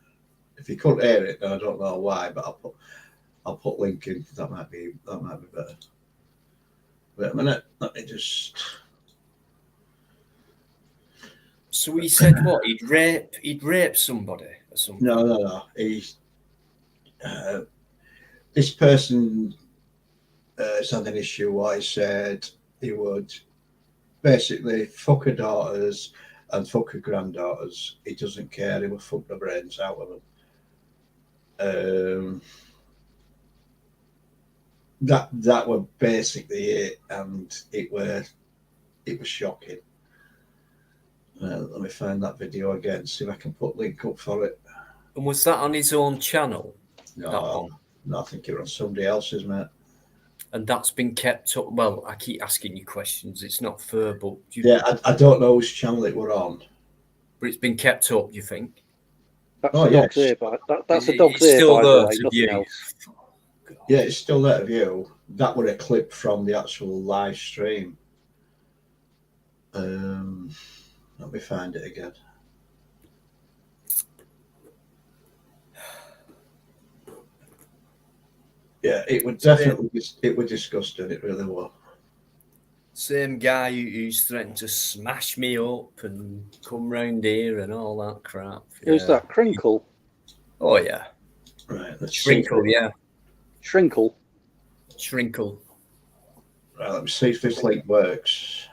If you couldn't hear it, then I don't know why, but I'll put link in. That might be better. Wait a minute. Let me just. So he said what? He'd rape somebody or something. No. This person has had an issue where he said he would basically fuck her daughters and fuck her granddaughters. He doesn't care. He will fuck the brains out of them. That was basically it, and it was shocking. Let me find that video again, see if I can put link up for it. And was that on his own channel? No, I think it was on somebody else's, mate. And that's been kept up. Well, I keep asking you questions. It's not fair, but I don't know which channel it were on. But it's been kept up, you think? That's a dog's ear, that's a dog's ear, still by the there way, to nothing view. else. Yeah, it's still there to view. That were a clip from the actual live stream. Let me find it again. Yeah, it would definitely. It was disgusting. It really was. Same guy who's threatened to smash me up and come round here and all that crap. Who's that? Crinkle? Oh yeah. Right. Let's Shrinkle, yeah. Shrinkle. Shrinkle. Right. Let me see if this link works.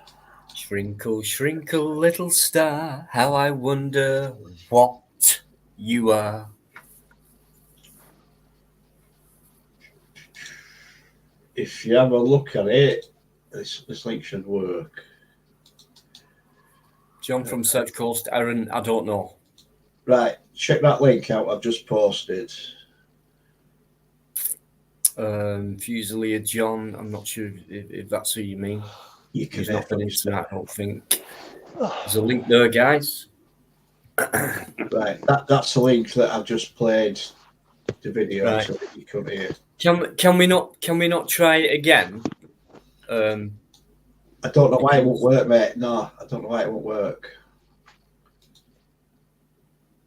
Shrinkle, shrinkle, little star, how I wonder what you are. If you have a look at it, this link should work. John from Search Coast, Aaron, I don't know. Right, check that link out I've just posted. Fusilier John, I'm not sure if that's who you mean. You can He's not been into that, I don't think. There's a link there, guys. Right, that's the link that I've just played the video Right. so that you can hear. Can we not try it again? I don't know why it won't work, mate. No, I don't know why it won't work.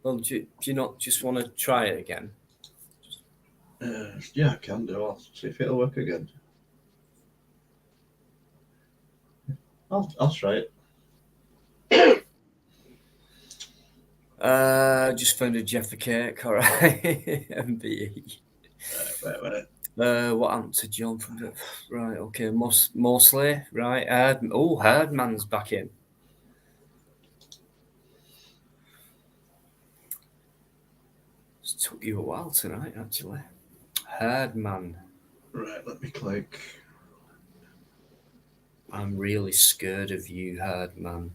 Well, do you not just want to try it again? Yeah, I can do. I'll see if it'll work again. I'll try it. Just found a Jeff the Cake, all right. MBE. Right. What happened to John from the right? Okay, mostly right. Herdman's back in. It took you a while tonight, actually. Herdman. Right, let me click. I'm really scared of you, Herdman.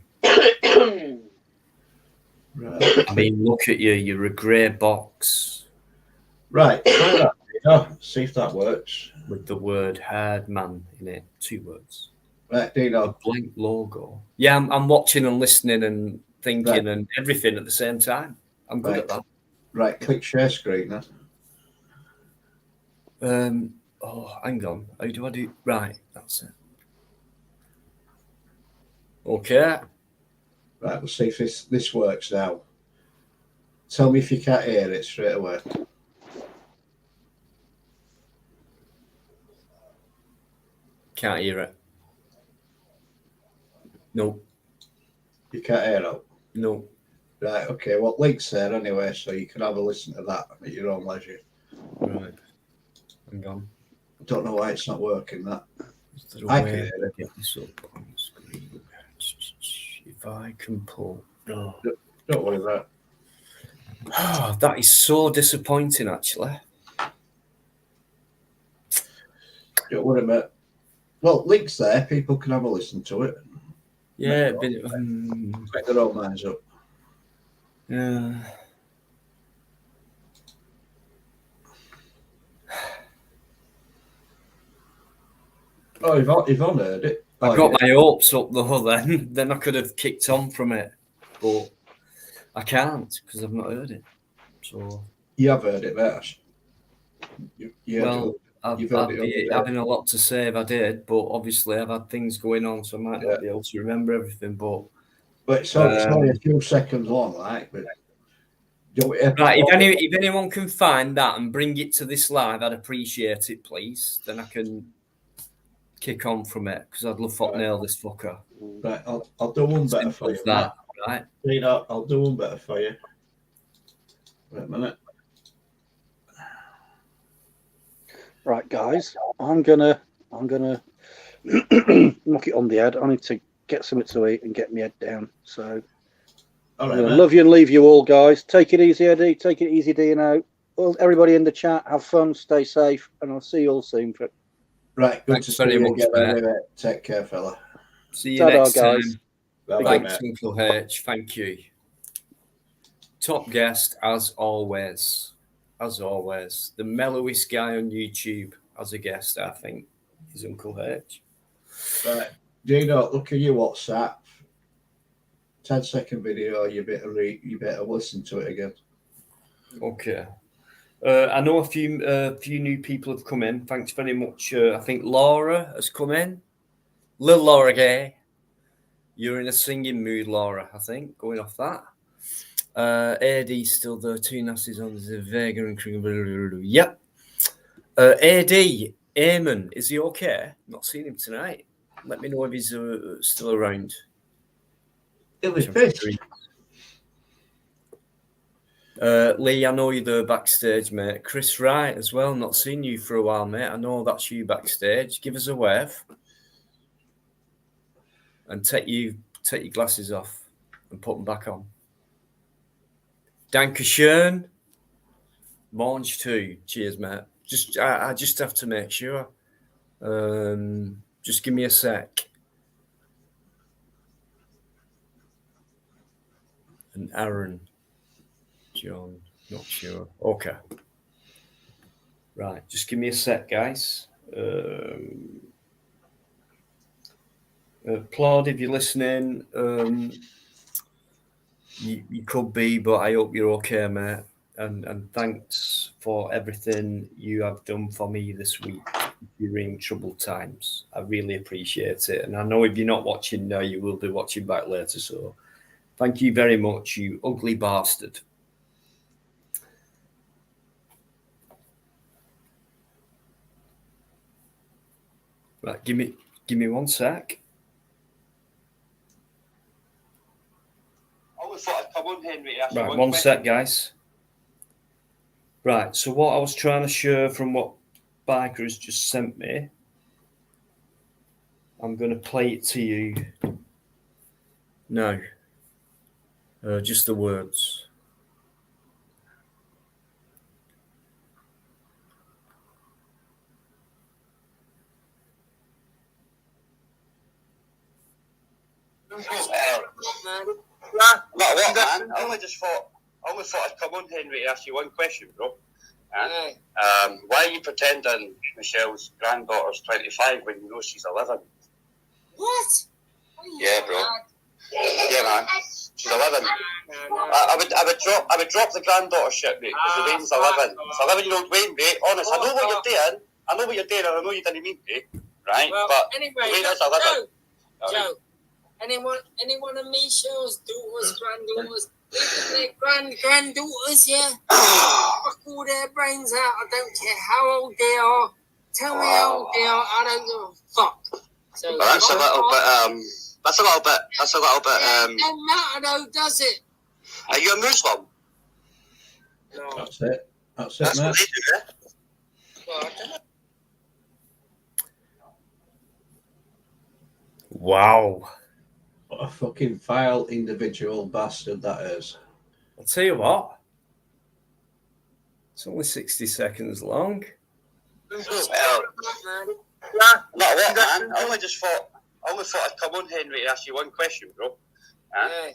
Right. I mean, look at you. You're a grey box Right, try that. Oh, see if that works. with the word Herdman in it. 2 words. Right, A Dino. blank logo. Yeah, I'm watching and listening and thinking Right. and everything at the same time. I'm good at that. Right, click share screen now. Hang on. How do I do? Right, that's it. Okay. Right, we'll see if this works now. Tell me if you can't hear it straight away. Can't hear it. No. You can't hear it? No. Right, okay. Well, link's there anyway, so you can have a listen to that at your own leisure. Right. Hang on. I don't know why it's not working, that. Is there a I way can to hear it. get this up on the screen? If I can pull. No. Don't worry about it. That is so disappointing, actually. Don't worry about it. Well, link's there. People can have a listen to it. Yeah, Make their own minds up. yeah. Oh, Yvonne heard it. I got my hopes up though. Then I could have kicked on from it, but I can't because I've not heard it. So You have heard it, mate. well, I'd be having a lot to say if I did, but obviously I've had things going on, so I might not be able to remember everything. But it's only a few seconds long, like. But right, if anyone can find that and bring it to this live, I'd appreciate it, please. Then I can kick on from it because I'd love to nail this fucker. Right, I'll do one better for you. That Right. See that? I'll do one better for you. Wait a minute. Right, guys, I'm gonna knock it on the head. I need to get something to eat and get my head down. So All I'm right, gonna mate. love you and leave you all, guys. Take it easy, Eddie. Take it easy, Dino. Well, everybody in the chat, have fun, stay safe, and I'll see you all soon. Right, good Thanks to see very you much, again. mate. Anyway. Take care, fella. See you Ta-da, next guys. time. Bye-bye, Thanks, mate. Uncle H. Thank you. Top guest, as always. As always. The mellowest guy on YouTube as a guest, I think, is Uncle H. Right, Dino, look at your WhatsApp. 10-second video. You better listen to it again. Okay. I know a few new people have come in. Thanks very much. I think Laura has come in. Lil Laura Gay. You're in a singing mood, Laura, I think, going off that. AD's still there. Two nasties on the Vega and Kring. Yep. AD, Eamon, is he okay? Not seen him tonight. Let me know if he's still around. It was pissed. Lee, I know you're there backstage, mate. Chris Wright as well. Not seen you for a while, mate. I know that's you backstage. Give us a wave. And take your glasses off and put them back on. Dankeschön. Mange too. Cheers, mate. I just have to make sure. Just give me a sec. And Aaron. John. Not sure. Okay. Right. Just give me a sec, guys. Claude, if you're listening, you could be, but I hope you're okay, mate. And thanks for everything you have done for me this week during troubled times. I really appreciate it. And I know if you're not watching now, you will be watching back later. So thank you very much, you ugly bastard. Right, give me 1 sec. I always thought I'd come on, Henry. Right, 1 sec, guys. Right, so what I was trying to share from what Biker has just sent me, I'm going to play it to you now. Just the words. Not what, man? I always thought I'd come on, Henry, to ask you one question, bro. Why are you pretending Michelle's granddaughter's 25 when you know she's 11? What? Yeah, bro. Yeah, man. She's 11. I would drop the granddaughter shit, mate, because Wayne's 11. It's 11-year-old Wayne, mate. Honest, I know what you're doing. I know what you're doing, and I know you didn't mean to, right? Well, but anyway, Wayne is 11. Joe, anyone of Michelle's daughters, granddaughters, even their granddaughters, yeah? Fuck all their brains out. I don't care how old they are. Tell me how old they are. I don't give a fuck. So But that's a little bit. That's a little bit. It don't matter though, does it? Are you a Muslim? No. That's it. That's it, That's mate. what they do, eh? Well, I don't know. Wow. What a fucking vile individual bastard that is. I'll tell you what. It's only 60 seconds long. Well, Man. not what, man? I only thought I'd come on, Henry, to ask you one question, bro. Yeah.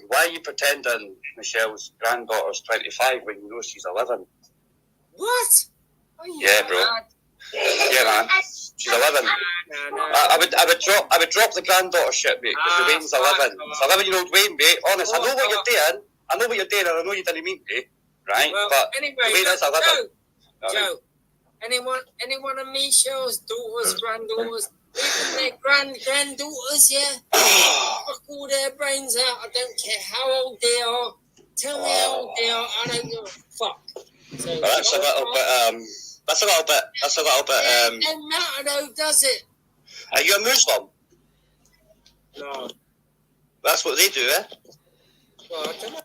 Why are you pretending Michelle's granddaughter's 25 when you know she's 11? What? Are you Yeah, bro. mad? Yeah, man. She's 11. No. I would drop the granddaughter shit, mate, because Wayne's 11. It's 11-year-old Wayne, mate. Honest, I know what you're doing. I know what you're doing, and I know you didn't mean to, right? Well, but anyway, Wayne is 11. Joe, anyone of Michelle's daughters, granddaughters, even their granddaughters, yeah? Fuck all their brains out. I don't care how old they are. Tell me how old they are. I don't give a fuck. So, Well, that's a little bit. It don't matter though, does it? Are you a Muslim? No. That's what they do, eh? Well, I don't know.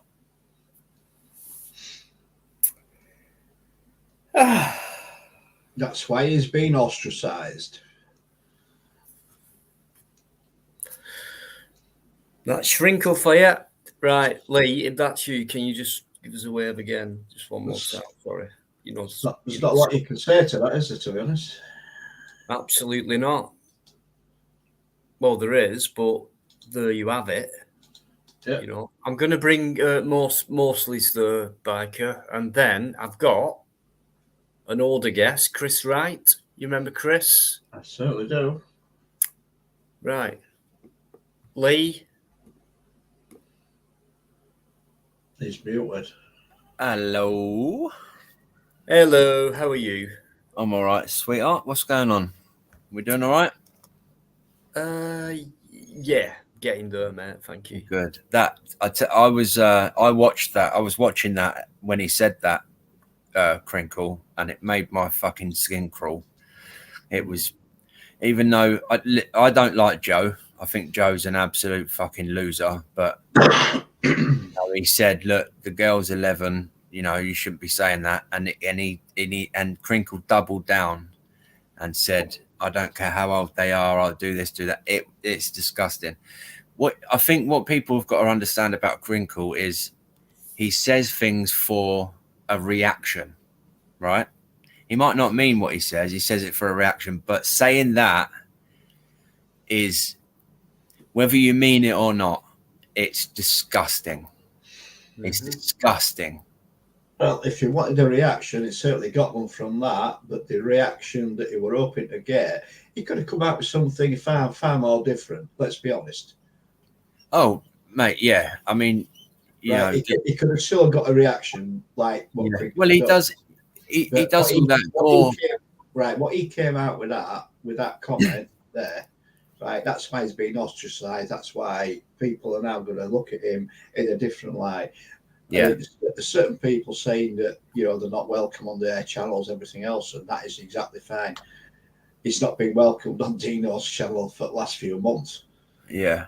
That's why he's been ostracised. That's Shrinkle for you. Right, Lee, if that's you, can you just give us a wave again? Just one more time, sorry. You know, There's not a lot you can say to that, is there, to be honest? absolutely not. Well, there is, but there you have it. Yeah. You know, I'm going to bring mostly the biker, and then I've got an older guest, Chris Wright. You remember Chris? I certainly do. Right. Lee. He's muted. Hello. Hello, how are you? I'm all right, sweetheart. What's going on? We doing all right? Yeah, getting there, mate. Thank you. Good. That I watched that. I was watching that when he said that, Crinkle, and it made my fucking skin crawl. It was, even though I don't like Joe. I think Joe's an absolute fucking loser. But you know, he said, "Look, the girl's 11. You know, you shouldn't be saying that." And Crinkle doubled down and said, "I don't care how old they are. I'll do this, do that." It's disgusting. What people have got to understand about Crinkle is he says things for a reaction, right? He might not mean what he says. He says it for a reaction, but saying that is, whether you mean it or not, it's disgusting. It's disgusting. Well, if you wanted a reaction, it certainly got one from that. But the reaction that you were hoping to get, he could have come out with something far more different. Let's be honest. Oh, mate, yeah. I mean, you know, he could have still got a reaction like what. Yeah. Well, he does. He does all that. What he came out with that comment there, right? That's why he's been ostracised. That's why people are now going to look at him in a different light. Yeah, there's certain people saying that they're not welcome on their channels, everything else, and that is exactly fine. He's not been welcomed on Dino's channel for the last few months. Yeah.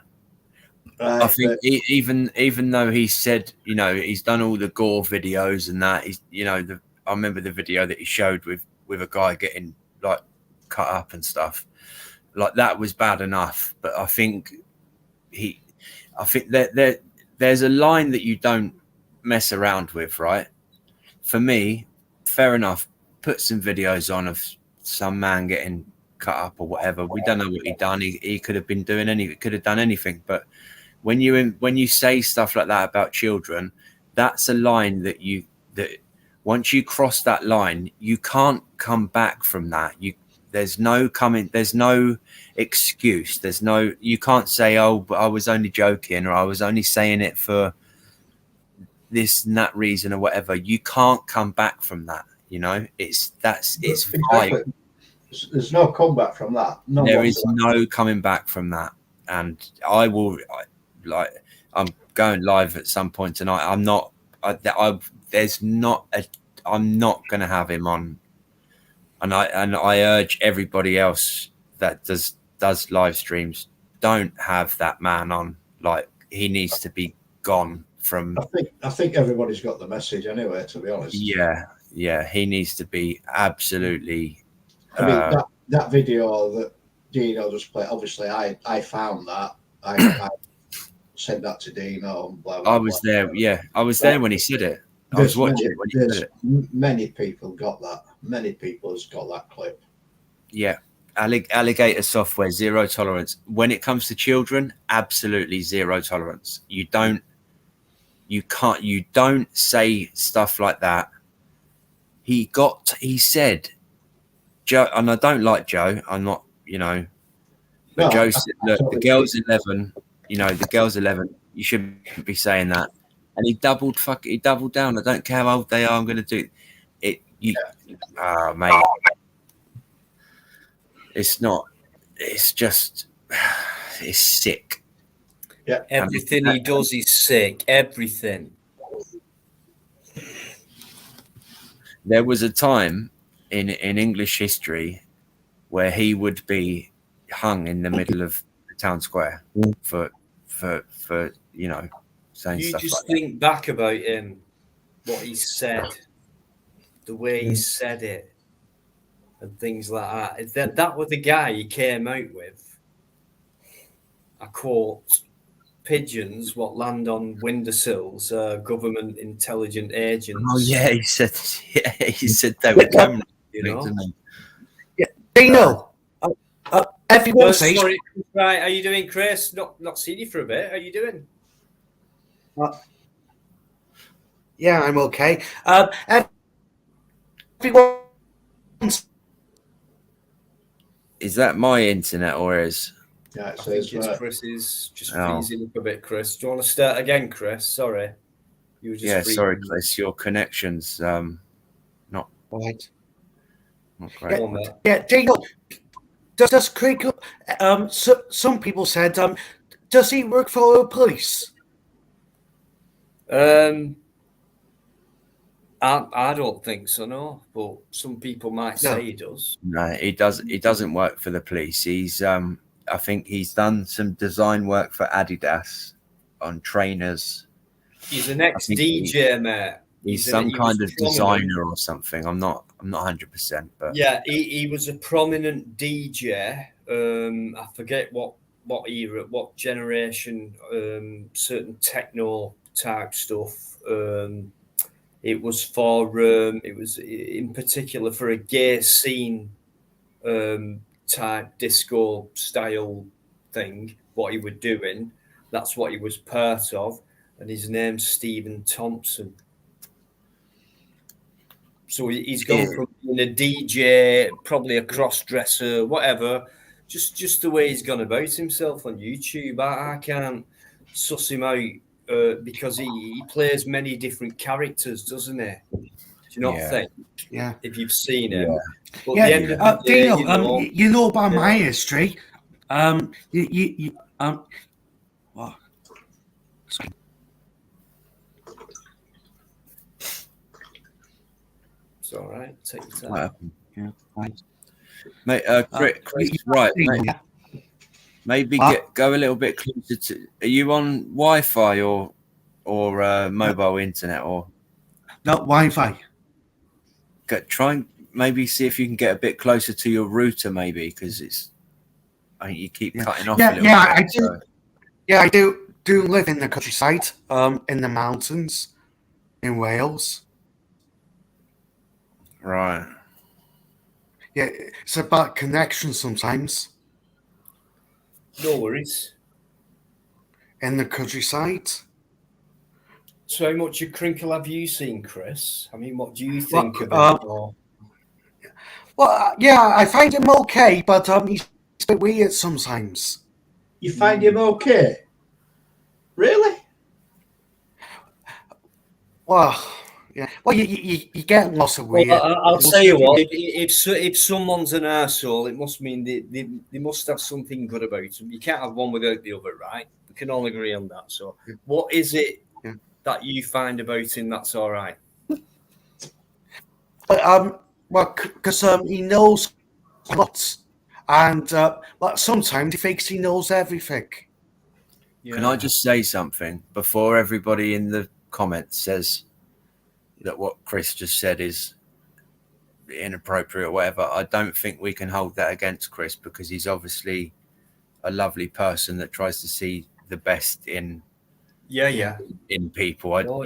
Right, I think even though he said, he's done all the gore videos and that, I remember the video that he showed with a guy getting like cut up and stuff, like that was bad enough. But I think that there's a line that you don't mess around with, right? For me, fair enough. Put some videos on of some man getting cut up or whatever. We don't know what he done. He could have been doing could have done anything, but when you say stuff like that about children, that's a line that once you cross that line, you can't come back from that. There's no excuse. You can't say, "Oh, but I was only joking," or "I was only saying it for this and that reason," or whatever. You can't come back from that. It's exactly. There's no comeback from that. There is no coming back from that. And I'm going live at some point tonight. I'm not going to have him on, and I urge everybody else that does live streams, don't have that man on. Like, he needs to be gone from. I think everybody's got the message anyway, to be honest. Yeah, he needs to be absolutely. I mean, that video that Dino just played, obviously I found that. I sent that to Dino and blah, blah, I was blah. there. Yeah, I was there when he said it. I was watching it when he said it. Many people got that. Many people has got that clip. Yeah. Alligator software, zero tolerance. When it comes to children, absolutely zero tolerance. You don't say stuff like that. He said, Joe, and I don't like Joe. I'm not, but no, Joe said, look, the girl's 11, the girl's 11. You shouldn't be saying that. And he doubled down. I don't care how old they are. I'm going to do it. Mate. It's not. It's just. It's sick. Yeah. Everything he does is sick. Everything. There was a time in English history where he would be hung in the middle of the town square for for saying You stuff just like that. think back about him, what he said, the way he said it, and things like that. That was the guy he came out with. I quote, pigeons what land on windowsills, government intelligent agents. Oh yeah, he said they were cameras, didn't he? Dino, everyone says. Sorry, right? How you doing, Chris? Not seen you for a bit. How you doing? Yeah, I'm okay. Everyone. Is that my internet or is? Yeah, I it think says it's Chris's just Oh. freezing up a bit, Chris. Do you want to start again, Chris? Sorry. You were just Yeah, sorry, freezing. Chris. Your connection's not Right. great. Go on, mate. Yeah, Dino. Does Craig? Some people said, does he work for the police? I don't think so, no. But some people might say he does. No, he doesn't work for the police. He's I think he's done some design work for Adidas on trainers. He's an ex-DJ, mate. He's He some was kind of prominent. designer or something. I'm not 100%, but Yeah, he was a prominent DJ. I forget what era, what generation. Certain techno type stuff. It was for it was in particular for a gay scene type disco style thing. What he was doing, that's what he was part of, and his name's Stephen Thompson. So he's gone from being a DJ, probably a cross dresser, whatever, just the way he's gone about himself on YouTube. I can't suss him out because he plays many different characters, doesn't he? Do you not think? Yeah. If you've seen him. But Yeah, at the end of the day, Dino, you know about my history. What? it's all right. Take your time. what happened? Yeah, right. Mate, Chris, right, mate. Maybe go a little bit closer to. Are you on Wi-Fi or mobile internet or? No, Wi-Fi. Try and maybe see if you can get a bit closer to your router, maybe, because I think you keep cutting off a little bit. I do. So. Yeah, I do live in the countryside, in the mountains, in Wales. Right. Yeah, it's a bad connection sometimes. No worries. In the countryside. So how much of Crinkle have you seen, Chris? I mean, what do you think of it? Well, yeah, I find him okay, but he's a bit weird sometimes. You find him okay? Really? Well, yeah. Well, you get lots of weird. Well, I'll tell you what. If someone's an arsehole, it must mean they must have something good about them. You can't have one without the other, right? We can all agree on that. So, what is it that you find about him that's all right? Well, because he knows lots, and sometimes he thinks he knows everything. Yeah. Can I just say something before everybody in the comments says that what Chris just said is inappropriate or whatever? I don't think we can hold that against Chris because he's obviously a lovely person that tries to see the best in in people. I don't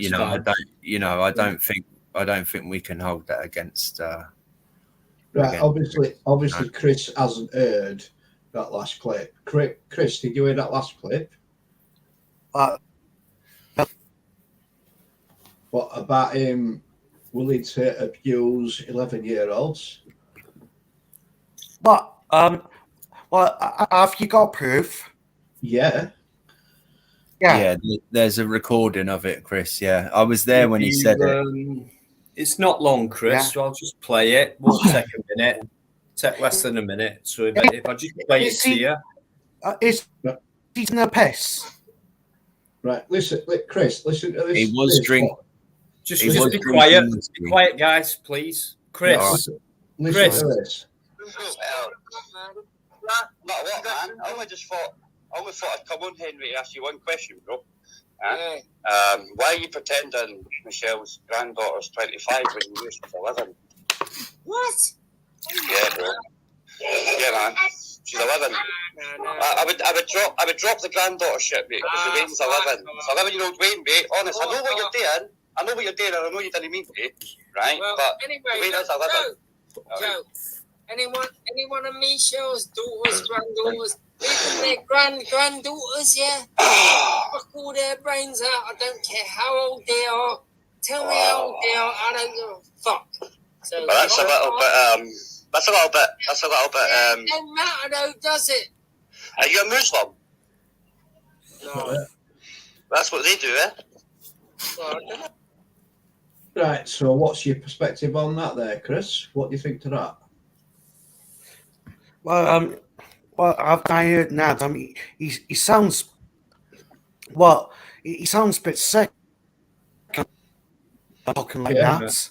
think we can hold that against. Right, obviously, Chris hasn't heard that last clip. Chris, did you hear that last clip? What about him willing to abuse 11-year-olds? But have you got proof? Yeah. Yeah, there's a recording of it, Chris. Yeah, I was there when he said it. It's not long, Chris, so I'll just play it. Won't take a minute. Take less than a minute. So if I just play it to you. Is he's in a piss? Right, listen, Chris, listen to this. He was drinking. Just be quiet. Be quiet, guys, please. Chris. Listen to this. Not what, man. I only just thought I only thought I'd come on, Henry, to ask you one question, bro. Yeah. Why are you pretending Michelle's granddaughter's 25 when you knew she was 11? What? Yeah, bro. Yeah, man. She's 11. No. I would drop the granddaughter shit, mate, because Wayne's 11. It's 11-year-old Wayne, mate. Honest, I know what you're doing. I know what you're doing, and I know you didn't mean to, right? Well, but anyway, Wayne is 11. Joe, anyone of Michelle's daughters, granddaughters, even their granddaughters, yeah? Fuck all their brains out. I don't care how old they are. Tell me how old they are. I don't give a fuck. So But that's a little bit. That's a little bit. It don't matter though, does it? Are you a Muslim? No. That's what they do, eh? Well, I don't know. Right, so what's your perspective on that there, Chris? What do you think to that? Well, I heard now. I mean, he sounds. Well, he sounds a bit sick. Talking like Yeah. that.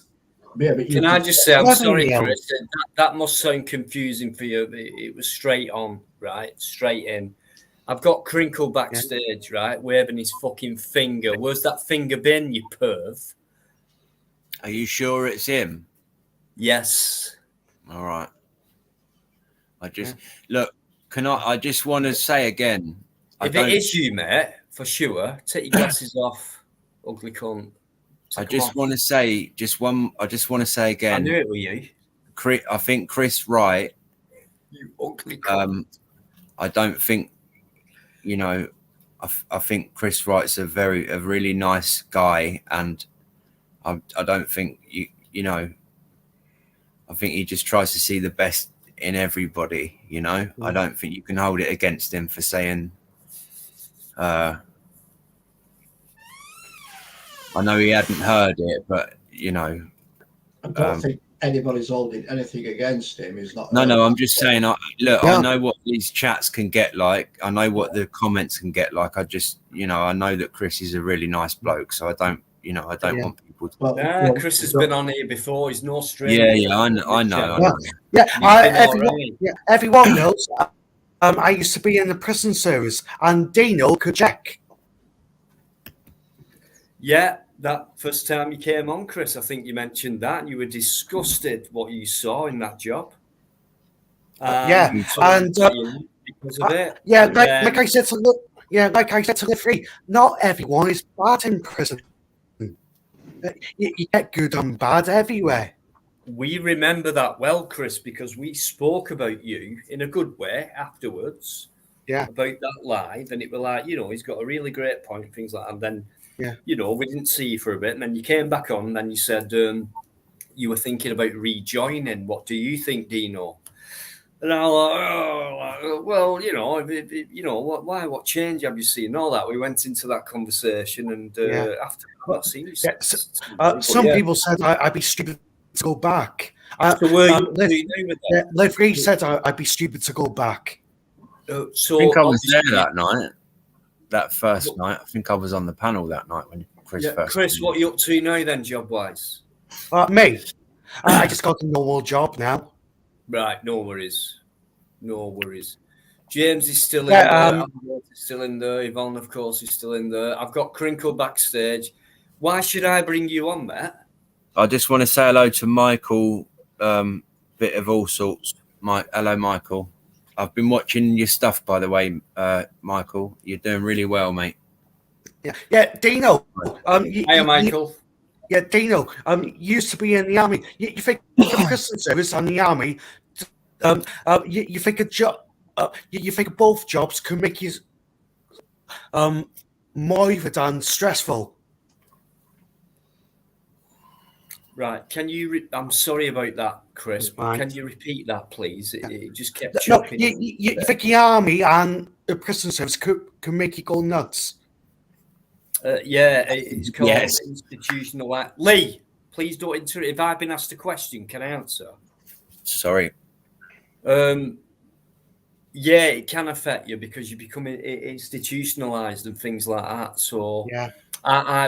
Yeah, but Can I just say, I'm Eleven sorry, year old. Chris. That must sound confusing for you. It was straight on, right? Straight in. I've got Crinkle backstage, right, waving his fucking finger. Where's that finger been, you perv? Are you sure it's him? Yes. All right. Look. I just want to say again. If it is you, mate, for sure, take your glasses off, ugly cunt. I just want to say, I just want to say again. I knew it was you. I think Chris Wright. You ugly cunt. I don't think, I think Chris Wright's a really nice guy, and I don't think I think he just tries to see the best in everybody. I don't think you can hold it against him for saying. I know he hadn't heard it, but I don't think anybody's holding anything against him. He's not. No. I'm just saying. I know what these chats can get like. I know what the comments can get like. I just, I know that Chris is a really nice bloke, so I don't want people to. Well, Chris has been on here before. He's no stranger. Yeah, I know. Yeah, everyone knows. I used to be in the prison service, and Dino could check. Yeah, that first time you came on, Chris, I think you mentioned that, and you were disgusted what you saw in that job. Because of it. Yeah, like I said to the free, not everyone is bad in prison. You get good and bad everywhere. We remember that well, Chris, because we spoke about you in a good way afterwards. Yeah. About that live, and it was like, he's got a really great point, things like that. And then, we didn't see you for a bit, and then you came back on, and then you said you were thinking about rejoining. What do you think, Dino? And I was like, well, why? What change have you seen? And all that. We went into that conversation, and after that, some people said I'd be stupid to go back. Liv Reed said I'd be stupid to go back. I think I was there that night. That first night, I think I was on the panel that night when Chris first. Chris, what are you up to now then, job wise? Me, I just got a normal job now. Right, no worries. James is still in there. Is still in there. Yvonne, of course, is still in there. I've got Crinkle backstage. Why should I bring you on, Matt? I just want to say hello to Michael. Bit of all sorts. Hello, Michael. I've been watching your stuff, by the way, Michael. You're doing really well, mate. Yeah, Dino. Hiya, Michael. Dino. You used to be in the army. You think the prison service and the army? You think a job? You think both jobs can make you more than stressful? Right. Can you? I'm sorry about that, Chris. But can you repeat that, please? It just kept No, chopping. you think the army and the prison service can make you go nuts? It's called institutional act. Lee, please don't interrupt. If I've been asked a question, can I answer? Sorry. It can affect you because you become institutionalized and things like that. So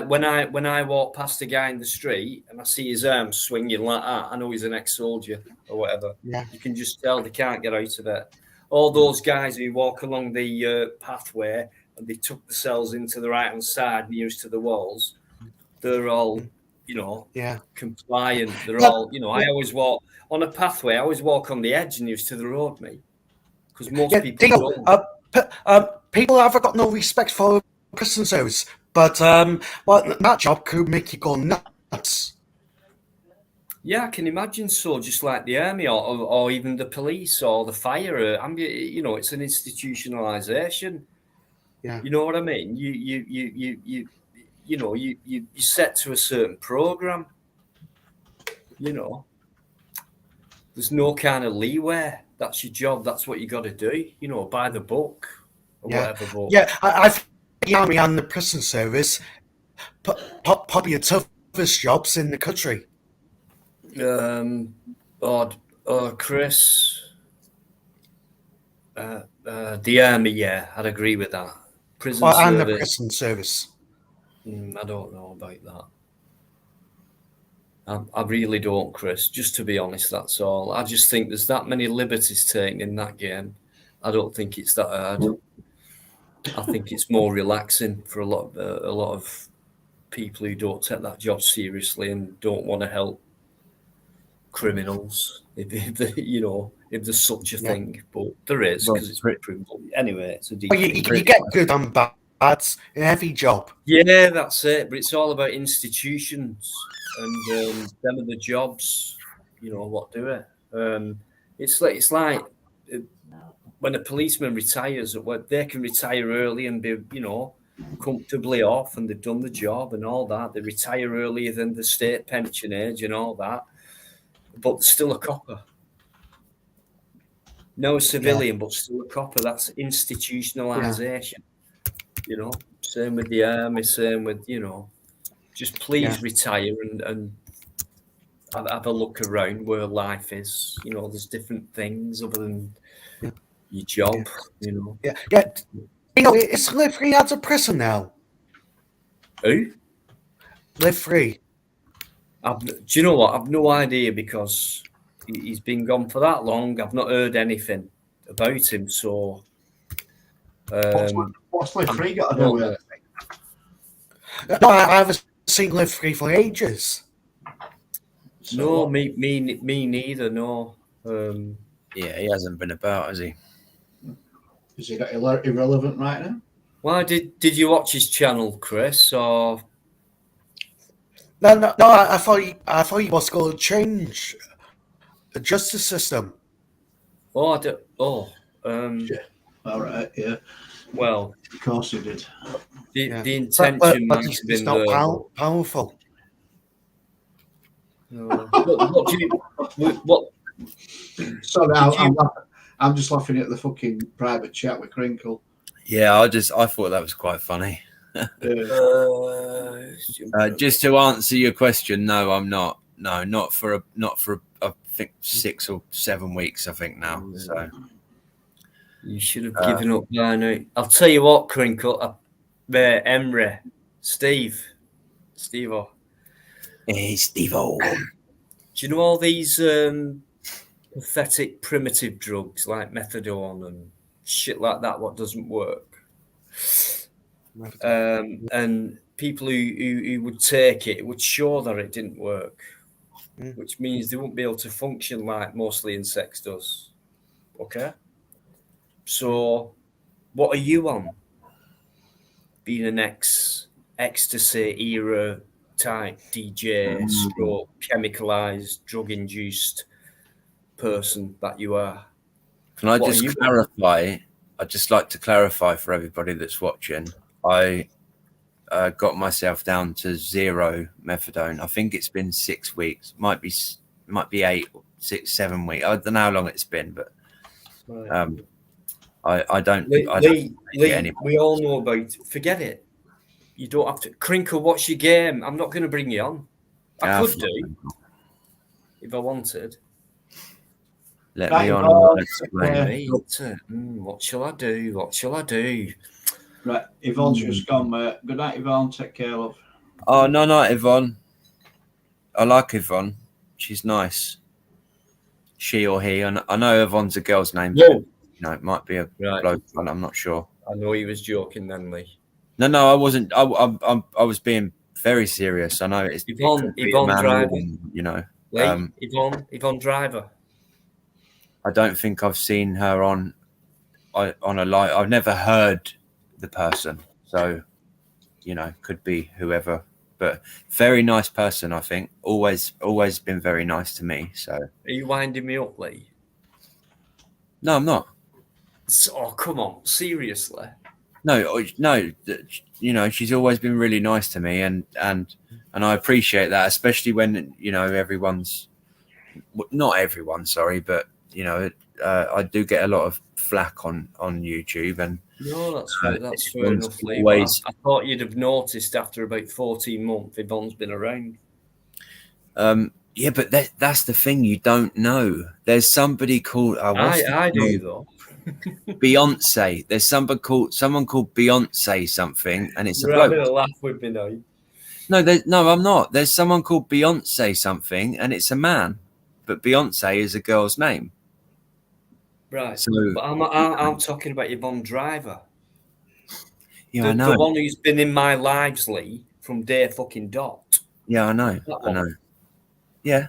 when I walk past a guy in the street and I see his arms swinging like that, I know he's an ex-soldier or whatever. Yeah. You can just tell they can't get out of it. all those guys who walk along the pathway and they tuck themselves into the right hand side nearest to the walls, they're all, Yeah. compliant. They're Yeah. all, I always walk on a pathway. I always walk on the edge nearest to the road, mate, because most people Dino, don't. people have got no respect for prison service, but that job could make you go nuts. Yeah, I can imagine so, just like the army or even the police or the fire. It's an institutionalization. Yeah. You know what I mean? You set to a certain program. There's no kind of leeway. That's your job. That's what you got to do. By the book or whatever book. Yeah, I think the army and the prison service probably the toughest jobs in the country. Chris, the army, yeah, I'd agree with that. Prison And service, the prison service. I don't know about that. I really don't, Chris. Just to be honest, that's all. I just think there's that many liberties taken in that game. I don't think it's that hard. I think it's more relaxing for a lot of people who don't take that job seriously and don't want to help criminals, if there's such a thing, but there is, because it's proven. Anyway, it's a deep You get good and bad in every job. Yeah, that's it. But it's all about institutions and them are the jobs. What do it? It's like when a policeman retires, they can retire early and be comfortably off, and they've done the job and all that. They retire earlier than the state pension age and all that. But still a copper. No civilian, but still a copper. That's institutionalization. Same with the army, same with, just please retire and have a look around where life is. There's different things other than your job, Yeah. It's Live Free out of prison now. Who? Live Free. Do you know what? I've no idea, because he's been gone for that long. I've not heard anything about him. So, what's Live Free got to do with it? No, I haven't seen Live Free for ages. No, me neither. No. Yeah, he hasn't been about, has he? Has he got irrelevant right now? Why did you watch his channel, Chris? Or No. I thought he was going to change the justice system. Oh, I don't. Oh, Yeah. All right. Yeah. Well, Of course he did. the intention but might he's have been not there. powerful. No. What do you? What? Sorry, I'm just laughing at the fucking private chat with Crinkle. Yeah, I thought that was quite funny. Just to answer your question, no, I'm not. No, not for I think 6 or 7 weeks. I think now. So You should have given up by now. I'll tell you what, Crinkle. Emery, Steve-O. Hey, Steve-O. Do you know all these pathetic primitive drugs like methadone and shit like that? What doesn't work? And people who would take it would show that it didn't work, which means they won't be able to function like mostly insects does. Okay? So what are you on? Being an ecstasy era type DJ, stroke, chemicalized, drug-induced person that you are. Can I just clarify? I'd just like to clarify for everybody that's watching. I got myself down to 0 methadone. I think it's been 6 weeks. Might be 8, 6, 7 weeks. I don't know how long it's been, but I don't. We all know about it. Forget it. You don't have to. Crinkle, what's your game? I'm not going to bring you on. I could do if I wanted. Let me on. What shall I do? What shall I do? Right, Yvonne's just gone, mate. Good night, Yvonne. Take care, love. Oh, no, not Yvonne. I like Yvonne. She's nice. She or he. I know Yvonne's a girl's name. You know, it might be a Right. bloke. I'm not sure. I know he was joking then, Lee. No, I wasn't. I was being very serious. I know it's Yvonne it could be a man or Driver. woman, you know. Lee, Yvonne Driver. I don't think I've seen her on a live. I've never heard the person, so you know, could be whoever. But very nice person, I think. Always been very nice to me. So Are you winding me up, Lee? no, I'm not. Oh, come on, seriously. No. You know, she's always been really nice to me, and I appreciate that, especially when you know everyone's not everyone, sorry, but you know, I do get a lot of flack on YouTube, and No, that's fair everyone's enough, Lee. always- I thought you'd have noticed after about 14 months Yvonne's been around. Yeah, but that's the thing, you don't know. There's somebody called I do though. Beyonce. There's someone called Beyonce something, and it's a You're having bloke. a laugh with me now. No, I'm not. There's someone called Beyonce something, and it's a man, but Beyonce is a girl's name. Right. So, but I'm talking about Yvonne Driver. yeah, I know. The one who's been in my lives, Lee, from day fucking dot. Yeah, I know. I know. Yeah.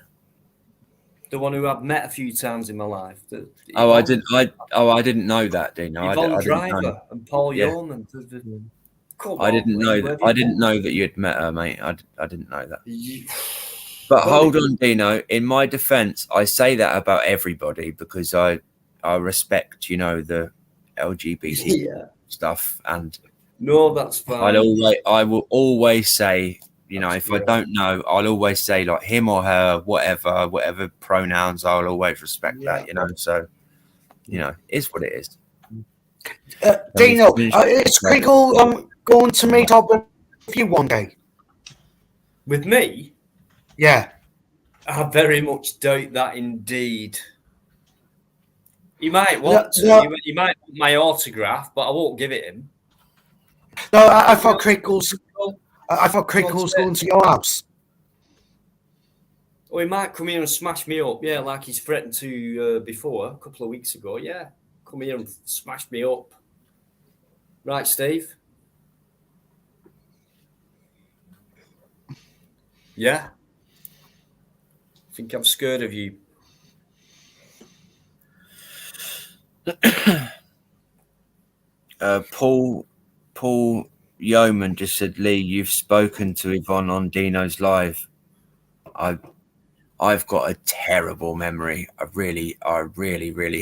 The one who I've met a few times in my life. I didn't know that, Dino. Yvonne I didn't know. Driver and Paul Yeoman. I didn't know that. I didn't know that you'd met her, mate. I didn't know that. But hold on, Dino. In my defense, I say that about everybody because I respect, you know, the LGBT stuff, and no, that's fine. I will always say, you know, if I don't know, I'll always say like him or her, whatever pronouns. I'll always respect that, you know. So, you know, it's what it is. Dino, is Crinkle going to meet up with you one day? With me? Yeah. I very much doubt that indeed. He might want to. He might want my autograph, but I won't give it him. No, I thought Crinkle's going to your house. Or he might come here and smash me up, yeah, like he's threatened to before, a couple of weeks ago. Yeah, come here and smash me up. Right, Steve? Yeah? I think I'm scared of you. Paul Yeoman just said, Lee, you've spoken to Yvonne on Dino's live. I've got a terrible memory. I really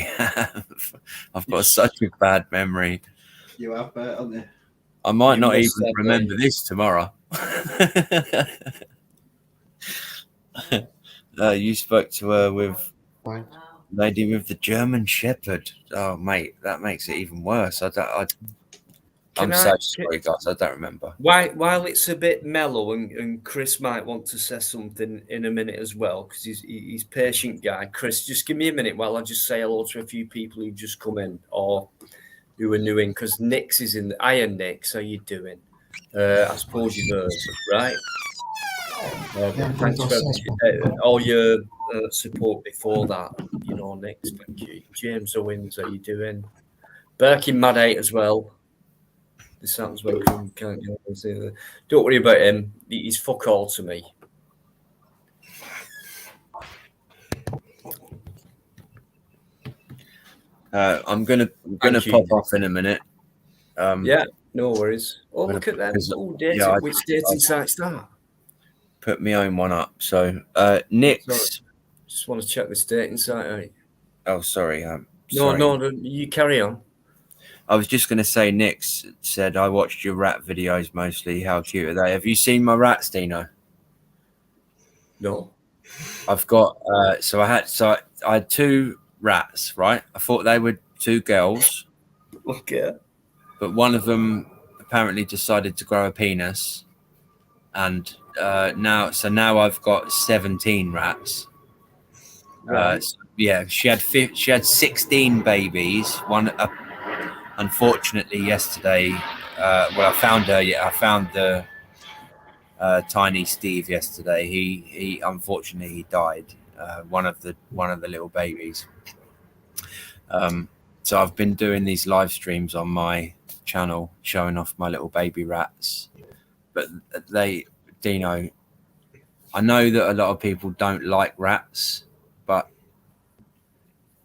have. I've got such a bad memory. You have, haven't you? I might not even remember this tomorrow. You spoke to her with lady with the German Shepherd. Oh, mate, that makes it even worse. I'm so sorry, guys. I don't remember. While it's a bit mellow, and Chris might want to say something in a minute as well, because he's patient guy. Chris, just give me a minute while I just say hello to a few people who just come in or who are new in, because Nick's is in. Hiya, Nick. How you doing? I suppose you've heard, right? Thanks for all your support before that. You know, Nick. Thank you. James Owens, how you doing? Birkin Mad 8 as well. This happens when can't you? Don't worry about him. He's fuck all to me. I'm gonna pop off in a minute. Yeah, no worries. Oh, look at that. Oh, which dating site's that? Put my own one up. So, Nick's. Just want to check this dating site out. Oh, sorry. No, you carry on. I was just going to say, Nick's said, I watched your rat videos mostly. How cute are they? Have you seen my rats, Dino? No. I've got, I had two rats, right? I thought they were two girls. Okay. But one of them apparently decided to grow a penis. And now I've got 17 rats. Right. Yeah, she had 16 babies. Unfortunately, yesterday, I found her. Yeah, I found the tiny Steve yesterday. He unfortunately he died. One of the little babies. So I've been doing these live streams on my channel showing off my little baby rats. But Dino, I know that a lot of people don't like rats, but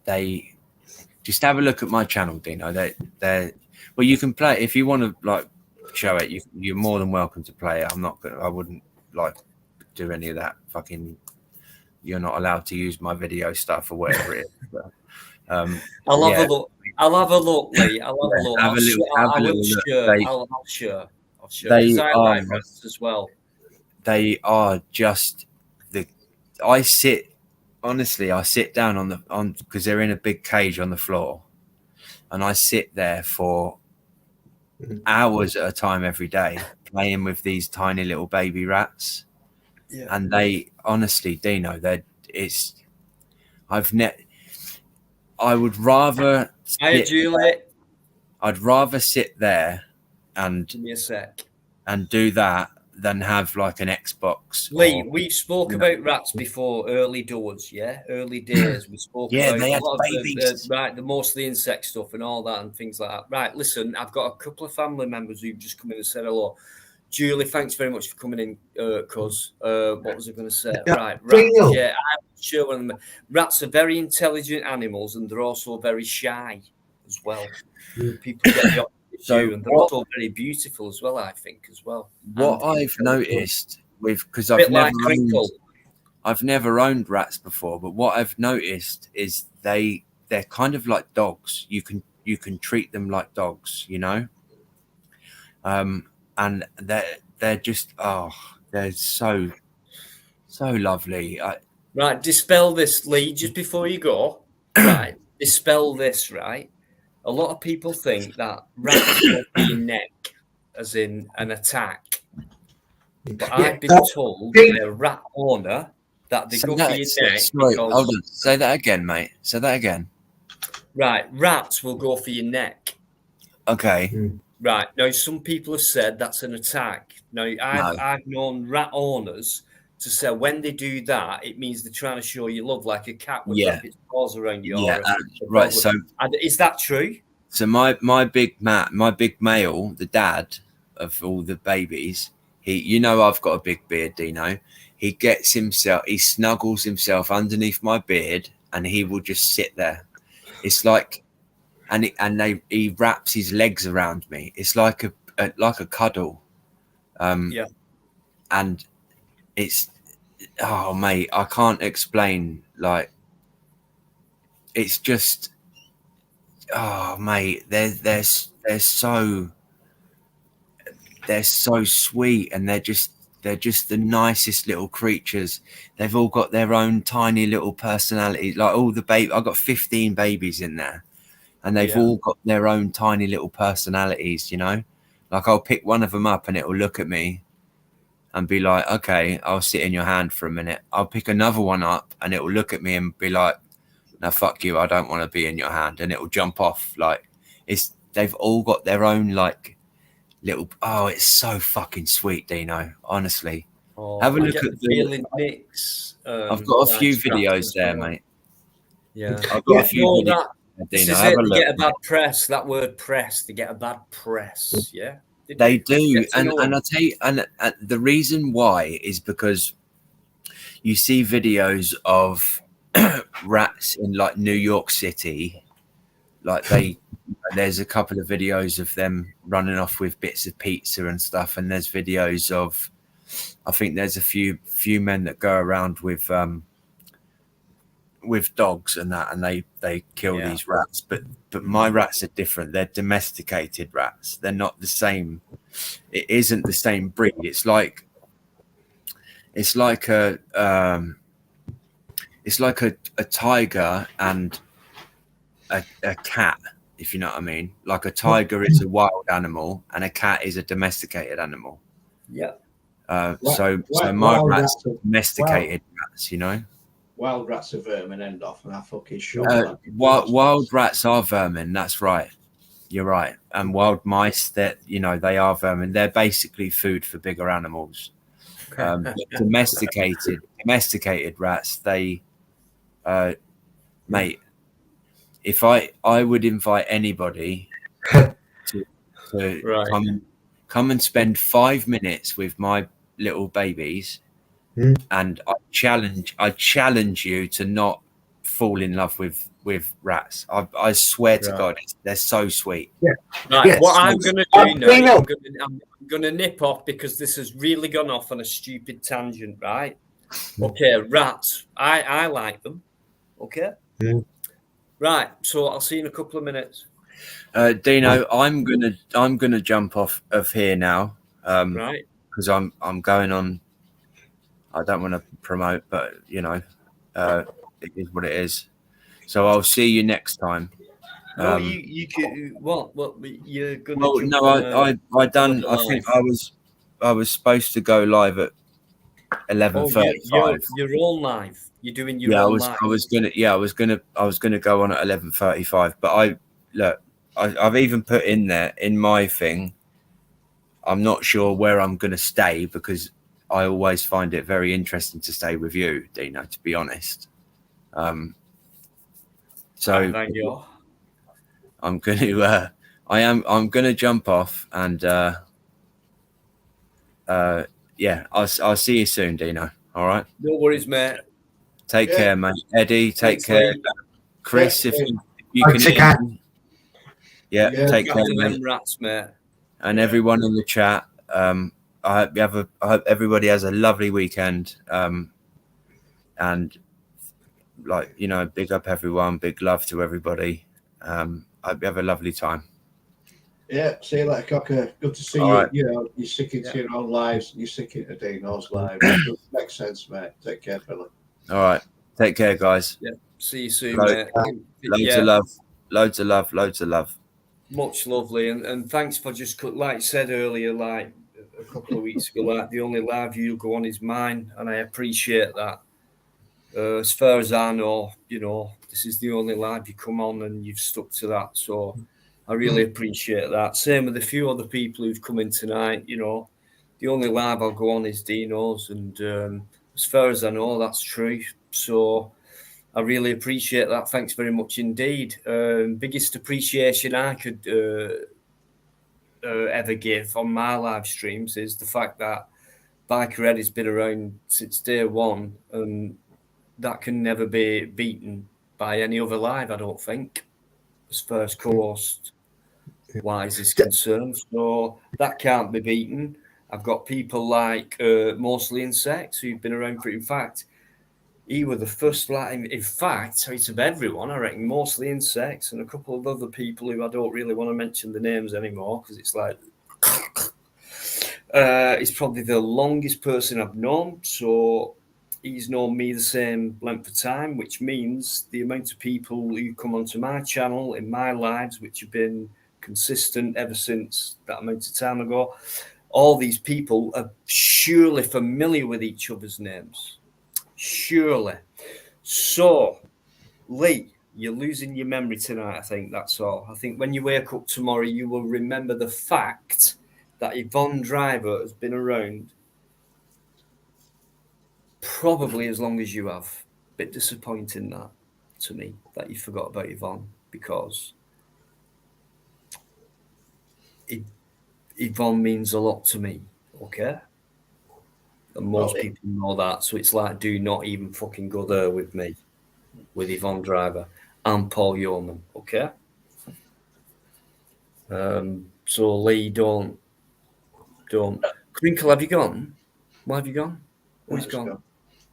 they just have a look at my channel, Dino. They're well, you can play if you want to like show it. You're more than welcome to play it. I wouldn't like do any of that fucking. You're not allowed to use my video stuff or whatever it is. But, I'll have a look. I'll have a look, Lee. I'll have a look. Have a little look. I'll share. They Because I are, like rats as well. They are just I sit down on because they're in a big cage on the floor, and I sit there for hours at a time every day playing with these tiny little baby rats. Yeah. And they honestly, Dino, I would rather I'd rather sit there and give me a sec and do that than have like an Xbox. Lee, we've spoke about rats before, early days. We spoke about they had a lot babies. Of most of the insect stuff and all that and things like that. Right, listen, I've got a couple of family members who've just come in and said hello. Julie, thanks very much for coming in, cuz. What was I going to say? Right, rats. Yeah, I'm sure. Rats are very intelligent animals, and they're also very shy as well. People get the opposite, and they're also very beautiful as well. I think as well. What I've noticed because I've never owned rats before, but what I've noticed is they're kind of like dogs. You can treat them like dogs, you know. And they're just they're so lovely. Right, dispel this, Lee, just before you go. Right, dispel this. Right, a lot of people think that rats go for your neck, as in an attack. But I've been told by a rat owner that they go for your neck. Sorry, hold on. Say that again, mate. Say that again. Right, rats will go for your neck. Okay. Right, now some people have said that's an attack. Now I've known rat owners to say when they do that, it means they're trying to show you love, like a cat would wrap its paws around you. Yeah, right. So is that true? So my big male, the dad of all the babies, I've got a big beard, Dino. He snuggles himself underneath my beard, and he will just sit there. It's like. He wraps his legs around me. It's like a cuddle. And it's mate, I can't explain. Like, it's just mate, they're so sweet, and they're just the nicest little creatures. They've all got their own tiny little personalities. Like all the I've got 15 babies in there. And they've all got their own tiny little personalities, you know. Like I'll pick one of them up and it'll look at me and be like, okay, I'll sit in your hand for a minute. I'll pick another one up and it'll look at me and be like, no, fuck you, I don't want to be in your hand. And it'll jump off. Like they've all got their own like little, it's so fucking sweet, Dino, honestly. Have a look at the mix. I've got a few videos there, mate. Yeah. I've got a few videos. This is it. They get a bad press. That word "press." They get a bad press. Yeah, they do. And I tell you, and the reason why is because you see videos of rats in like New York City. Like there's a couple of videos of them running off with bits of pizza and stuff, and there's videos of, I think there's a few men that go around with dogs and that, and they kill these rats, but my rats are different. They're domesticated rats. They're not the same. It isn't the same breed. It's like a tiger and a cat, if you know what I mean. Like a tiger is a wild animal and a cat is a domesticated animal. Yeah. So my rats are domesticated rats, you know. Wild rats are vermin, end off, and I fucking shot. Wild rats are vermin. That's right. You're right. And wild mice, that they are vermin. They're basically food for bigger animals. Domesticated rats, they, mate, if I would invite anybody to Right. come and spend 5 minutes with my little babies, and I challenge you to not fall in love with rats. I swear to Right. God, they're so sweet. Right, Yes. what I'm going to do now, Dino. I'm going to nip off because this has really gone off on a stupid tangent, right? Okay, rats. I like them. Okay. Right, so I'll see you in a couple of minutes. Dino, I'm gonna jump off of here now. Right. Because I'm going on. I don't want to promote, but you know, it is what it is. So I'll see you next time. No, you could what you're gonna Well, jump no, on I done. I live. think I was supposed to go live at 11:35. You're on live. You're doing your Yeah, own live. I was gonna go on at 11:35. But I've even put in there in my thing. I'm not sure where I'm gonna stay because I always find it very interesting to stay with you, Dino. To be honest, so Thank you. I'm I'm gonna jump off and yeah, I'll see you soon, Dino. All right. No worries, mate. Take care, mate. Eddie, take Thanks, care. Lee. Chris, Yeah, if you can take hear care. me. Yeah, Yeah. take care, After mate. them rats, mate. And everyone in the chat. I hope everybody has a lovely weekend. And like, you know, big up everyone, big love to everybody. I hope you have a lovely time. Yeah, see you later, Cocker. Good to see All you. right. You know, you're sticking to your own lives. You're sticking to Dino's live. It makes sense, mate. Take care, fella. All right. Take care, guys. Yeah. See you soon, Loads mate. Loads of love. Loads of love. Loads of love. Much lovely, and thanks for just like I said earlier, like a couple of weeks ago, like the only live you go on is mine, and I appreciate that. As far as I know, you know, this is the only live you come on, and you've stuck to that. So I really appreciate that. Same with a few other people who've come in tonight. You know, the only live I'll go on is Dino's, and as far as I know, that's true. So I really appreciate that. Thanks very much indeed. Biggest appreciation I could ever give on my live streams is the fact that Bikereddie's been around since day one, and that can never be beaten by any other live, I don't think, as far as co-host wise is concerned. So that can't be beaten. I've got people like Mostly Insects who've been around for, in fact, he was the first live. In fact, out of everyone, I reckon Mostly Insects and a couple of other people who I don't really want to mention the names anymore because it's like he's probably the longest person I've known. So he's known me the same length of time, which means the amount of people who come onto my channel in my lives, which have been consistent ever since that amount of time ago, all these people are surely familiar with each other's names. Surely. So, Lee, you're losing your memory tonight, I think. That's all. I think when you wake up tomorrow, you will remember the fact that Yvonne Driver has been around probably as long as you have. Bit disappointing that to me, that you forgot about Yvonne, because Yvonne means a lot to me, okay? And most people know that, so it's like, do not even fucking go there with me, with Yvonne Driver and Paul Yeoman, okay? So Lee, don't. Crinkle, have you gone? Why have you gone? Who's gone?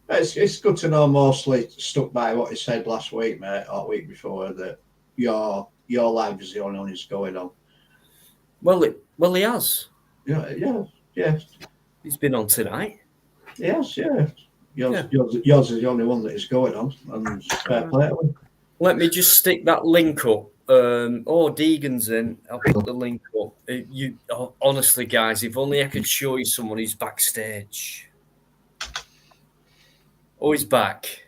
It's good to know mostly stuck by what he said last week, mate, or week before, that your life is the only one that's going on. Well, he has. Yeah. He's been on tonight. Yes, yeah. Yours is the only one that is going on, and fair play to him. Let me just stick that link up. Deegan's in. I'll put the link up. Honestly, guys, if only I could show you someone who's backstage. Oh, he's back.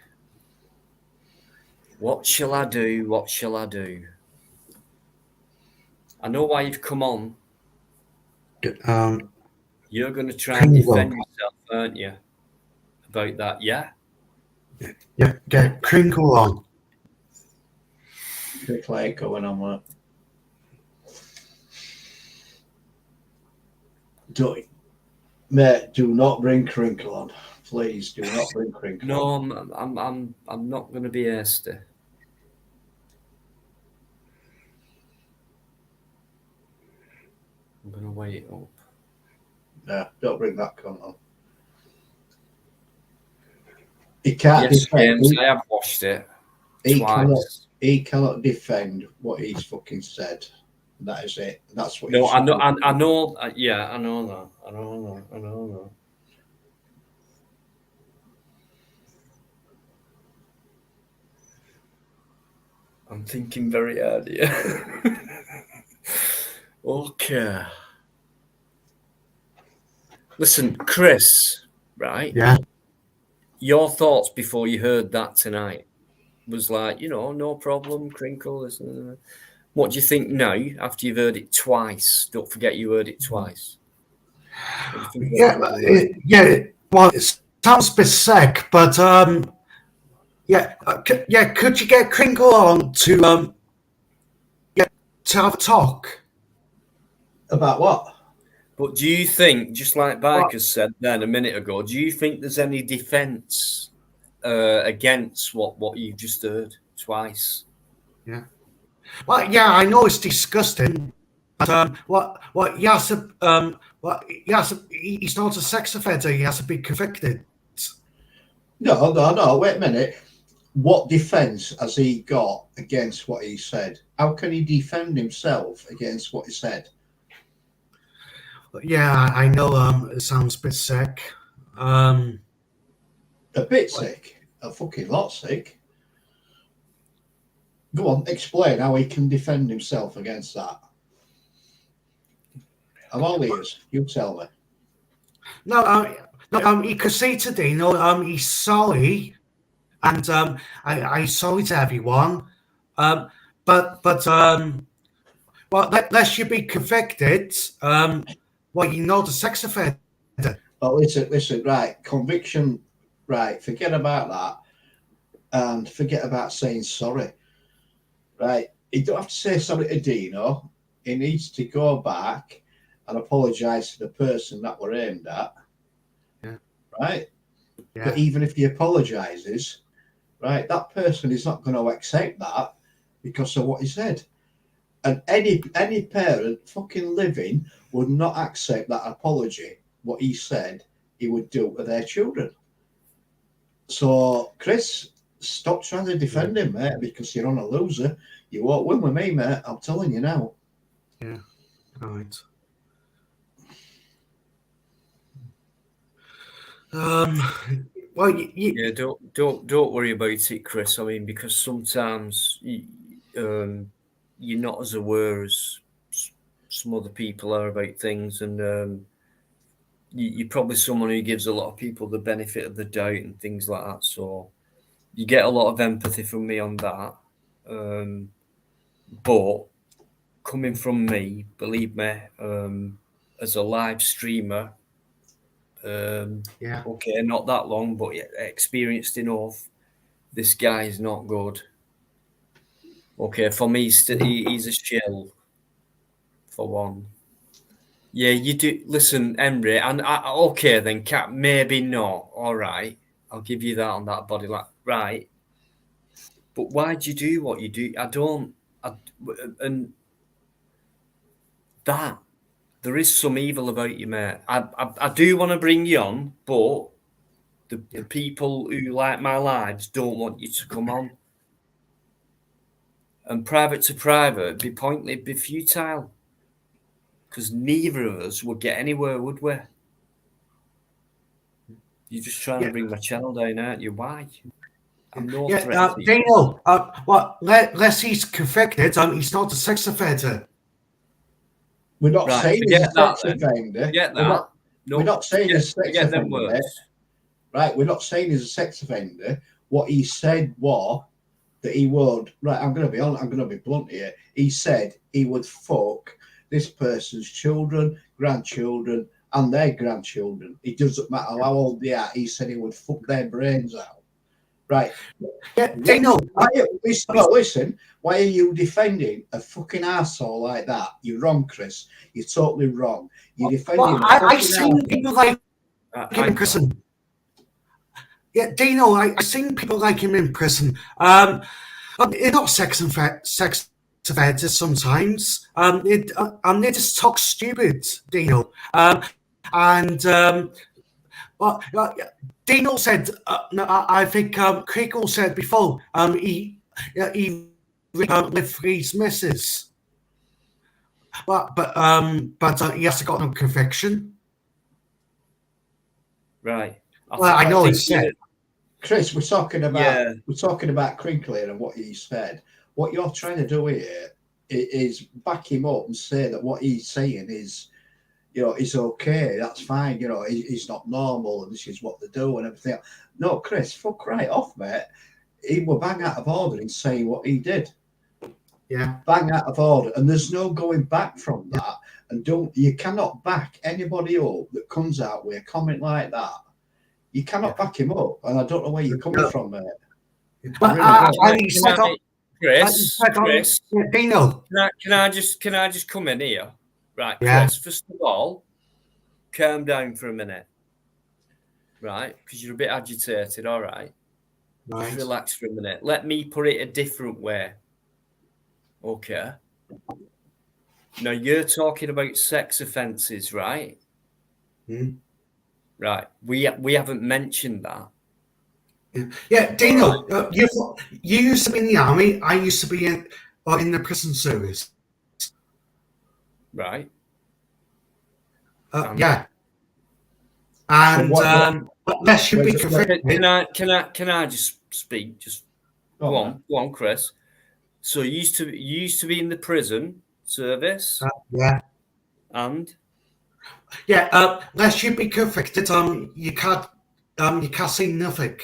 What shall I do? What shall I do? I know why you've come on. You're going to try and defend yourself, aren't you? About that, yeah? Yeah, get Crinkle on. Crickle ain't going on with Mate, do not bring Crinkle on. Please do not bring Crinkle on. No, I'm not going to be hasty. I'm going to wait it up. Nah, don't bring that cunt on. He can't Yes, defend. James, I have watched it twice. He cannot defend what he's fucking said. That is it. That's what. No, you I know. should do. I know. Yeah, I know that. I know that. I'm thinking very hard here. Okay. Listen, Chris, right? Yeah. Your thoughts before you heard that tonight was like, no problem, Crinkle. What do you think now after you've heard it twice? Don't forget you heard it twice. What do you think about the word? Yeah. Well, it sounds a bit sick, but yeah. Could you get Crinkle on to have a talk About what? But do you think, just like Bikers said then a minute ago, do you think there's any defence against what you've just heard twice? Yeah. Well, yeah, I know it's disgusting, but he's not a sex offender. He has to be convicted. No. Wait a minute. What defence has he got against what he said? How can he defend himself against what he said? Yeah, I know. It sounds a bit sick. A bit sick. A fucking lot sick. Go on, explain how he can defend himself against that. I'm all ears. You tell me. No, he could say today, he's sorry, and I'm sorry to everyone. But unless you be convicted, you're not a sex offender. Oh, listen, right. Conviction, right. Forget about that. And forget about saying sorry. Right. You don't have to say sorry to Dino. He needs to go back and apologise to the person that we're aimed at. Yeah. Right? Yeah. But even if he apologises, right, that person is not going to accept that because of what he said. And any parent fucking living would not accept that apology, what he said he would do to their children. So, Chris, stop trying to defend him, mate, because you're on a loser. You won't win with me, mate. I'm telling you now. Yeah, right. Well, Yeah, don't worry about it, Chris. I mean, because sometimes you're not as aware as some other people are about things, and you're probably someone who gives a lot of people the benefit of the doubt and things like that. So you get a lot of empathy from me on that. But coming from me, believe me, as a live streamer, okay, not that long, but experienced enough. This guy is not good. Okay, for me, he's a shill. For one, yeah, you do. Listen, Emery, and okay then, Cap, maybe not. All right, I'll give you that on that body, like right. But why'd you do what you do? And that there is some evil about you, mate. I do want to bring you on, but the people who like my lives don't want you to come on. And private to private, it'd be pointless, it'd be futile. Because neither of us would get anywhere, would we? You're just trying to bring my channel down, aren't you? Why? I'm no threat to you. Daniel, unless he's convicted, he's not a sex offender. We're not saying he's a sex offender. Forget that. We're not saying he's a sex offender. Words. Right, we're not saying he's a sex offender. What he said was that he would. Right, I'm going to be blunt here. He said he would fuck this person's children, grandchildren, and their grandchildren. It doesn't matter how old they are. He said he would fuck their brains out. Right. Yeah, Dino. Listen, why are you defending a fucking arsehole like that? You're wrong, Chris. You're totally wrong. You're defending Well, a I've fucking seen arsehole. people like him in I prison. Yeah, Dino, I've seen people like him in prison. They're not sex offenders sometimes. They just talk stupid, Dino. Well, Dino said, no, I think Crickle said before, he lived for his missus. But he has to got no conviction. Right. I know think it's said. Chris, we're talking about Yeah. Crinkle and what he said. What you're trying to do here is back him up and say that what he's saying is, is okay. That's fine. He's not normal, and this is what they do and everything else. No, Chris, fuck right off, mate. He were bang out of order in saying what he did. Yeah. Bang out of order, and there's no going back from that. And you cannot back anybody up that comes out with a comment like that. You cannot back him up, and I don't know where you're coming from, mate. Chris, Dino. can I just come in here? Right, Yeah. Chris, first of all, calm down for a minute. Right, because you're a bit agitated, all right? Just relax for a minute. Let me put it a different way. Okay. Now you're talking about sex offences, right? Right. We haven't mentioned that. Yeah, Dino, you used to be in the army. I used to be in the prison service. Right. Yeah. And unless you be convicted. Can I just speak? Just go on, Chris. So you used to be in the prison service. Yeah. And unless you be convicted, you can't say nothing.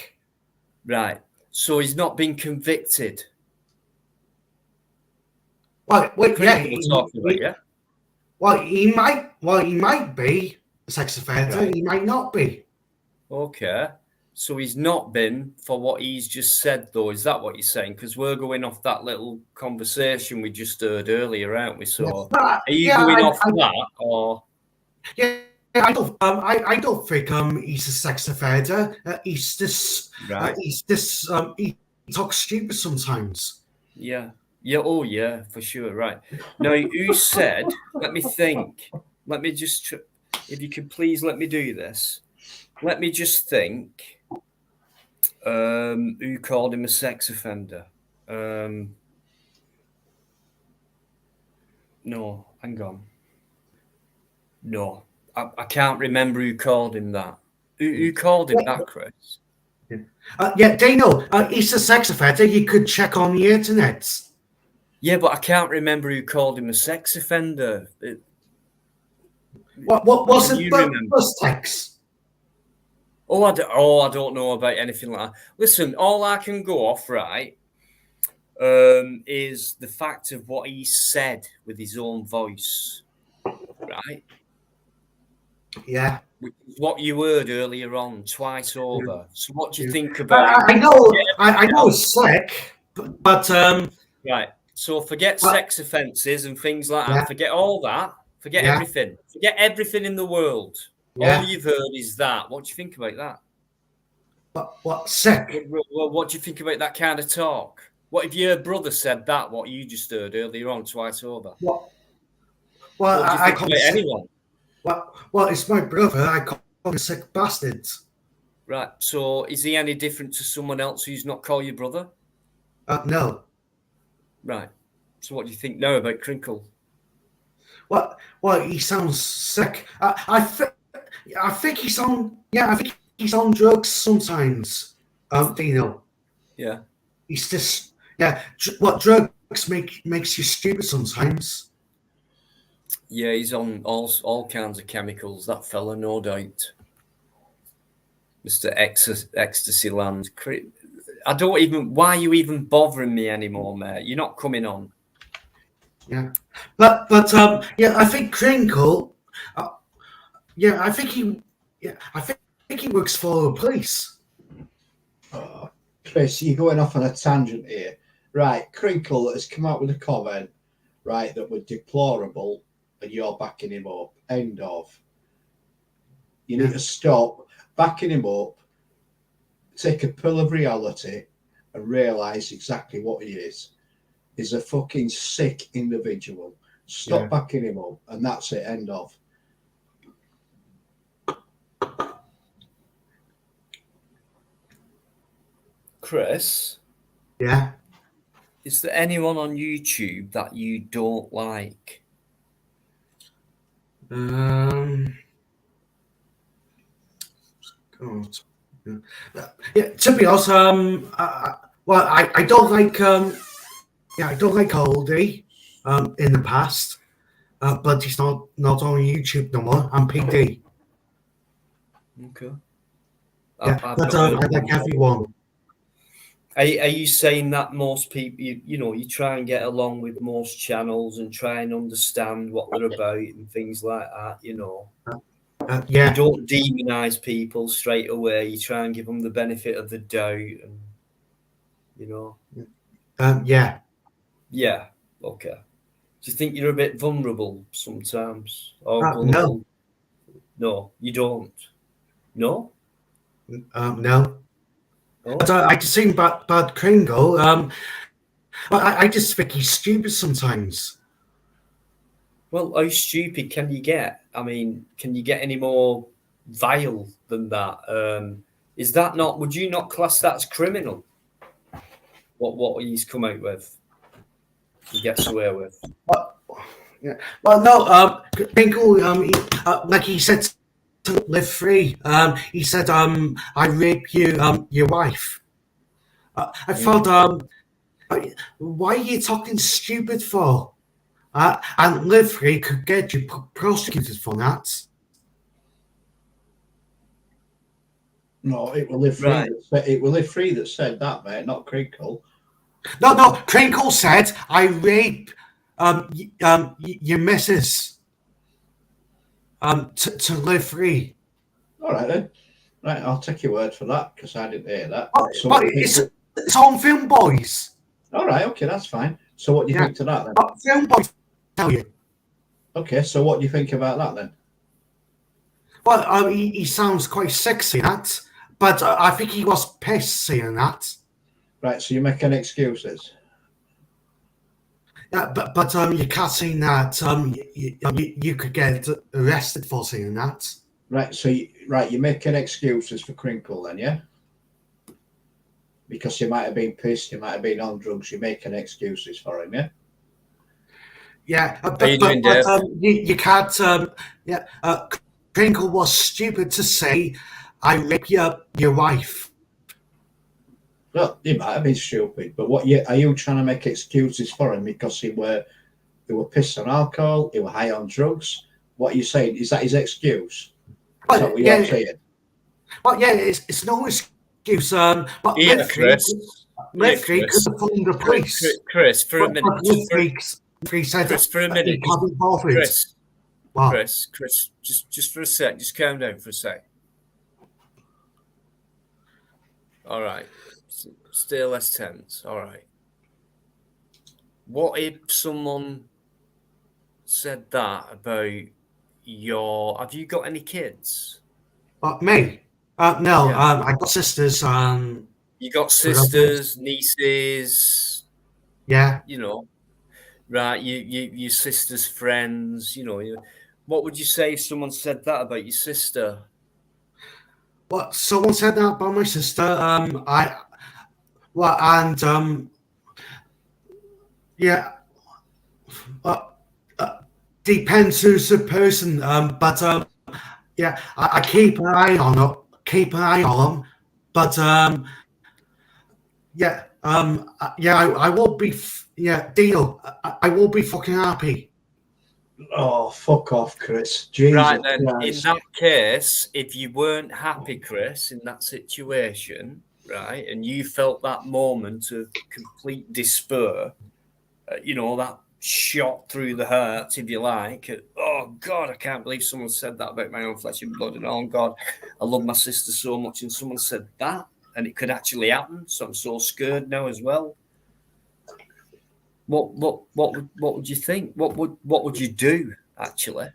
Right. So he's not been convicted. Well, yeah. Well, he might be a sex offender. Right. He might not be. Okay. So he's not been for what he's just said, though. Is that what you're saying? Because we're going off that little conversation we just heard earlier, aren't we? So are you going off that, or? Yeah, I don't think he's a sex offender. He's just right. He talks stupid sometimes. Yeah. Yeah. Oh, yeah, for sure. Right. Now, who said? Let me think. Let me just. If you could please let me do this. Let me just think. Who called him a sex offender? No, hang on. No, I can't remember who called him that. Who called him that, Chris? Yeah, Dino, he's a sex offender. You could check on the internet. Yeah, but I can't remember who called him a sex offender. What was it? Was sex? I don't know about anything like that. Listen, all I can go off, right, is the fact of what he said with his own voice, right? Yeah. Which is what you heard earlier on, twice over. So what do you think about I know it's slick, but right. So forget sex offences and things like that. Forget all that. Forget everything. Forget everything in the world. Yeah. All you've heard is that. What do you think about that? What sick? What do you think about that kind of talk? What if your brother said that? What you just heard earlier on, twice over? Well, what do you think about anyone? Well, it's my brother. I call him sick bastards. Right. So is he any different to someone else who's not called your brother? No. Right. So what do you think now about Crinkle? Well, he sounds sick. I think he's on. Yeah, I think he's on drugs sometimes. Dino. Yeah. He's just what drugs makes you stupid sometimes. Yeah, he's on all kinds of chemicals. That fella, no doubt. Mr. Ecstasy Land. I don't even. Why are you even bothering me anymore, mate? You're not coming on. Yeah, but I think Crinkle. I think he works for the police. Chris, you're going off on a tangent here. Right, Crinkle has come out with a comment, right, that was deplorable, and you're backing him up. End of. You need to stop backing him up, take a pill of reality, and realise exactly what he is. He's a fucking sick individual. Stop backing him up, and that's it. End of. Chris, Yeah. is there anyone on YouTube that you don't like? God. Yeah. To be honest, I don't like I don't like Oldie in the past, but he's not on YouTube no more. I'm PD. Okay. Yeah, but I like everyone. Are you saying that most people, you try and get along with most channels and try and understand what they're about and things like that, Yeah. You don't demonize people straight away. You try and give them the benefit of the doubt, and Yeah. Yeah. Okay. Do you think you're a bit vulnerable sometimes, or No. gullible? No, you don't. No. No. Oh. But I just think about Kringle. I just think he's stupid sometimes. Well, how stupid can you get? I mean, can you get any more vile than that? Is that not? Would you not class that as criminal? What he's come out with, he gets away with. Yeah. Well, no. Kringle. Like he said to Live Free. He said, "I rape you, your wife." I thought, why are you talking stupid for? And Live Free could get you prosecuted for that. No, it will Live Free. Right. It will Live Free that said that, mate, not Crinkle. No. Crinkle said, "I rape your missus to Live Free." All right then. Right, I'll take your word for that because I didn't hear that. So But it's on Film Boys. all right, okay, that's fine. So what do you think to that then? Film Boys tell you. Okay, so what do you think about that then? Well, he sounds quite sexy in that, but I think he was pissed seeing that. Right, so you're making excuses. Yeah, but you can't see that. You could get arrested for seeing that. Right, so you're making excuses for Crinkle then, yeah? Because you might have been pissed, you might have been on drugs, you're making excuses for him, yeah? Yeah, How you doing, Dave? You can't. Crinkle was stupid to say, "I rape your wife." Well, he might have been stupid, but are you trying to make excuses for him because he were pissed on alcohol, he were high on drugs? What are you saying? Is that his excuse? Is that what you're saying? Well, yeah, it's no excuse. But Yeah, Live Chris. Live Free could have phoned the police. Chris, for a minute. Chris for a minute. Wow. Chris, just for a sec, just calm down for a sec. All right, stay less tense. All right. What if someone said that about have you got any kids? Me? No. Yeah. I got sisters. You got sisters, nieces. Yeah. Right? Your sister's friends. What would you say if someone said that about your sister? What? Someone said that about my sister. Yeah. Depends who's the person. But yeah, I keep an eye on them. But yeah. I will be. Deal. I will be fucking happy. Oh, fuck off, Chris. Jesus Right then, Christ. in that case, if you weren't happy, Chris, in that situation, right, and you felt that moment of complete despair, that shot through the heart, if you like. Oh God, I can't believe someone said that about my own flesh and blood. And oh God, I love my sister so much, and someone said that. and it could actually happen. So I'm so scared now as well. What would you think? What would you do actually?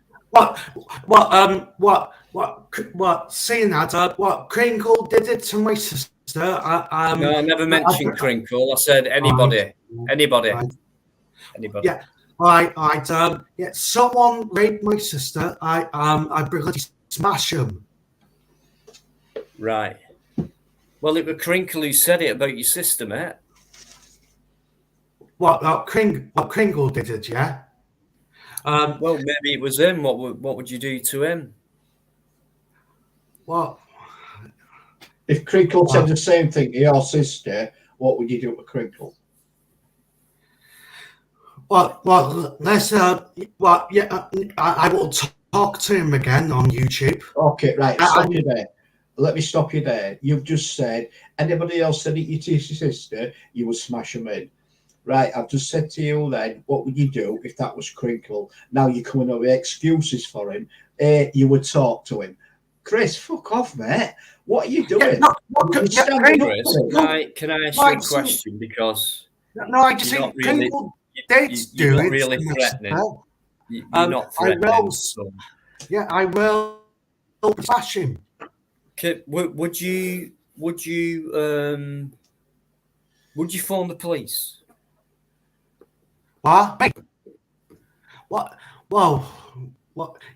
Seeing that, what Crinkle did it to my sister. No, I never mentioned Crinkle. I said anybody. Yeah, right. Yeah, someone raped my sister. I bloody smash him. Right. Well, it was Crinkle who said it about your sister, mate. Kringle did it, yeah. Well, maybe it was him. What would you do to him? Well, if Crinkle said the same thing to your sister, what would you do to Crinkle? Let's. I will talk to him again on YouTube. Okay, right. Stop you there. Let me stop you there. You've just said anybody else said it to your sister, you would smash them in. Right, I've just said to you then, what would you do if that was Crinkle? Now you're coming up with excuses for him. You would talk to him. Chris, fuck off, mate. What are you doing? Chris, can I ask you a question? Because I just think Crinkle did do it. Really threatening. You're not threatening. I will smash him. Would you phone the police? What? Well,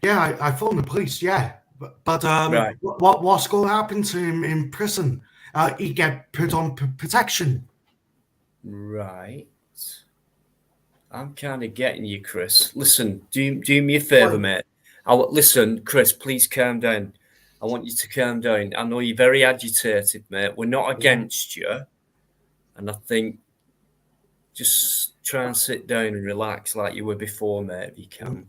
yeah, I phoned the police, yeah. But right. What's going to happen to him in prison? He get put on protection. Right. I'm kind of getting you, Chris. Listen, do me a favour, mate. Listen, Chris, please calm down. I want you to calm down. I know you're very agitated, mate. We're not against you. And I think just try and sit down and relax like you were before, mate, if you can.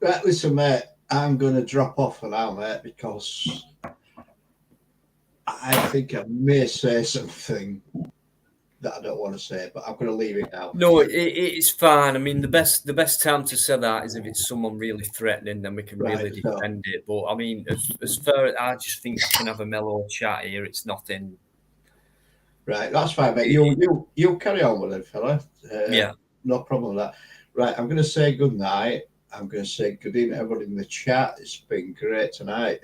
Right, listen, mate, I'm going to drop off for now, mate, because I think I may say something that I don't want to say, but I'm going to leave it now. No, it's fine. I mean, the best time to say that is if it's someone really threatening, then we can really defend it. But I mean, as far as I just think I can have a mellow chat here. It's nothing. Right, that's fine, mate. You carry on with it, fella. Yeah, no problem with that. Right, I'm going to say good night. I'm going to say good evening, everybody in the chat. It's been great tonight.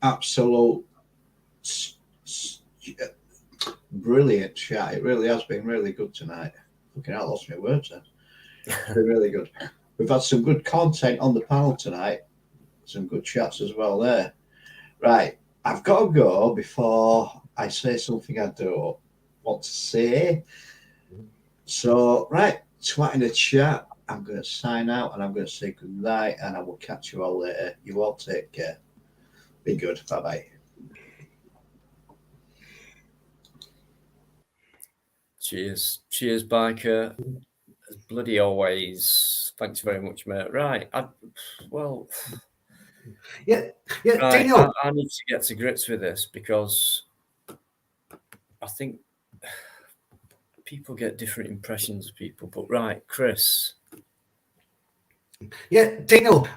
Absolute brilliant chat. It really has been really good tonight. Looking at, I lost my words then. It's been really good. We've had some good content on the panel tonight. Some good chats as well there. Right, I've got to go before I say something I don't want to say. So, right, twat in the chat. I'm going to sign out and I'm going to say good night and I will catch you all later. You all take care. Be good. Bye-bye. Cheers, Biker. As bloody always. Thanks very much, mate. Right, yeah. Right, Daniel. I need to get to grips with this because I think people get different impressions of people. But right, Chris. Yeah, Daniel.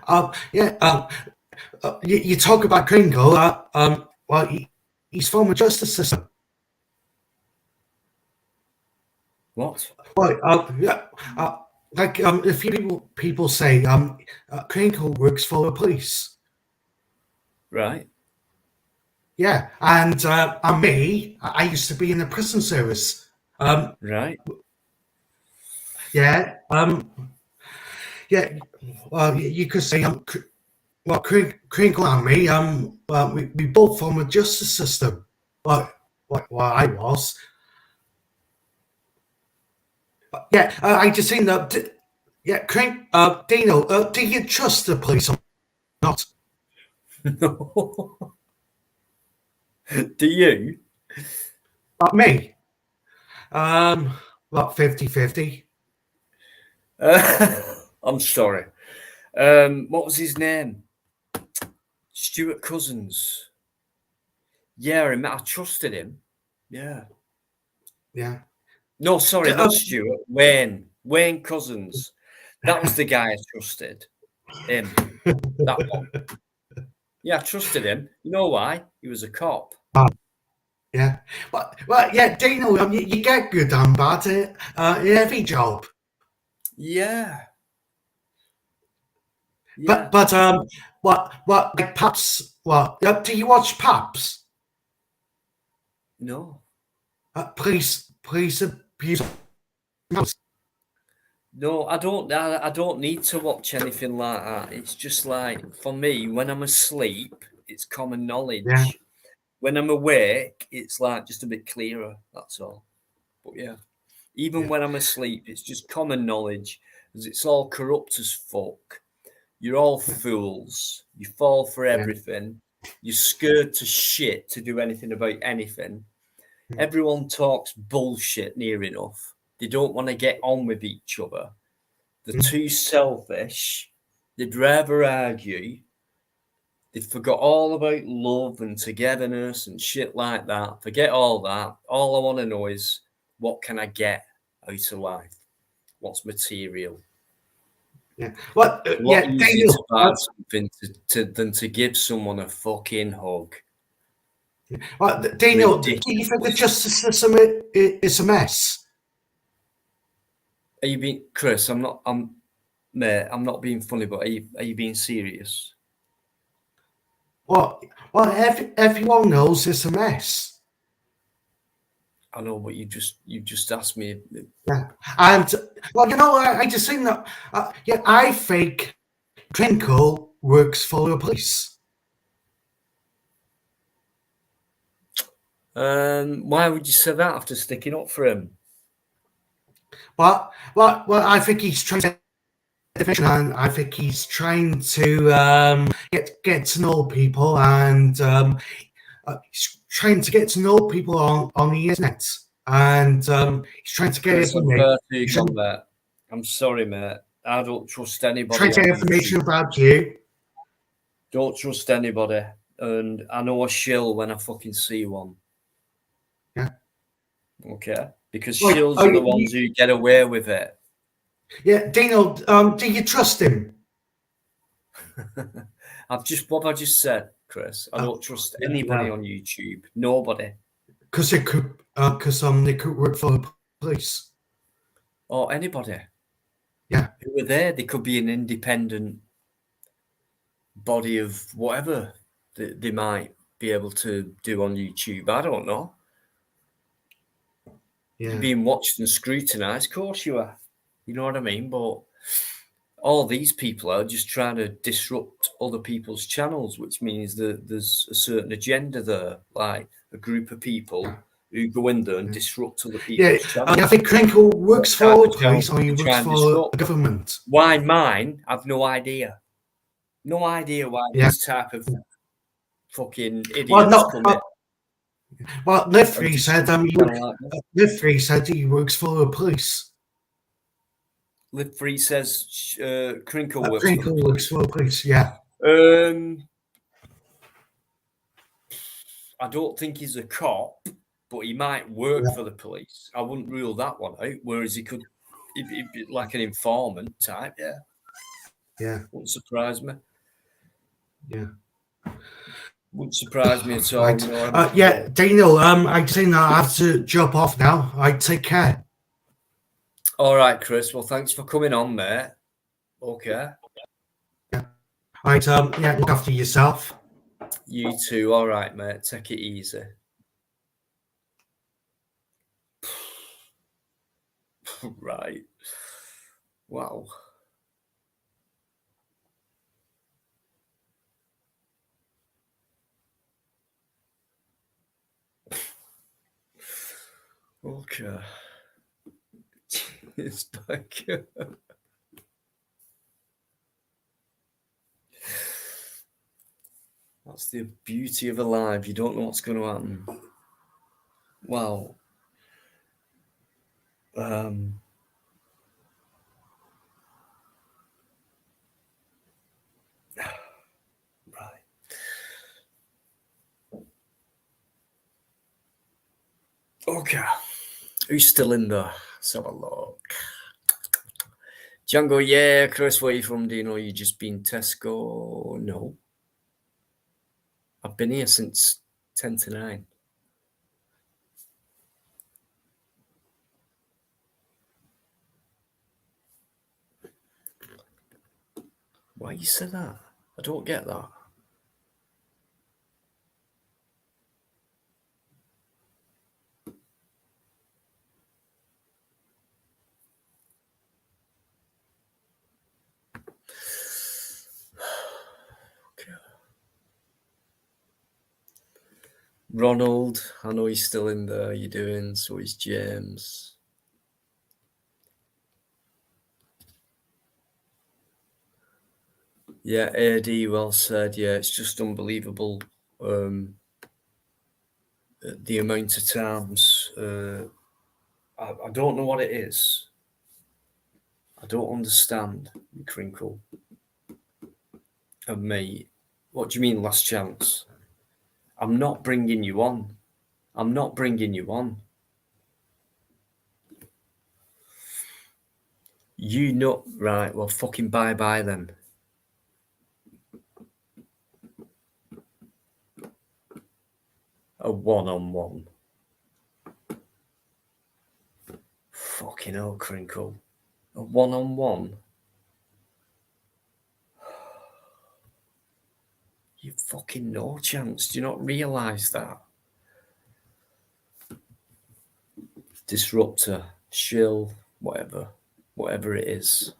You talk about Kringle. He's former justice system. What? Well, a few people say Kringle works for the police. Right. Yeah, and me, I used to be in the prison service. Right. Yeah. Yeah. Well, you could say Kringle and me. We both form a justice system. Well, I was. Yeah, I just think that. Yeah, Dino, do you trust the police or not? No. Do you? Me? 50-50. I'm sorry. What was his name? Stuart Cousins. Yeah, I trusted him. Yeah. Yeah. No, sorry, not Stuart. Wayne Cousins. That was the guy I trusted. Him. That one. Yeah, I trusted him. You know why? He was a cop. Yeah. Well, yeah, Dino, you get good and bad in every job. Yeah. Yeah. But what like Paps? What? Do you watch Paps? No. Police abuse. No, I don't. I don't need to watch anything like that. It's just like for me, when I'm asleep, it's common knowledge. Yeah. When I'm awake, it's like just a bit clearer. That's all. But yeah, even Yeah. when I'm asleep, it's just common knowledge, because it's all corrupt as fuck. You're all fools. You fall for everything. You're scared to shit to do anything about anything. Everyone talks bullshit near enough. They don't want to get on with each other. They're too selfish. They'd rather argue. They forgot all about love and togetherness and shit like that. Forget all that. All I want to know is, what can I get out of life? What's material? Yeah. Well, A lot yeah, easier Daniel. to buy something than to give someone a fucking hug. Well, Daniel, do Ridiculous. you think the justice system is a mess? Are you being, Chris? Mate, I'm not being funny, but are you being serious? Well, everyone knows it's a mess. I know, but you just asked me. Yeah, and well, I just think that yeah, I think Twinkle works for the police. Why would you say that after sticking up for him? Well, I think he's trying to, and I think he's trying to get to know people, and he's trying to get to know people on the internet, and he's trying to get Chris, information. I'm sorry, mate. I don't trust anybody. Trying to get information about you. Don't trust anybody, and I know a shill when I fucking see one. Yeah. Okay, because shills are the ones who get away with it. Yeah, Dino, do you trust him? What I just said, Chris. I don't trust anybody on YouTube. Nobody. Because they could work for the police. Or anybody. Yeah. Who are there? They could be an independent body of whatever they might be able to do on YouTube. I don't know. Yeah. You're being watched and scrutinized. Of course you are. You know what I mean? But all these people are just trying to disrupt other people's channels, which means that there's a certain agenda there, like a group of people who go in there and disrupt other people's channels. I think Krinkle works for the police or he works for the government. Why mine? I've no idea. No idea why this type of fucking idiots come in. Well, Liv3 said he works for the police. Liv3 says Krinkle works for the police, yeah. I don't think he's a cop, but he might work for the police. I wouldn't rule that one out. Whereas he'd be like an informant type, yeah. Yeah. Wouldn't surprise me. Yeah. Wouldn't surprise me at all. Right. You know, yeah, Daniel, I think I have to jump off now. Take care. All right, Chris. Well, thanks for coming on, mate. Okay. Yeah. Right. Yeah. Look after yourself. You too. All right, mate. Take it easy. Right. Wow. Okay. It's back. That's the beauty of a live. You don't know what's going to happen. Wow. Right. Okay. Who's still in there? Let's have a look. Django, yeah. Chris, where are you from? Do you know you just been Tesco? No. I've been here since 10 to 9. Why you say that? I don't get that. Ronald, I know he's still in there. You're doing so. Is James. Yeah, AD, well said. Yeah, it's just unbelievable. The amount of times I don't know what it is. I don't understand, Crinkle. And me, what do you mean last chance? I'm not bringing you on. I'm not bringing you on. You know, right? Well, fucking bye bye then. A one-on-one. Fucking hell, Crinkle. A one-on-one. You fucking no chance. Do you not realise that? Disruptor, shill, whatever it is.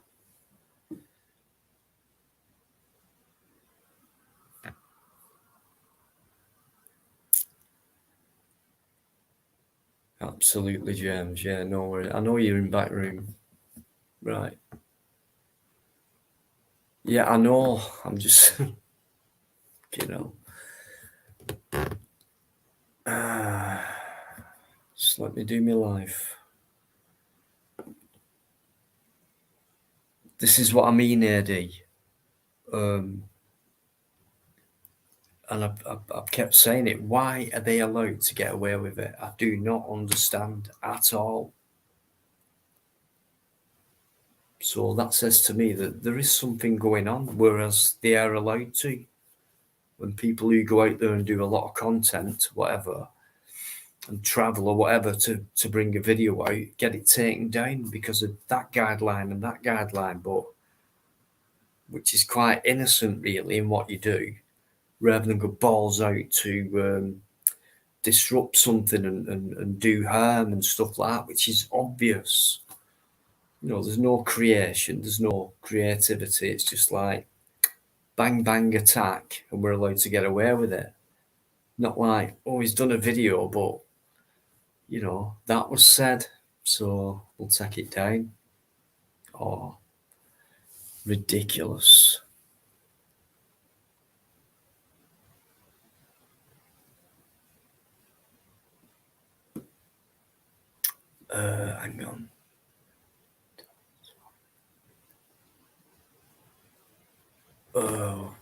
Absolutely, James. Yeah, no worries. I know you're in back room. Right. Yeah, I know. I'm just, just let me do my life. This is what I mean, AD. And I've kept saying it. Why are they allowed to get away with it? I do not understand at all. So that says to me that there is something going on, whereas they are allowed to. When people who go out there and do a lot of content, whatever, and travel or whatever to bring a video out, get it taken down because of that guideline and that guideline, but which is quite innocent really in what you do, rather than go balls out to disrupt something and do harm and stuff like that, which is obvious. There's no creation, there's no creativity. It's just like bang, bang, attack, and we're allowed to get away with it. Not like, oh, he's done a video, but, that was said, so we'll take it down. Oh, ridiculous. Hang on. Oh.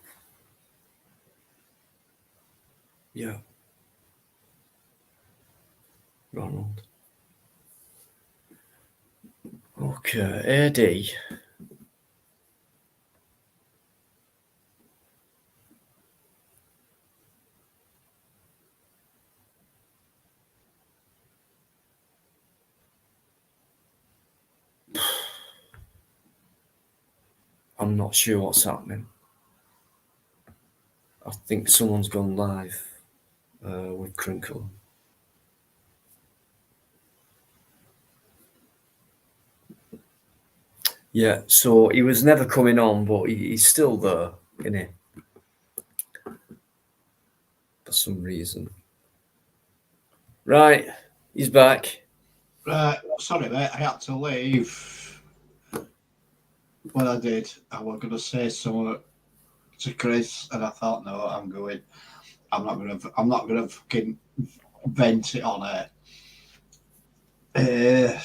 Yeah. Ronald. Okay, AD. I'm not sure what's happening. I think someone's gone live with Crinkle. Yeah, so he was never coming on, but he's still there, isn't he? For some reason. Right, he's back. Right, sorry mate, I had to leave. When I did, I was going to say something to Chris, and I thought, no, I'm going. I'm not gonna fucking vent it on it.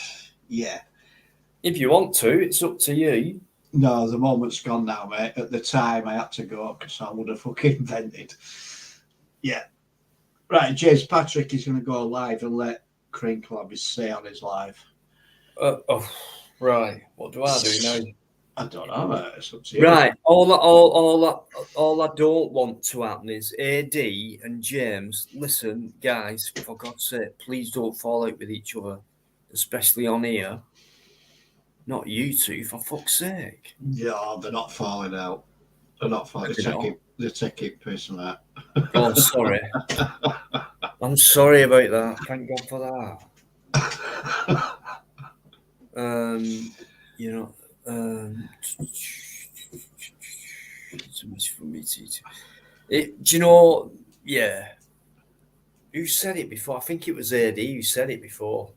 Yeah. If you want to, it's up to you. No, the moment's gone now, mate. At the time, I had to go because I would have fucking vented. Yeah. Right, James Patrick is going to go live and let Crinkle have his say on his live. Right. What do I do now? I don't know, mate. It's up to you. Right. All I don't want to happen is AD and James. Listen, guys, for God's sake, please don't fall out with each other, especially on here. Not you two, for fuck's sake. Yeah, they're not falling out. They're not fine. They're taking piss and that. Oh, I'm sorry. I'm sorry about that. Thank God for that. You know, so much for me to. Do you know? Yeah. Who said it before? I think it was AD who said it before.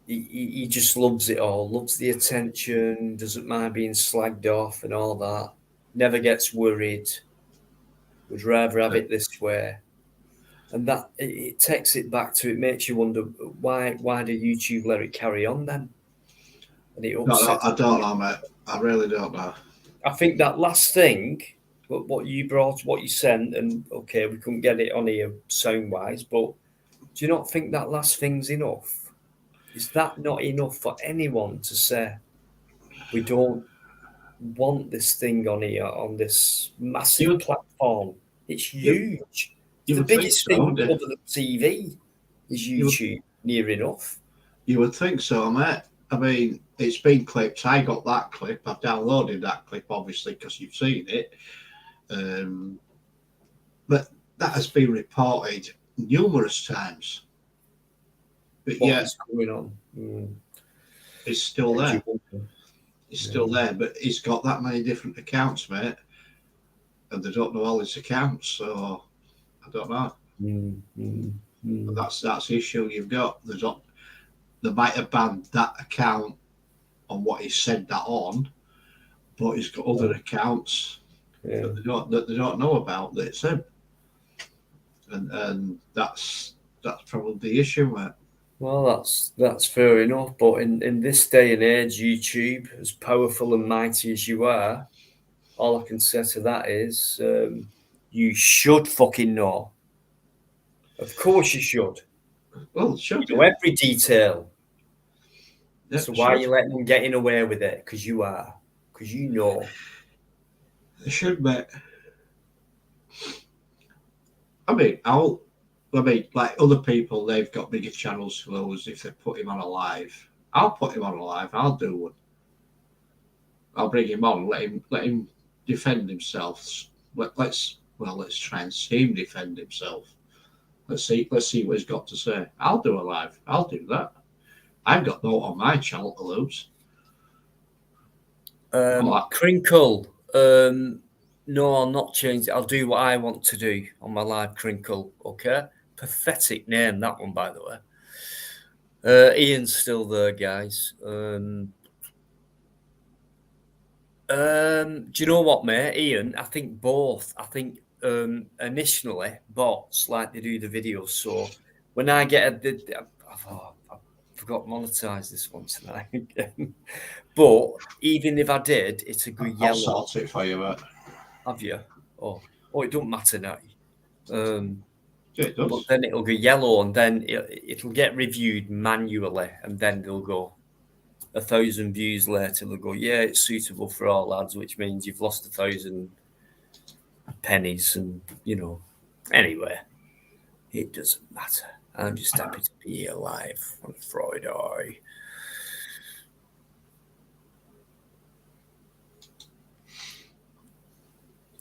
He just loves it all, loves the attention, doesn't mind being slagged off and all that. Never gets worried. Would rather have it this way. And that it takes it back to, it makes you wonder why did YouTube let it carry on then? And it upsets. I don't know, mate. I really don't know. I think that last thing, what you brought, what you sent, and okay, we couldn't get it on here sound wise, but do you not think that last thing's enough? Is that not enough for anyone to say we don't want this thing on here on this massive platform? It's huge. The biggest thing other than TV is YouTube, near enough. You would think so, mate. I mean, it's been clipped. I got that clip. I've downloaded that clip, obviously, because you've seen it. But that has been reported numerous times. But what is going on? It's still there. It's still there, but he's got that many different accounts, mate, and they don't know all his accounts, so I don't know. But that's the issue you've got. They might have banned that account on what he said that on, but he's got other accounts that they don't know about that it's him, and that's probably the issue, mate. Well, that's fair enough, but in this day and age, YouTube, as powerful and mighty as you are, all I can say to that is you should fucking know. Of course you should. Well, should you know every detail. Yeah, so why are you letting them getting away with it? Because you are. Because you know. They should, mate. I mean, like other people, they've got bigger channels to lose if they put him on a live. I'll put him on a live. I'll do one. I'll bring him on. Let him defend himself. Let's try and see him defend himself. Let's see what he's got to say. I'll do a live. I'll do that. I've got no on my channel to lose. Crinkle. No, I'll not change it. I'll do what I want to do on my live, Crinkle. Okay? Pathetic name, that one, by the way. Ian's still there, guys. Do you know what, mate? Ian, I think both. I think initially bots like they do the videos. So when I get I forgot to monetize this one tonight. But even if I did, it's a good yellow. I'll sort it for you, mate. Have you? Oh, it don't matter now. Yeah, it does. But then it'll go yellow, and then it'll get reviewed manually, and then they'll go 1,000 views later. They'll go, yeah, it's suitable for all lads, which means you've lost 1,000 pennies, and Anyway, it doesn't matter. I'm just happy to be alive on Friday.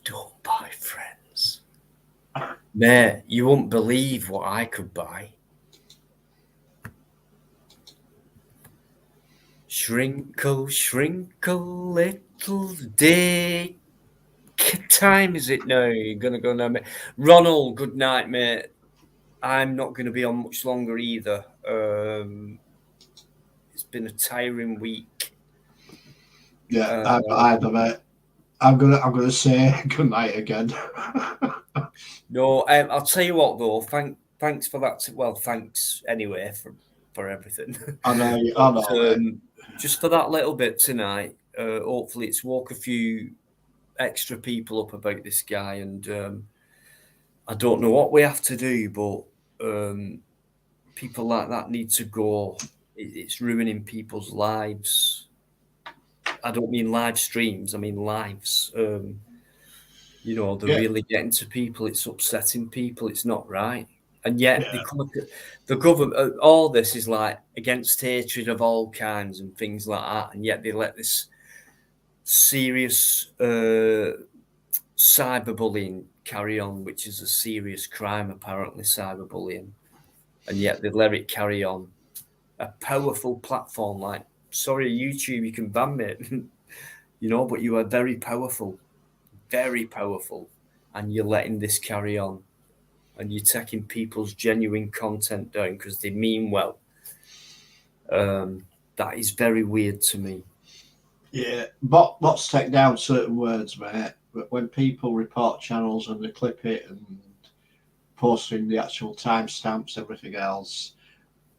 Don't buy friends. Mate, you won't believe what I could buy. Shrinkle, shrinkle, little dick. Time is it now? You're going to go now, mate. Ronald, good night, mate. I'm not going to be on much longer either. It's been a tiring week. Yeah, either, mate. I'm gonna say good night again. No, I'll tell you what though. Thanks for that. Well, thanks anyway for everything. I know. Just for that little bit tonight. Hopefully, it's woke a few extra people up about this guy, and I don't know what we have to do, but people like that need to go. It's ruining people's lives. I don't mean live streams. I mean lives. They're really getting to people. It's upsetting people. It's not right. And yet they come. The government. All this is like against hatred of all kinds and things like that. And yet they let this serious cyberbullying carry on, which is a serious crime, apparently, cyberbullying. And yet they let it carry on. A powerful platform like, sorry, YouTube, you can ban me, you know, but you are very powerful, and you're letting this carry on, and you're taking people's genuine content down because they mean well. That is very weird to me. Yeah, bots take down certain words, mate. But when people report channels and they clip it and posting the actual timestamps, everything else,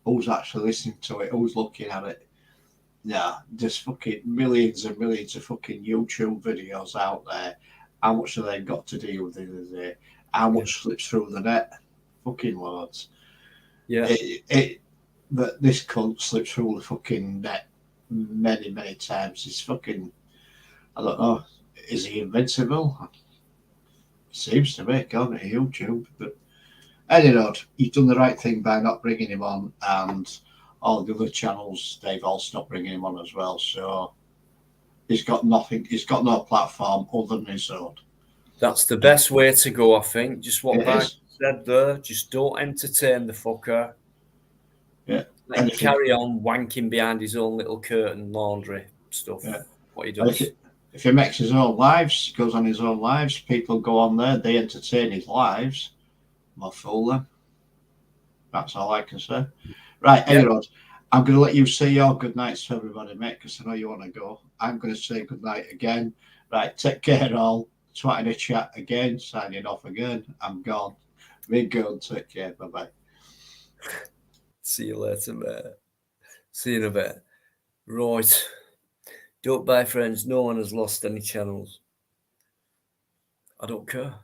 who's actually listening to it, who's looking at it? Yeah, there's fucking millions and millions of fucking YouTube videos out there. How much have they got to deal with the other day? How much slips through the net? Fucking loads. Yeah. But this cunt slips through the fucking net many, many times. He's fucking, I don't know, is he invincible? Seems to me, according to YouTube. But anyway, you've done the right thing by not bringing him on, and all the other channels, they've all stopped bringing him on as well. So he's got nothing, he's got no platform other than his own. That's the best way to go, I think. Just what It Mike is. said there. Just don't entertain the fucker. Yeah. Let him carry on wanking behind his own little curtain laundry stuff. Yeah. What he does. If he makes his own lives, goes on his own lives, people go on there, they entertain his lives. Well, fool them. That's all I can say. Right, anyway, I'm going to let you say your good nights to everybody, mate, because I know you want to go. I'm going to say good night again. Right, take care, all. Twatting a chat again, signing off again. I'm gone. Be good. Take care. Bye bye. See you later, mate. See you in a bit. Right. Don't buy, friends. No one has lost any channels. I don't care.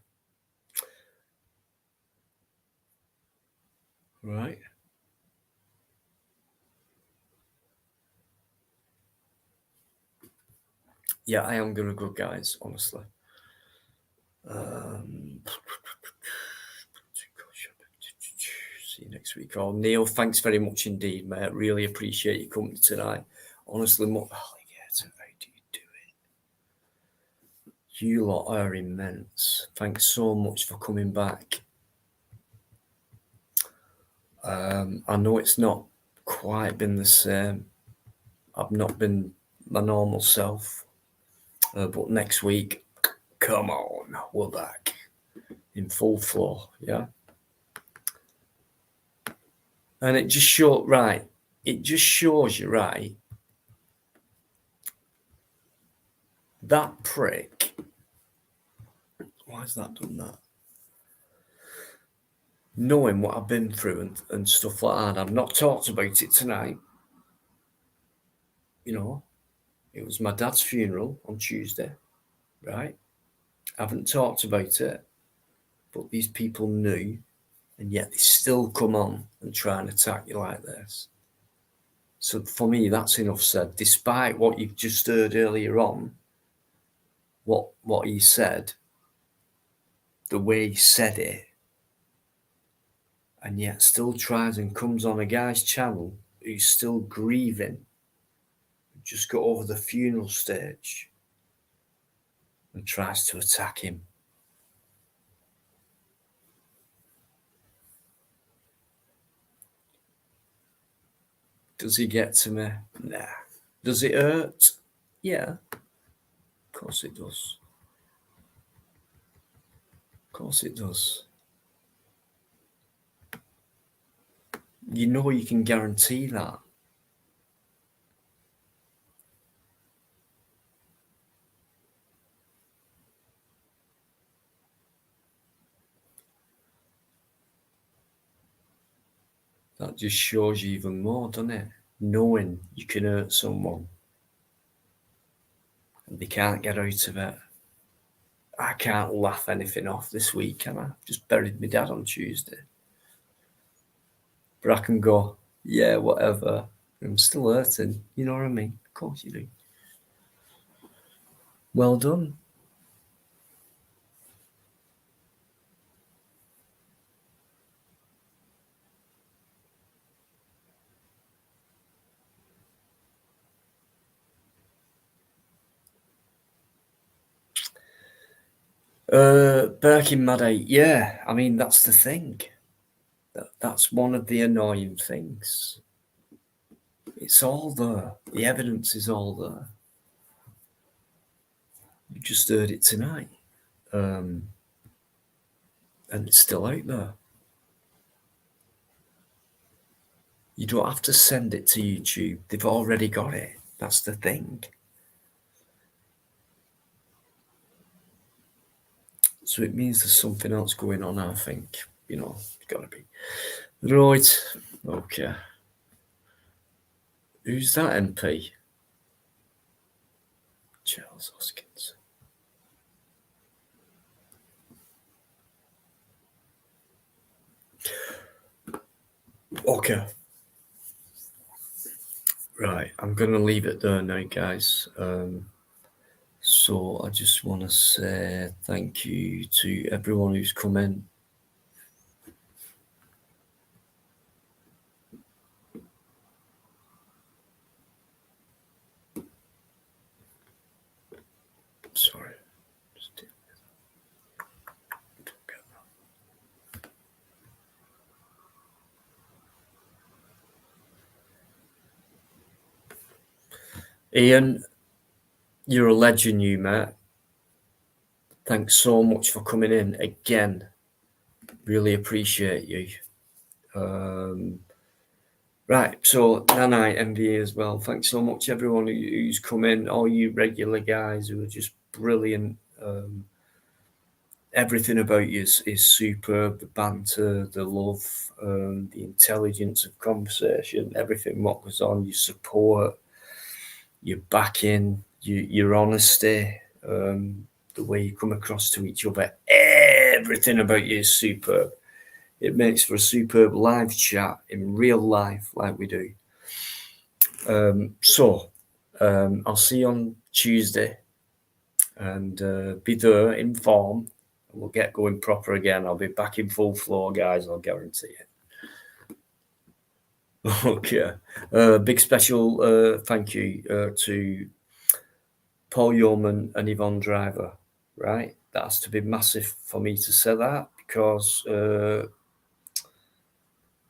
Right. Yeah, I am going to go, guys, honestly. See you next week. Oh, Neil, thanks very much indeed, mate. Really appreciate your company tonight. Honestly, alligator, how do you do it? You lot are immense. Thanks so much for coming back. I know it's not quite been the same. I've not been my normal self. But next week, come on, we're back in full flow, yeah? And it just shows, right, it just shows you, right, that prick, why has that done that? Knowing what I've been through and stuff like that, I've not talked about it tonight. You know, it was my dad's funeral on Tuesday, right? I haven't talked about it, but these people knew, and yet they still come on and try and attack you like this. So for me, that's enough said. Despite what you've just heard earlier on, what he said, the way he said it, and yet still tries and comes on a guy's channel who's still grieving, just got over the funeral stage, and tries to attack him. Does he get to me? Nah. Does it hurt? Yeah. Of course it does. Of course it does. You know you can guarantee that. That just shows you even more, doesn't it? Knowing you can hurt someone and they can't get out of it. I can't laugh anything off this week, can I? Just buried my dad on Tuesday. But I can go, yeah, whatever. I'm still hurting. You know what I mean? Of course you do. Well done. Birkin Maddie, yeah. I mean, that's the thing. That's one of the annoying things. It's all there. The evidence is all there. You just heard it tonight. And it's still out there. You don't have to send it to YouTube. They've already got it. That's the thing. So it means there's something else going on, I think. You know, it's got to be. Right. Okay. Who's that MP? Charles Hoskins. Okay. Right. I'm going to leave it there now, guys. So I just want to say thank you to everyone who's come in. Sorry. Ian, you're a legend, you mate. Thanks so much for coming in again. Really appreciate you. Right, so Nanite MV as well. Thanks so much, everyone who's come in, all you regular guys who are just brilliant. Everything about you is superb. The banter, the love, the intelligence of conversation, everything what goes on, your support, your backing, your honesty, the way you come across to each other. Everything about you is superb. It makes for a superb live chat in real life like we do. So I'll see you on Tuesday and be there in form. We'll get going proper again. I'll be back in full floor, guys. I'll guarantee it. Okay. Big special thank you to Paul Yeoman and Yvonne Driver. Right? That has to be massive for me to say that because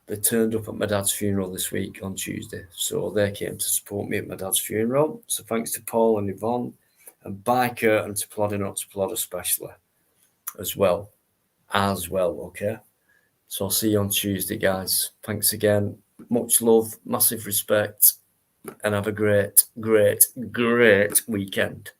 they turned up at my dad's funeral this week on Tuesday. So they came to support me at my dad's funeral. So thanks to Paul and Yvonne and Biker and to Plodder Not to Plod especially as well. Okay? So I'll see you on Tuesday, guys. Thanks again. Much love, massive respect, and have a great, great, great weekend.